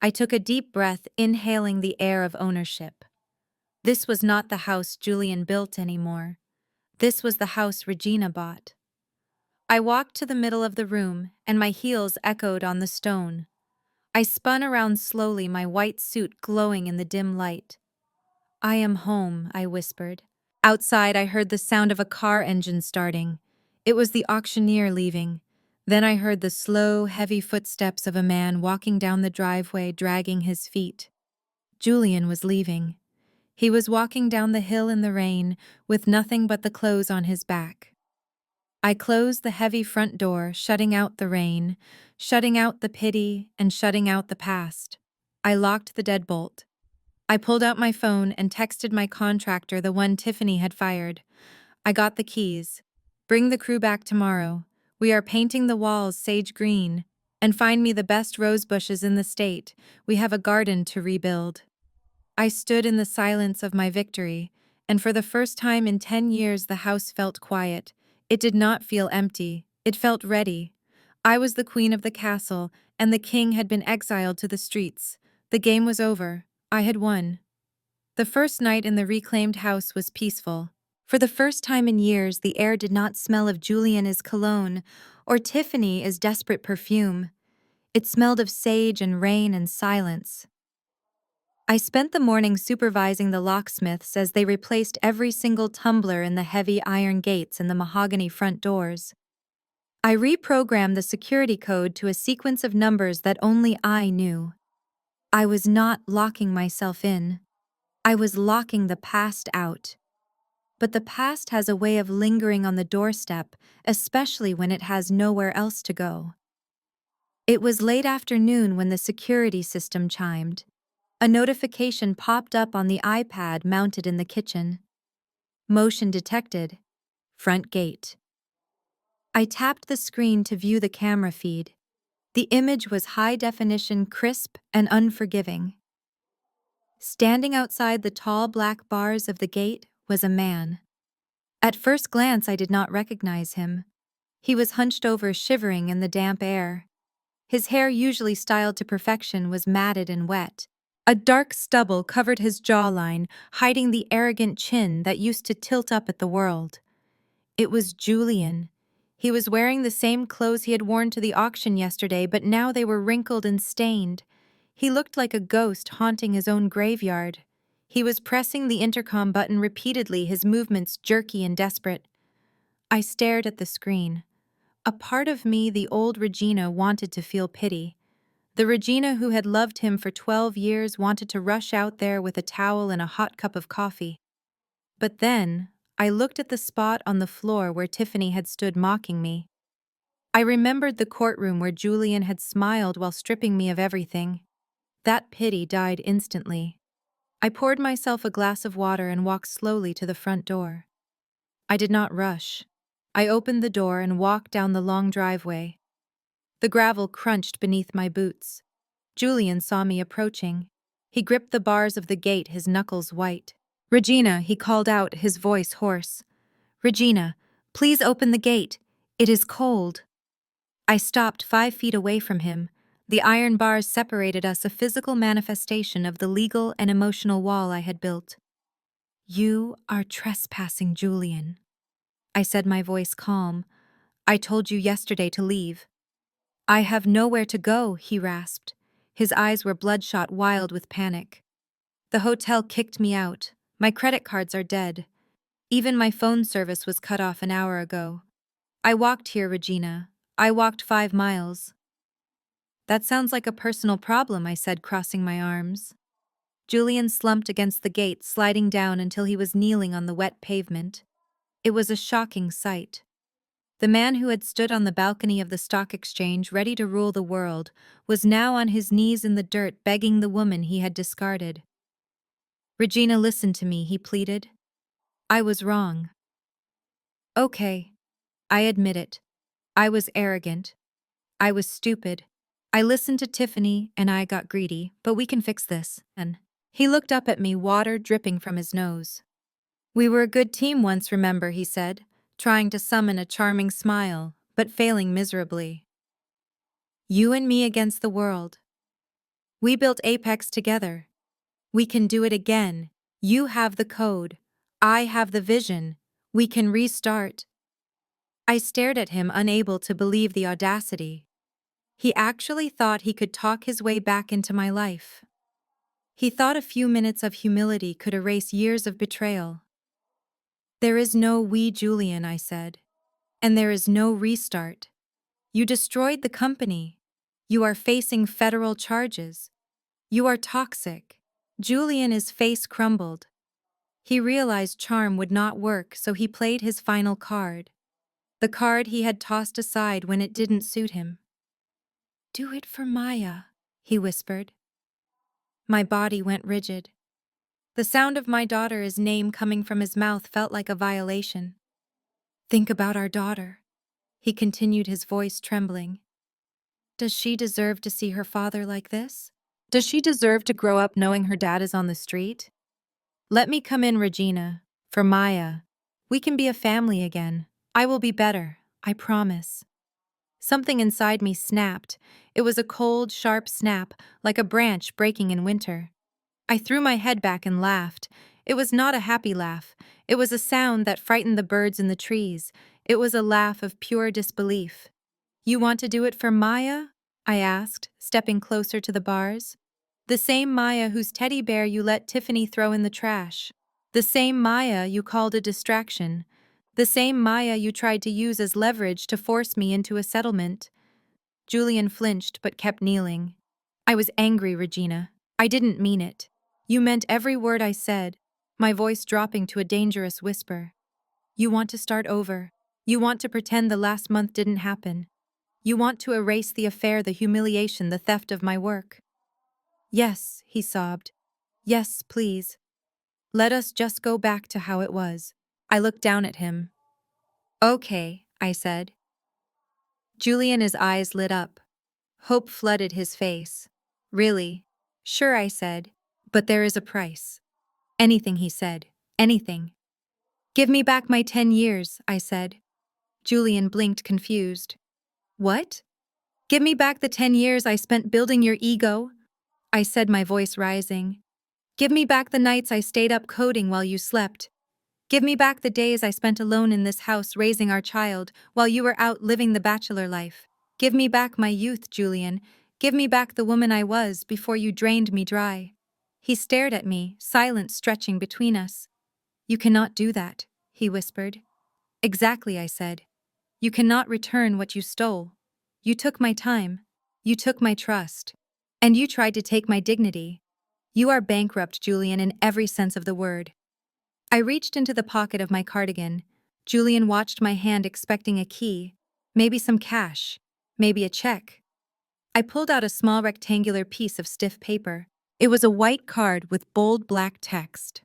I took a deep breath, inhaling the air of ownership. This was not the house Julian built anymore. This was the house Regina bought. I walked to the middle of the room, and my heels echoed on the stone. I spun around slowly, my white suit glowing in the dim light. I am home, I whispered. Outside, I heard the sound of a car engine starting. It was the auctioneer leaving. Then I heard the slow, heavy footsteps of a man walking down the driveway, dragging his feet. Julian was leaving. He was walking down the hill in the rain, with nothing but the clothes on his back. I closed the heavy front door, shutting out the rain, shutting out the pity, and shutting out the past. I locked the deadbolt. I pulled out my phone and texted my contractor, the one Tiffany had fired. I got the keys. Bring the crew back tomorrow. We are painting the walls sage green. And find me the best rose bushes in the state. We have a garden to rebuild. I stood in the silence of my victory, and for the first time in 10 years the house felt quiet. It did not feel empty. It felt ready. I was the queen of the castle, and the king had been exiled to the streets. The game was over. I had won. The first night in the reclaimed house was peaceful. For the first time in years, the air did not smell of Julian as cologne or Tiffany as desperate perfume. It smelled of sage and rain and silence. I spent the morning supervising the locksmiths as they replaced every single tumbler in the heavy iron gates and the mahogany front doors. I reprogrammed the security code to a sequence of numbers that only I knew. I was not locking myself in. I was locking the past out. But the past has a way of lingering on the doorstep, especially when it has nowhere else to go. It was late afternoon when the security system chimed. A notification popped up on the iPad mounted in the kitchen. Motion detected. Front gate. I tapped the screen to view the camera feed. The image was high definition, crisp, and unforgiving. Standing outside the tall black bars of the gate was a man. At first glance, I did not recognize him. He was hunched over, shivering in the damp air. His hair, usually styled to perfection, was matted and wet. A dark stubble covered his jawline, hiding the arrogant chin that used to tilt up at the world. It was Julian. He was wearing the same clothes he had worn to the auction yesterday, but now they were wrinkled and stained. He looked like a ghost haunting his own graveyard. He was pressing the intercom button repeatedly, his movements jerky and desperate. I stared at the screen. A part of me, the old Regina, wanted to feel pity. The Regina who had loved him for 12 years wanted to rush out there with a towel and a hot cup of coffee. But then, I looked at the spot on the floor where Tiffany had stood mocking me. I remembered the courtroom where Julian had smiled while stripping me of everything. That pity died instantly. I poured myself a glass of water and walked slowly to the front door. I did not rush. I opened the door and walked down the long driveway. The gravel crunched beneath my boots. Julian saw me approaching. He gripped the bars of the gate, his knuckles white. "Regina," he called out, his voice hoarse. "Regina, please open the gate. It is cold." I stopped 5 feet away from him. The iron bars separated us, a physical manifestation of the legal and emotional wall I had built. "You are trespassing, Julian," I said, my voice calm. "I told you yesterday to leave." "I have nowhere to go," he rasped. His eyes were bloodshot, wild with panic. "The hotel kicked me out. My credit cards are dead. Even my phone service was cut off an hour ago. I walked here, Regina. I walked 5 miles. "That sounds like a personal problem," I said, crossing my arms. Julian slumped against the gate, sliding down until he was kneeling on the wet pavement. It was a shocking sight. The man who had stood on the balcony of the stock exchange, ready to rule the world, was now on his knees in the dirt, begging the woman he had discarded. "Regina, listen to me," he pleaded. "I was wrong." "Okay, I admit it. I was arrogant. I was stupid. I listened to Tiffany and I got greedy, but we can fix this." And he looked up at me, water dripping from his nose. "We were a good team once, remember," he said, trying to summon a charming smile, but failing miserably. "You and me against the world. We built Apex together. We can do it again. You have the code. I have the vision. We can restart." I stared at him, unable to believe the audacity. He actually thought he could talk his way back into my life. He thought a few minutes of humility could erase years of betrayal. "There is no we, Julian," I said. "And there is no restart. You destroyed the company. You are facing federal charges. You are toxic." Julian's face crumbled. He realized charm would not work, so he played his final card. The card he had tossed aside when it didn't suit him. "Do it for Maya," he whispered. My body went rigid. The sound of my daughter's name coming from his mouth felt like a violation. "Think about our daughter," he continued, his voice trembling. "Does she deserve to see her father like this? Does she deserve to grow up knowing her dad is on the street? Let me come in, Regina." For Maya. We can be a family again. I will be better. I promise. Something inside me snapped. It was a cold, sharp snap, like a branch breaking in winter. I threw my head back and laughed. It was not a happy laugh. It was a sound that frightened the birds in the trees. It was a laugh of pure disbelief. You want to do it for Maya? I asked, stepping closer to the bars. The same Maya whose teddy bear you let Tiffany throw in the trash. The same Maya you called a distraction. The same Maya you tried to use as leverage to force me into a settlement. Julian flinched but kept kneeling. I was angry, Regina. I didn't mean it. You meant every word I said, my voice dropping to a dangerous whisper. You want to start over. You want to pretend the last month didn't happen. You want to erase the affair, the humiliation, the theft of my work. Yes, he sobbed. Yes, please. Let us just go back to how it was. I looked down at him. Okay, I said. Julian's eyes lit up. Hope flooded his face. Really? Sure, I said. But there is a price. Anything, he said. Anything. Give me back my 10 years, I said. Julian blinked, confused. What? Give me back the 10 years I spent building your ego? I said, my voice rising. Give me back the nights I stayed up coding while you slept. Give me back the days I spent alone in this house raising our child while you were out living the bachelor life. Give me back my youth, Julian. Give me back the woman I was before you drained me dry. He stared at me, silence stretching between us. You cannot do that, he whispered. Exactly, I said. You cannot return what you stole. You took my time. You took my trust. And you tried to take my dignity. You are bankrupt, Julian, in every sense of the word. I reached into the pocket of my cardigan. Julian watched my hand, expecting a key, maybe some cash, maybe a check. I pulled out a small rectangular piece of stiff paper. It was a white card with bold black text.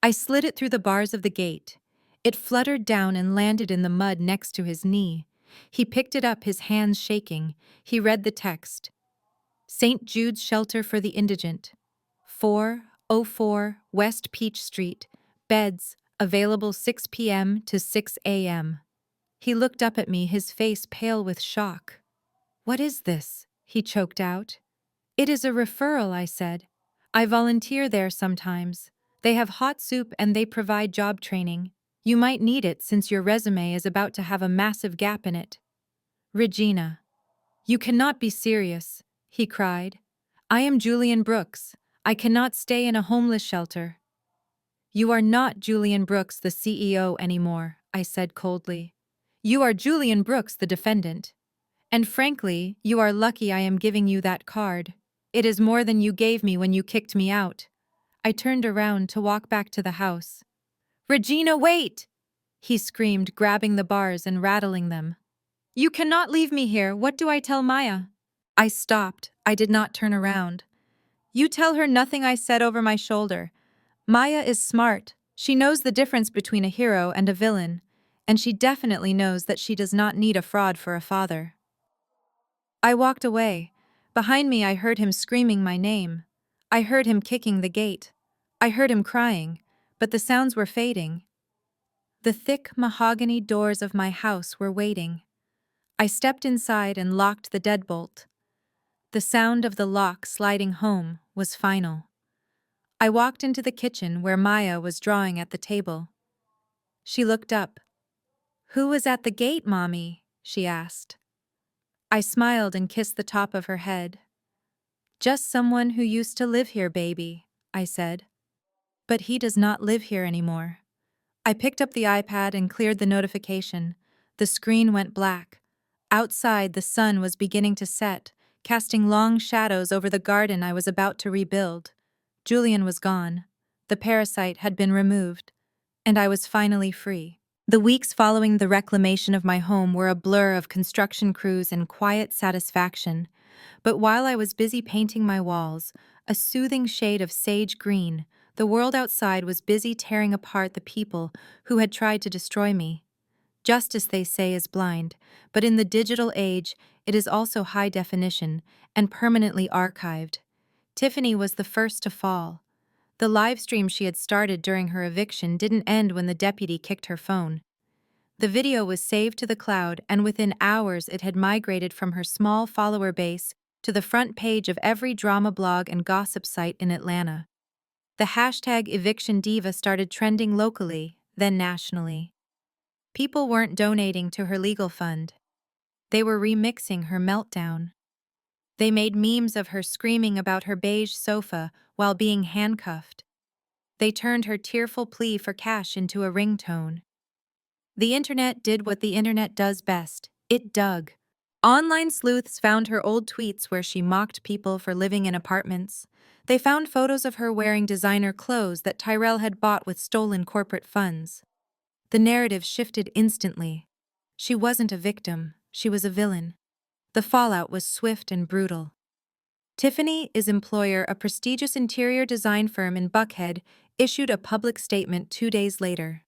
I slid it through the bars of the gate. It fluttered down and landed in the mud next to his knee. He picked it up, his hands shaking. He read the text. St. Jude's Shelter for the Indigent. 404 West Peach Street. Beds, available 6 p.m. to 6 a.m. He looked up at me, his face pale with shock. What is this? He choked out. It is a referral, I said. I volunteer there sometimes. They have hot soup and they provide job training. You might need it since your resume is about to have a massive gap in it. Regina. You cannot be serious, he cried. I am Julian Brooks. I cannot stay in a homeless shelter. You are not Julian Brooks, the CEO, anymore, I said coldly. You are Julian Brooks, the defendant. And frankly, you are lucky I am giving you that card. It is more than you gave me when you kicked me out. I turned around to walk back to the house. Regina, wait! He screamed, grabbing the bars and rattling them. You cannot leave me here. What do I tell Maya? I stopped. I did not turn around. You tell her nothing, I said over my shoulder. Maya is smart. She knows the difference between a hero and a villain, and she definitely knows that she does not need a fraud for a father. I walked away. Behind me I heard him screaming my name. I heard him kicking the gate. I heard him crying, but the sounds were fading. The thick mahogany doors of my house were waiting. I stepped inside and locked the deadbolt. The sound of the lock sliding home was final. I walked into the kitchen where Maya was drawing at the table. She looked up. Who was at the gate, Mommy? She asked. I smiled and kissed the top of her head. Just someone who used to live here, baby, I said. But he does not live here anymore. I picked up the iPad and cleared the notification. The screen went black. Outside, the sun was beginning to set, casting long shadows over the garden I was about to rebuild. Julian was gone. The parasite had been removed, and I was finally free. The weeks following the reclamation of my home were a blur of construction crews and quiet satisfaction. But while I was busy painting my walls, a soothing shade of sage green, the world outside was busy tearing apart the people who had tried to destroy me. Justice, they say, is blind, but in the digital age, it is also high definition and permanently archived. Tiffany was the first to fall. The live stream she had started during her eviction didn't end when the deputy kicked her phone. The video was saved to the cloud, and within hours it had migrated from her small follower base to the front page of every drama blog and gossip site in Atlanta. The hashtag eviction diva started trending locally, then nationally. People weren't donating to her legal fund. They were remixing her meltdown. They made memes of her screaming about her beige sofa while being handcuffed. They turned her tearful plea for cash into a ringtone. The internet did what the internet does best. It dug. Online sleuths found her old tweets where she mocked people for living in apartments. They found photos of her wearing designer clothes that Tyrell had bought with stolen corporate funds. The narrative shifted instantly. She wasn't a victim, she was a villain. The fallout was swift and brutal. Tiffany's employer, a prestigious interior design firm in Buckhead, issued a public statement 2 days later.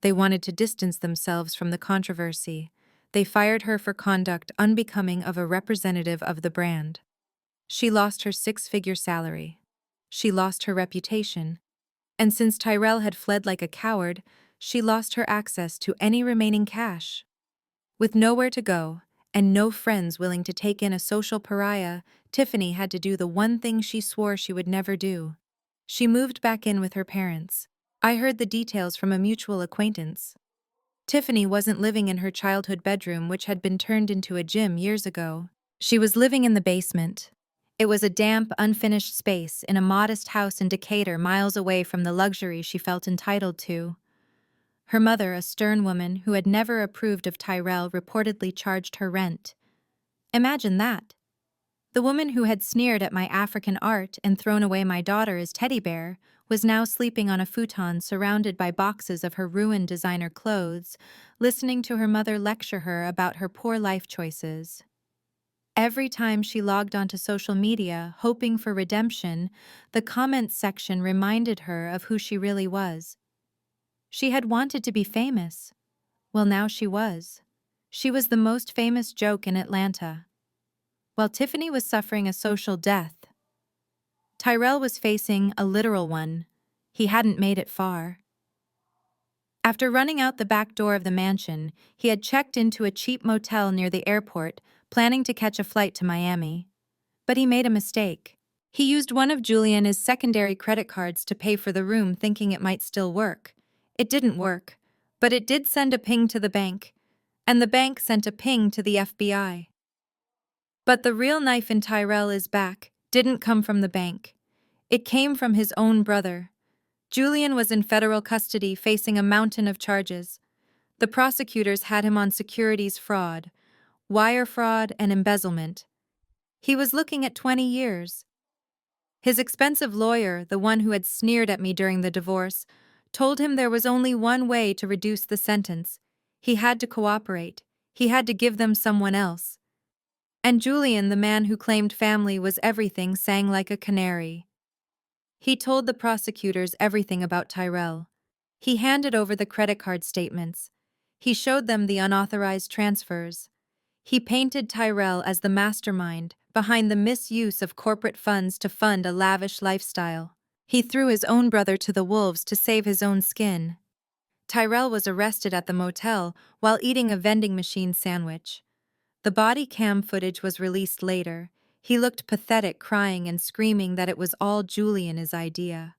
They wanted to distance themselves from the controversy. They fired her for conduct unbecoming of a representative of the brand. She lost her 6-figure salary. She lost her reputation. And since Tyrell had fled like a coward, she lost her access to any remaining cash. With nowhere to go, and no friends willing to take in a social pariah, Tiffany had to do the one thing she swore she would never do. She moved back in with her parents. I heard the details from a mutual acquaintance. Tiffany wasn't living in her childhood bedroom, which had been turned into a gym years ago. She was living in the basement. It was a damp, unfinished space in a modest house in Decatur, miles away from the luxury she felt entitled to. Her mother, a stern woman who had never approved of Tyrell, reportedly charged her rent. Imagine that. The woman who had sneered at my African art and thrown away my daughter as teddy bear was now sleeping on a futon surrounded by boxes of her ruined designer clothes, listening to her mother lecture her about her poor life choices. Every time she logged onto social media, hoping for redemption, the comments section reminded her of who she really was. She had wanted to be famous. Well, now she was. She was the most famous joke in Atlanta. While Tiffany was suffering a social death, Tyrell was facing a literal one. He hadn't made it far. After running out the back door of the mansion, he had checked into a cheap motel near the airport, planning to catch a flight to Miami. But he made a mistake. He used one of Juliana's secondary credit cards to pay for the room, thinking it might still work. It didn't work, but it did send a ping to the bank, and the bank sent a ping to the FBI. But the real knife in Tyrell's back didn't come from the bank. It came from his own brother. Julian was in federal custody, facing a mountain of charges. The prosecutors had him on securities fraud, wire fraud, and embezzlement. He was looking at 20 years. His expensive lawyer, the one who had sneered at me during the divorce, told him there was only one way to reduce the sentence. He had to cooperate. He had to give them someone else. And Julian, the man who claimed family was everything, sang like a canary. He told the prosecutors everything about Tyrell. He handed over the credit card statements. He showed them the unauthorized transfers. He painted Tyrell as the mastermind behind the misuse of corporate funds to fund a lavish lifestyle. He threw his own brother to the wolves to save his own skin. Tyrell was arrested at the motel while eating a vending machine sandwich. The body cam footage was released later. He looked pathetic, crying and screaming that it was all Julian's idea.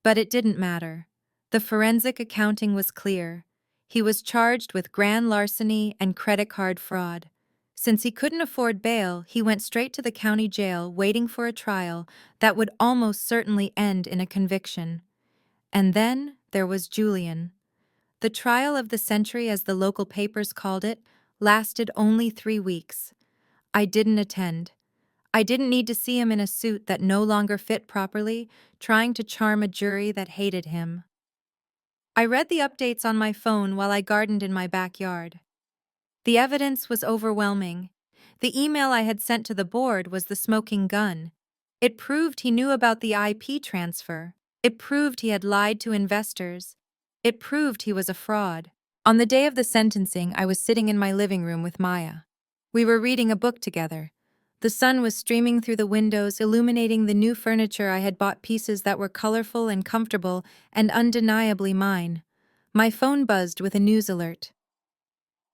But it didn't matter. The forensic accounting was clear. He was charged with grand larceny and credit card fraud. Since he couldn't afford bail, he went straight to the county jail, waiting for a trial that would almost certainly end in a conviction. And then there was Julian. The trial of the century, as the local papers called it, lasted only 3 weeks. I didn't attend. I didn't need to see him in a suit that no longer fit properly, trying to charm a jury that hated him. I read the updates on my phone while I gardened in my backyard. The evidence was overwhelming. The email I had sent to the board was the smoking gun. It proved he knew about the IP transfer. It proved he had lied to investors. It proved he was a fraud. On the day of the sentencing, I was sitting in my living room with Maya. We were reading a book together. The sun was streaming through the windows, illuminating the new furniture I had bought, pieces that were colorful and comfortable and undeniably mine. My phone buzzed with a news alert.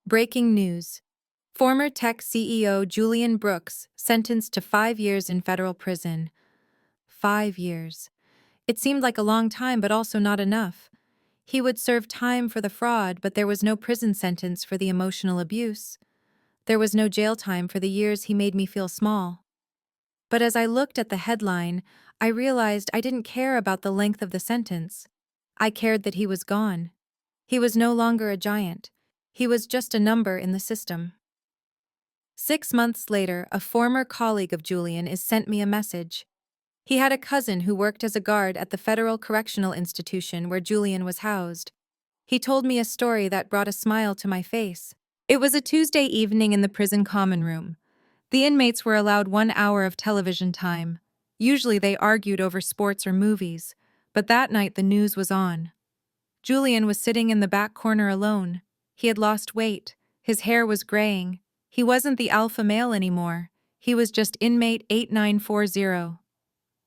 Breaking news. Former tech CEO Julian Brooks sentenced to 5 years in federal prison. 5 years. It seemed like a long time, but also not enough. He would serve time for the fraud, but there was no prison sentence for the emotional abuse. There was no jail time for the years he made me feel small. But as I looked at the headline, I realized I didn't care about the length of the sentence. I cared that he was gone. He was no longer a giant. He was just a number in the system. 6 months later, a former colleague of Julian sent me a message. He had a cousin who worked as a guard at the Federal Correctional Institution where Julian was housed. He told me a story that brought a smile to my face. It was a Tuesday evening in the prison common room. The inmates were allowed 1 hour of television time. Usually they argued over sports or movies, but that night the news was on. Julian was sitting in the back corner alone. He had lost weight. His hair was graying. He wasn't the alpha male anymore. He was just inmate 8940.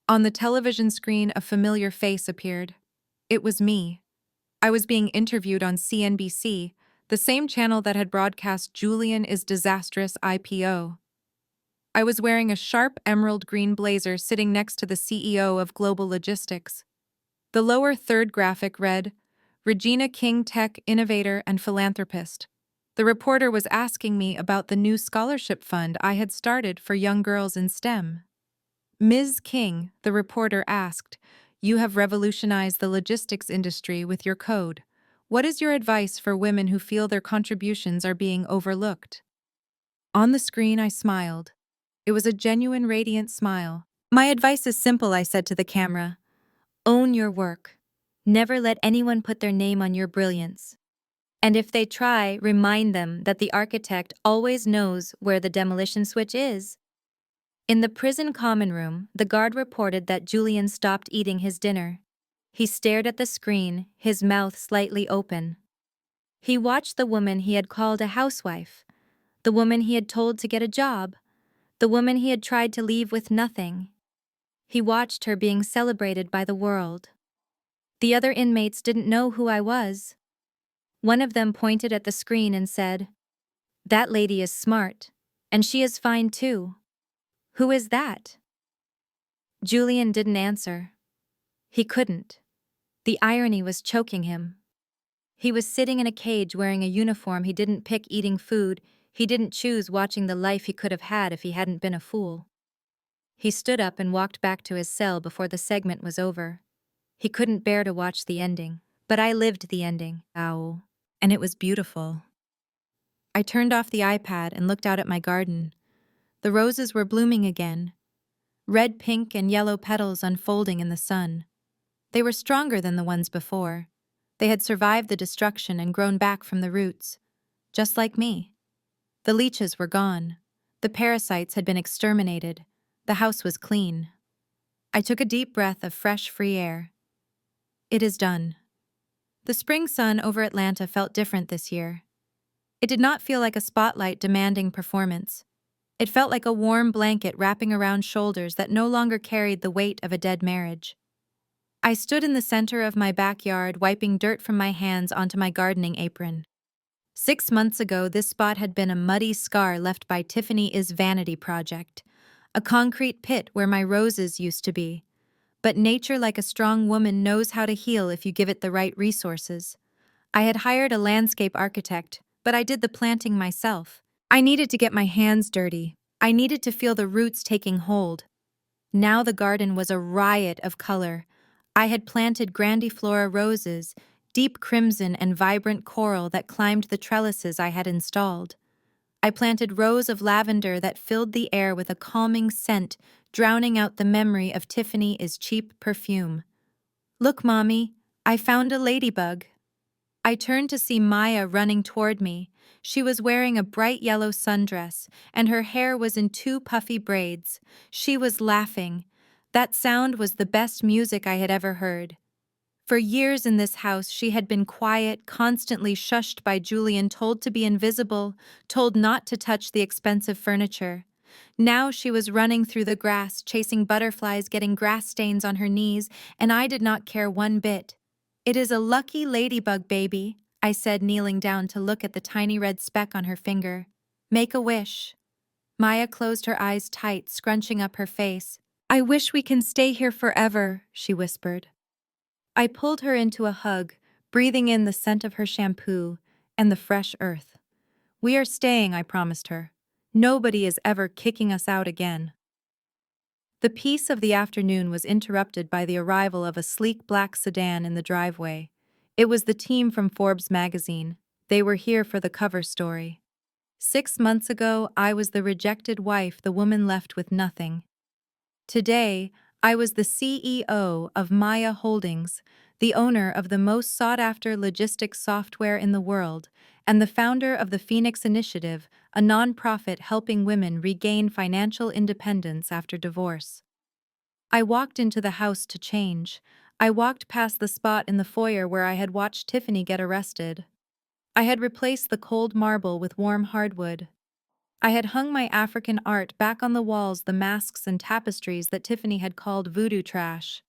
On the television screen, a familiar face appeared. It was me. I was being interviewed on CNBC, the same channel that had broadcast Julian's disastrous IPO. I was wearing a sharp emerald green blazer sitting next to the CEO of Global Logistics. The lower third graphic read, Regina King, tech innovator and philanthropist. The reporter was asking me about the new scholarship fund I had started for young girls in STEM. Ms. King, the reporter asked, you have revolutionized the logistics industry with your code. What is your advice for women who feel their contributions are being overlooked? On the screen, I smiled. It was a genuine, radiant smile. My advice is simple, I said to the camera. Own your work. Never let anyone put their name on your brilliance. And if they try, remind them that the architect always knows where the demolition switch is. In the prison common room, the guard reported that Julian stopped eating his dinner. He stared at the screen, his mouth slightly open. He watched the woman he had called a housewife, the woman he had told to get a job, the woman he had tried to leave with nothing. He watched her being celebrated by the world. The other inmates didn't know who I was. One of them pointed at the screen and said, that lady is smart, and she is fine too. Who is that? Julian didn't answer. He couldn't. The irony was choking him. He was sitting in a cage wearing a uniform he didn't pick, eating food he didn't choose, watching the life he could have had if he hadn't been a fool. He stood up and walked back to his cell before the segment was over. He couldn't bear to watch the ending, but I lived the ending. Ow. And it was beautiful. I turned off the iPad and looked out at my garden. The roses were blooming again, red, pink, and yellow petals unfolding in the sun. They were stronger than the ones before. They had survived the destruction and grown back from the roots, just like me. The leeches were gone. The parasites had been exterminated. The house was clean. I took a deep breath of fresh, free air. It is done. The spring sun over Atlanta felt different this year. It did not feel like a spotlight demanding performance. It felt like a warm blanket wrapping around shoulders that no longer carried the weight of a dead marriage. I stood in the center of my backyard, wiping dirt from my hands onto my gardening apron. 6 months ago, this spot had been a muddy scar left by Tiffany's vanity project, a concrete pit where my roses used to be. But nature, like a strong woman, knows how to heal if you give it the right resources. I had hired a landscape architect, but I did the planting myself. I needed to get my hands dirty. I needed to feel the roots taking hold. Now the garden was a riot of color. I had planted grandiflora roses, deep crimson and vibrant coral that climbed the trellises I had installed. I planted rows of lavender that filled the air with a calming scent, drowning out the memory of Tiffany's cheap perfume. Look, Mommy, I found a ladybug. I turned to see Maya running toward me. She was wearing a bright yellow sundress, and her hair was in 2 puffy braids. She was laughing. That sound was the best music I had ever heard. For years in this house, she had been quiet, constantly shushed by Julian, told to be invisible, told not to touch the expensive furniture. Now she was running through the grass, chasing butterflies, getting grass stains on her knees, and I did not care one bit. "It is a lucky ladybug, baby," I said, kneeling down to look at the tiny red speck on her finger. "Make a wish." Maya closed her eyes tight, scrunching up her face. "I wish we can stay here forever," she whispered. I pulled her into a hug, breathing in the scent of her shampoo and the fresh earth. "We are staying," I promised her. "Nobody is ever kicking us out again." The peace of the afternoon was interrupted by the arrival of a sleek black sedan in the driveway. It was the team from Forbes magazine. They were here for the cover story. 6 months ago, I was the rejected wife, the woman left with nothing. Today, I was the CEO of Maya Holdings, the owner of the most sought-after logistics software in the world, and the founder of the Phoenix Initiative, a nonprofit helping women regain financial independence after divorce. I walked into the house to change. I walked past the spot in the foyer where I had watched Tiffany get arrested. I had replaced the cold marble with warm hardwood. I had hung my African art back on the walls, the masks and tapestries that Tiffany had called voodoo trash.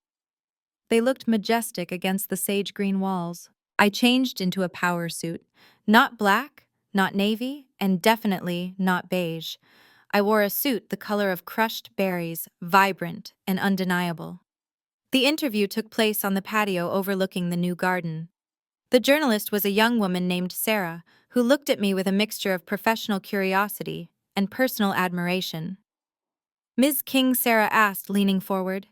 They looked majestic against the sage green walls. I changed into a power suit. Not black, not navy, and definitely not beige. I wore a suit the color of crushed berries, vibrant and undeniable. The interview took place on the patio overlooking the new garden. The journalist was a young woman named Sarah, who looked at me with a mixture of professional curiosity and personal admiration. "Ms. King," Sarah asked, leaning forward,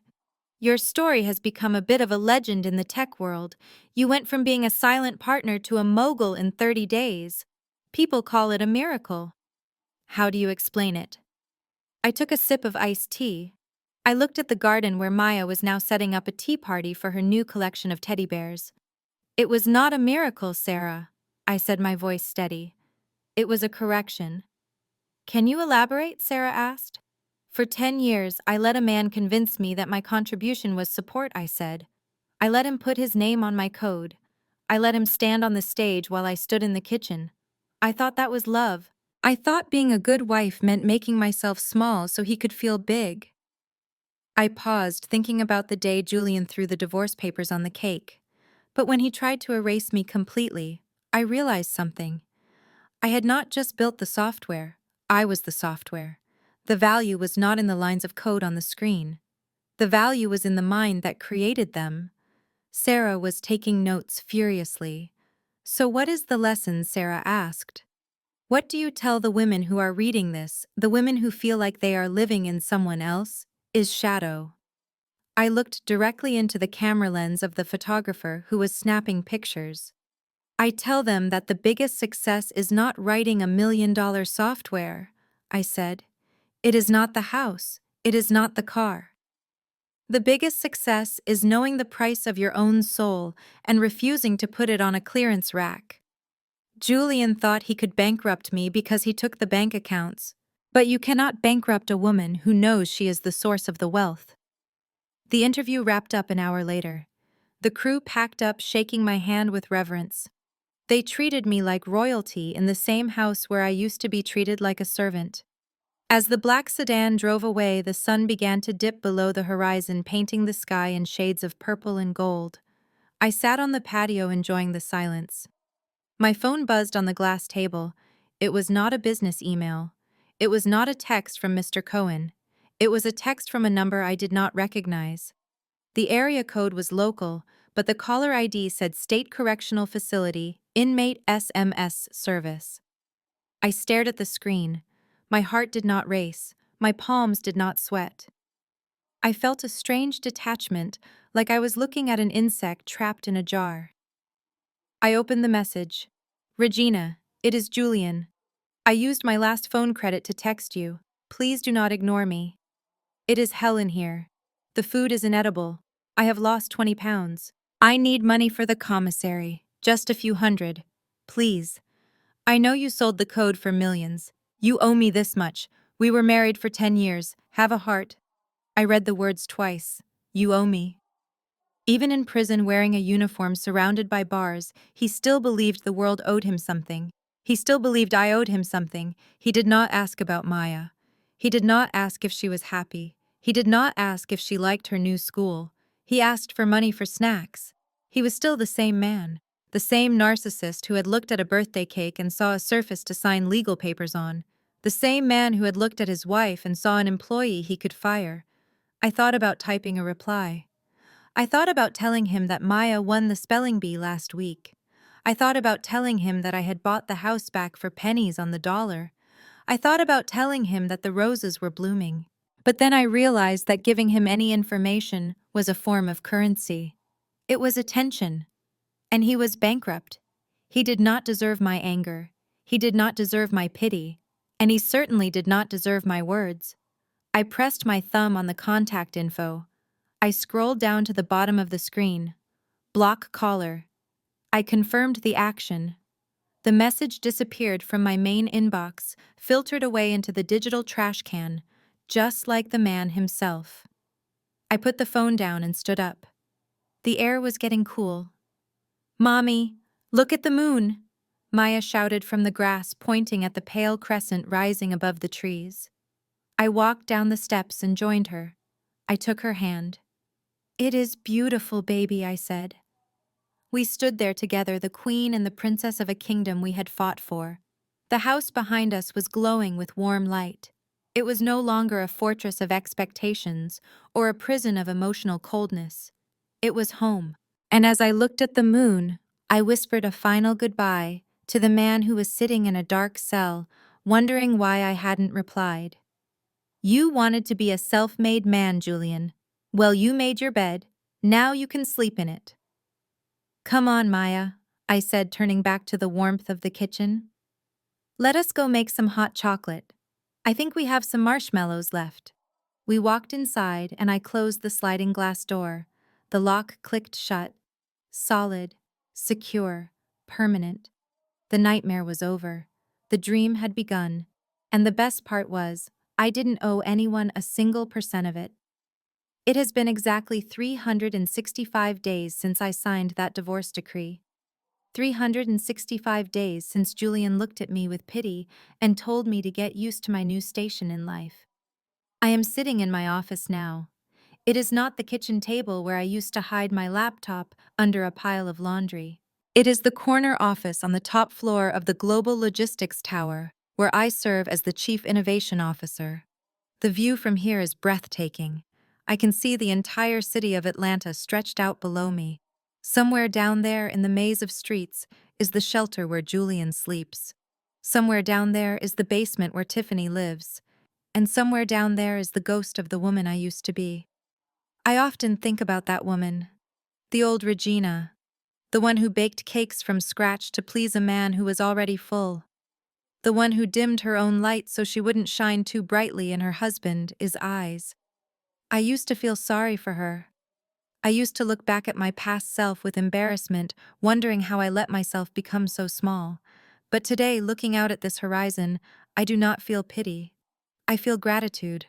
"your story has become a bit of a legend in the tech world. You went from being a silent partner to a mogul in 30 days. People call it a miracle. How do you explain it?" I took a sip of iced tea. I looked at the garden where Maya was now setting up a tea party for her new collection of teddy bears. "It was not a miracle, Sarah," I said, my voice steady. "It was a correction." "Can you elaborate?" Sarah asked. "For 10 years, I let a man convince me that my contribution was support," I said. "I let him put his name on my code. I let him stand on the stage while I stood in the kitchen. I thought that was love. I thought being a good wife meant making myself small so he could feel big." I paused, thinking about the day Julian threw the divorce papers on the cake. But when he tried to erase me completely, I realized something. I had not just built the software, I was the software. The value was not in the lines of code on the screen. The value was in the mind that created them. Sarah was taking notes furiously. "So what is the lesson?" Sarah asked. "What do you tell the women who are reading this, the women who feel like they are living in someone else? Is shadow." I looked directly into the camera lens of the photographer who was snapping pictures. "I tell them that the biggest success is not writing $1 million software," I said. "It is not the house. It is not the car. The biggest success is knowing the price of your own soul and refusing to put it on a clearance rack." Julian thought he could bankrupt me because he took the bank accounts. But you cannot bankrupt a woman who knows she is the source of the wealth. The interview wrapped up an hour later. The crew packed up, shaking my hand with reverence. They treated me like royalty in the same house where I used to be treated like a servant. As the black sedan drove away, the sun began to dip below the horizon, painting the sky in shades of purple and gold. I sat on the patio enjoying the silence. My phone buzzed on the glass table. It was not a business email. It was not a text from Mr. Cohen. It was a text from a number I did not recognize. The area code was local, but the caller ID said State Correctional Facility, Inmate SMS Service. I stared at the screen. My heart did not race. My palms did not sweat. I felt a strange detachment, like I was looking at an insect trapped in a jar. I opened the message. "Regina, it is Julian. I used my last phone credit to text you. Please do not ignore me. It is hell in here. The food is inedible. I have lost 20 pounds. I need money for the commissary. Just a few hundred. Please. I know you sold the code for millions. You owe me this much. We were married for 10 years. Have a heart." I read the words twice. You owe me. Even in prison, wearing a uniform surrounded by bars, he still believed the world owed him something. He still believed I owed him something. He did not ask about Maya. He did not ask if she was happy. He did not ask if she liked her new school. He asked for money for snacks. He was still the same man, the same narcissist who had looked at a birthday cake and saw a surface to sign legal papers on, the same man who had looked at his wife and saw an employee he could fire. I thought about typing a reply. I thought about telling him that Maya won the spelling bee last week. I thought about telling him that I had bought the house back for pennies on the dollar. I thought about telling him that the roses were blooming. But then I realized that giving him any information was a form of currency. It was attention. And he was bankrupt. He did not deserve my anger. He did not deserve my pity. And he certainly did not deserve my words. I pressed my thumb on the contact info. I scrolled down to the bottom of the screen. Block caller. I confirmed the action. The message disappeared from my main inbox, filtered away into the digital trash can, just like the man himself. I put the phone down and stood up. The air was getting cool. "Mommy, look at the moon!" Maya shouted from the grass, pointing at the pale crescent rising above the trees. I walked down the steps and joined her. I took her hand. "It is beautiful, baby," I said. We stood there together, the queen and the princess of a kingdom we had fought for. The house behind us was glowing with warm light. It was no longer a fortress of expectations or a prison of emotional coldness. It was home. And as I looked at the moon, I whispered a final goodbye to the man who was sitting in a dark cell, wondering why I hadn't replied. "You wanted to be a self-made man, Julian. Well, you made your bed. Now you can sleep in it." "Come on, Maya," I said, turning back to the warmth of the kitchen. "Let us go make some hot chocolate. I think we have some marshmallows left." We walked inside and I closed the sliding glass door. The lock clicked shut. Solid, secure, permanent. The nightmare was over. The dream had begun. And the best part was, I didn't owe anyone a single % of it. It has been exactly 365 days since I signed that divorce decree. 365 days since Julian looked at me with pity and told me to get used to my new station in life. I am sitting in my office now. It is not the kitchen table where I used to hide my laptop under a pile of laundry. It is the corner office on the top floor of the Global Logistics Tower, where I serve as the Chief Innovation Officer. The view from here is breathtaking. I can see the entire city of Atlanta stretched out below me. Somewhere down there in the maze of streets is the shelter where Julian sleeps. Somewhere down there is the basement where Tiffany lives. And somewhere down there is the ghost of the woman I used to be. I often think about that woman, the old Regina, the one who baked cakes from scratch to please a man who was already full, the one who dimmed her own light so she wouldn't shine too brightly in her husband's eyes. I used to feel sorry for her. I used to look back at my past self with embarrassment, wondering how I let myself become so small. But today, looking out at this horizon, I do not feel pity. I feel gratitude,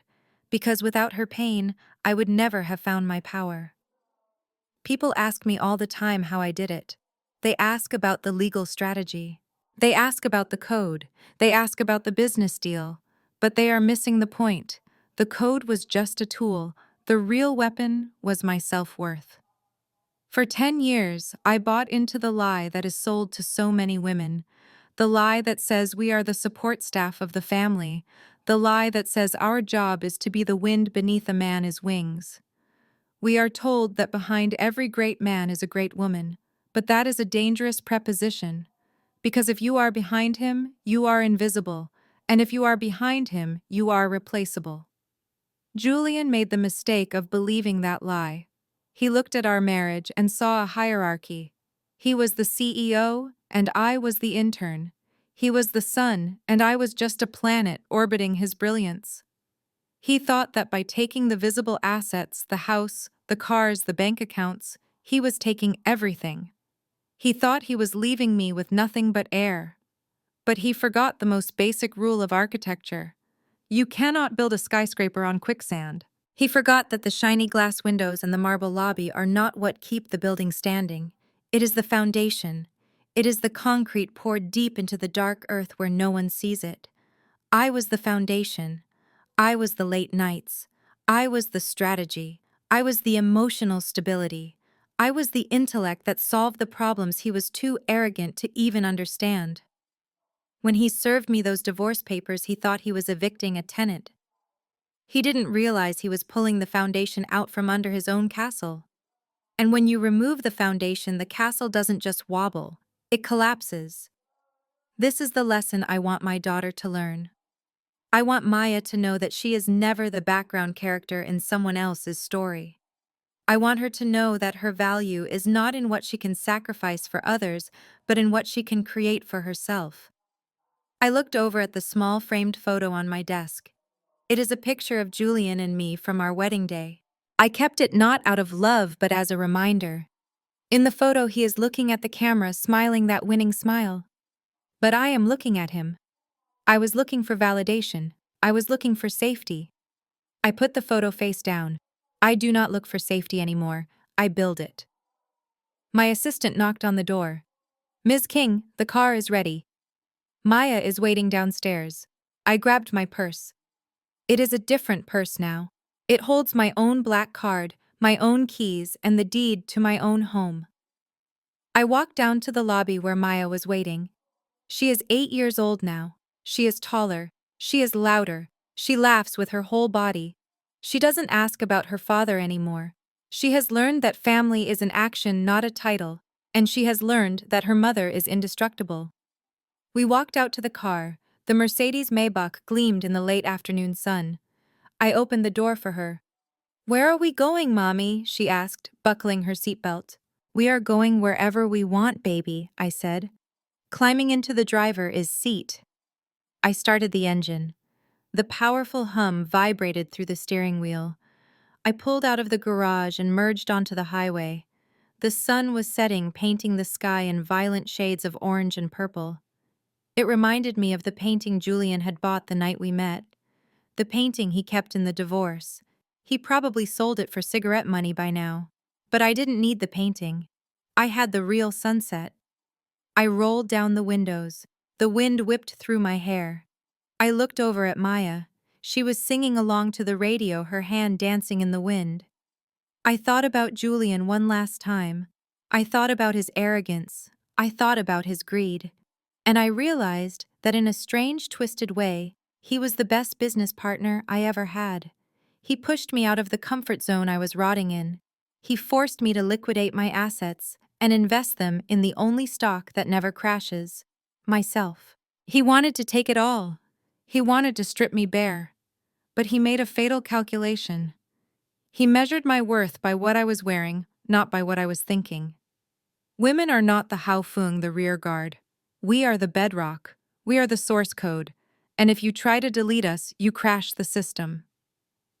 because without her pain, I would never have found my power. People ask me all the time how I did it. They ask about the legal strategy. They ask about the code. They ask about the business deal. But they are missing the point. The code was just a tool. The real weapon was my self-worth. For 10 years, I bought into the lie that is sold to so many women. The lie that says we are the support staff of the family. The lie that says our job is to be the wind beneath a man's wings. We are told that behind every great man is a great woman, but that is a dangerous preposition. Because if you are behind him, you are invisible, and if you are behind him, you are replaceable. Julian made the mistake of believing that lie. He looked at our marriage and saw a hierarchy. He was the CEO, and I was the intern. He was the sun, and I was just a planet orbiting his brilliance. He thought that by taking the visible assets, the house, the cars, the bank accounts, he was taking everything. He thought he was leaving me with nothing but air. But he forgot the most basic rule of architecture. You cannot build a skyscraper on quicksand. He forgot that the shiny glass windows and the marble lobby are not what keep the building standing. It is the foundation. It is the concrete poured deep into the dark earth where no one sees it. I was the foundation. I was the late nights. I was the strategy. I was the emotional stability. I was the intellect that solved the problems he was too arrogant to even understand. When he served me those divorce papers, he thought he was evicting a tenant. He didn't realize he was pulling the foundation out from under his own castle. And when you remove the foundation, the castle doesn't just wobble, it collapses. This is the lesson I want my daughter to learn. I want Maya to know that she is never the background character in someone else's story. I want her to know that her value is not in what she can sacrifice for others, but in what she can create for herself. I looked over at the small framed photo on my desk. It is a picture of Julian and me from our wedding day. I kept it not out of love but as a reminder. In the photo, he is looking at the camera, smiling that winning smile. But I am looking at him. I was looking for validation. I was looking for safety. I put the photo face down. I do not look for safety anymore. I build it. My assistant knocked on the door. Ms. King, the car is ready. Maya is waiting downstairs. I grabbed my purse. It is a different purse now. It holds my own black card, my own keys, and the deed to my own home. I walked down to the lobby where Maya was waiting. She is 8 years old now. She is taller. She is louder. She laughs with her whole body. She doesn't ask about her father anymore. She has learned that family is an action, not a title, and she has learned that her mother is indestructible. We walked out to the car. The Mercedes Maybach gleamed in the late afternoon sun. I opened the door for her. "Where are we going, Mommy?" she asked, buckling her seatbelt. "We are going wherever we want, baby," I said. Climbing into the driver's seat. I started the engine. The powerful hum vibrated through the steering wheel. I pulled out of the garage and merged onto the highway. The sun was setting, painting the sky in violent shades of orange and purple. It reminded me of the painting Julian had bought the night we met. The painting he kept in the divorce. He probably sold it for cigarette money by now. But I didn't need the painting. I had the real sunset. I rolled down the windows. The wind whipped through my hair. I looked over at Maya. She was singing along to the radio, her hand dancing in the wind. I thought about Julian one last time. I thought about his arrogance. I thought about his greed. And I realized that in a strange, twisted way, he was the best business partner I ever had. He pushed me out of the comfort zone I was rotting in. He forced me to liquidate my assets and invest them in the only stock that never crashes, myself. He wanted to take it all. He wanted to strip me bare. But he made a fatal calculation. He measured my worth by what I was wearing, not by what I was thinking. Women are not the Haofeng, the rear guard. We are the bedrock. We are the source code. And if you try to delete us, you crash the system.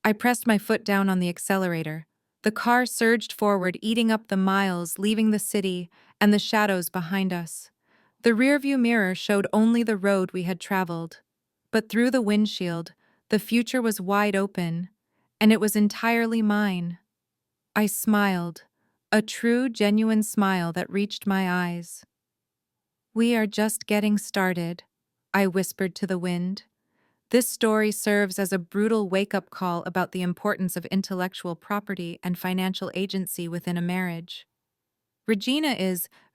I pressed my foot down on the accelerator. The car surged forward, eating up the miles, leaving the city and the shadows behind us. The rearview mirror showed only the road we had traveled. But through the windshield, the future was wide open, and it was entirely mine. I smiled, a true, genuine smile that reached my eyes. "We are just getting started," I whispered to the wind. This story serves as a brutal wake-up call about the importance of intellectual property and financial agency within a marriage.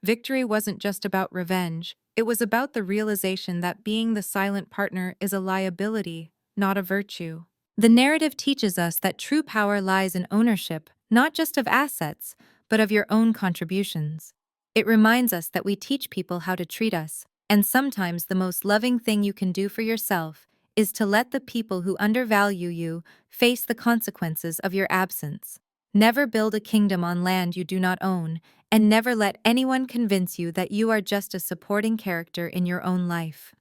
Victory wasn't just about revenge, it was about the realization that being the silent partner is a liability, not a virtue. The narrative teaches us that true power lies in ownership, not just of assets, but of your own contributions. It reminds us that we teach people how to treat us, and sometimes the most loving thing you can do for yourself is to let the people who undervalue you face the consequences of your absence. Never build a kingdom on land you do not own, and never let anyone convince you that you are just a supporting character in your own life.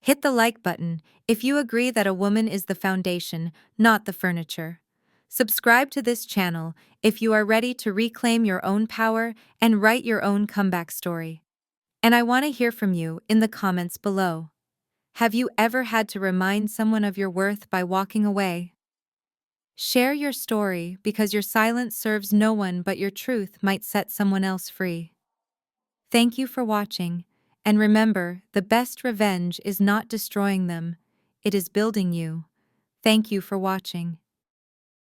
Hit the like button if you agree that a woman is the foundation, not the furniture. Subscribe to this channel if you are ready to reclaim your own power and write your own comeback story. And I want to hear from you in the comments below. Have you ever had to remind someone of your worth by walking away? Share your story because your silence serves no one but your truth might set someone else free. Thank you for watching, and remember, the best revenge is not destroying them, it is building you. Thank you for watching.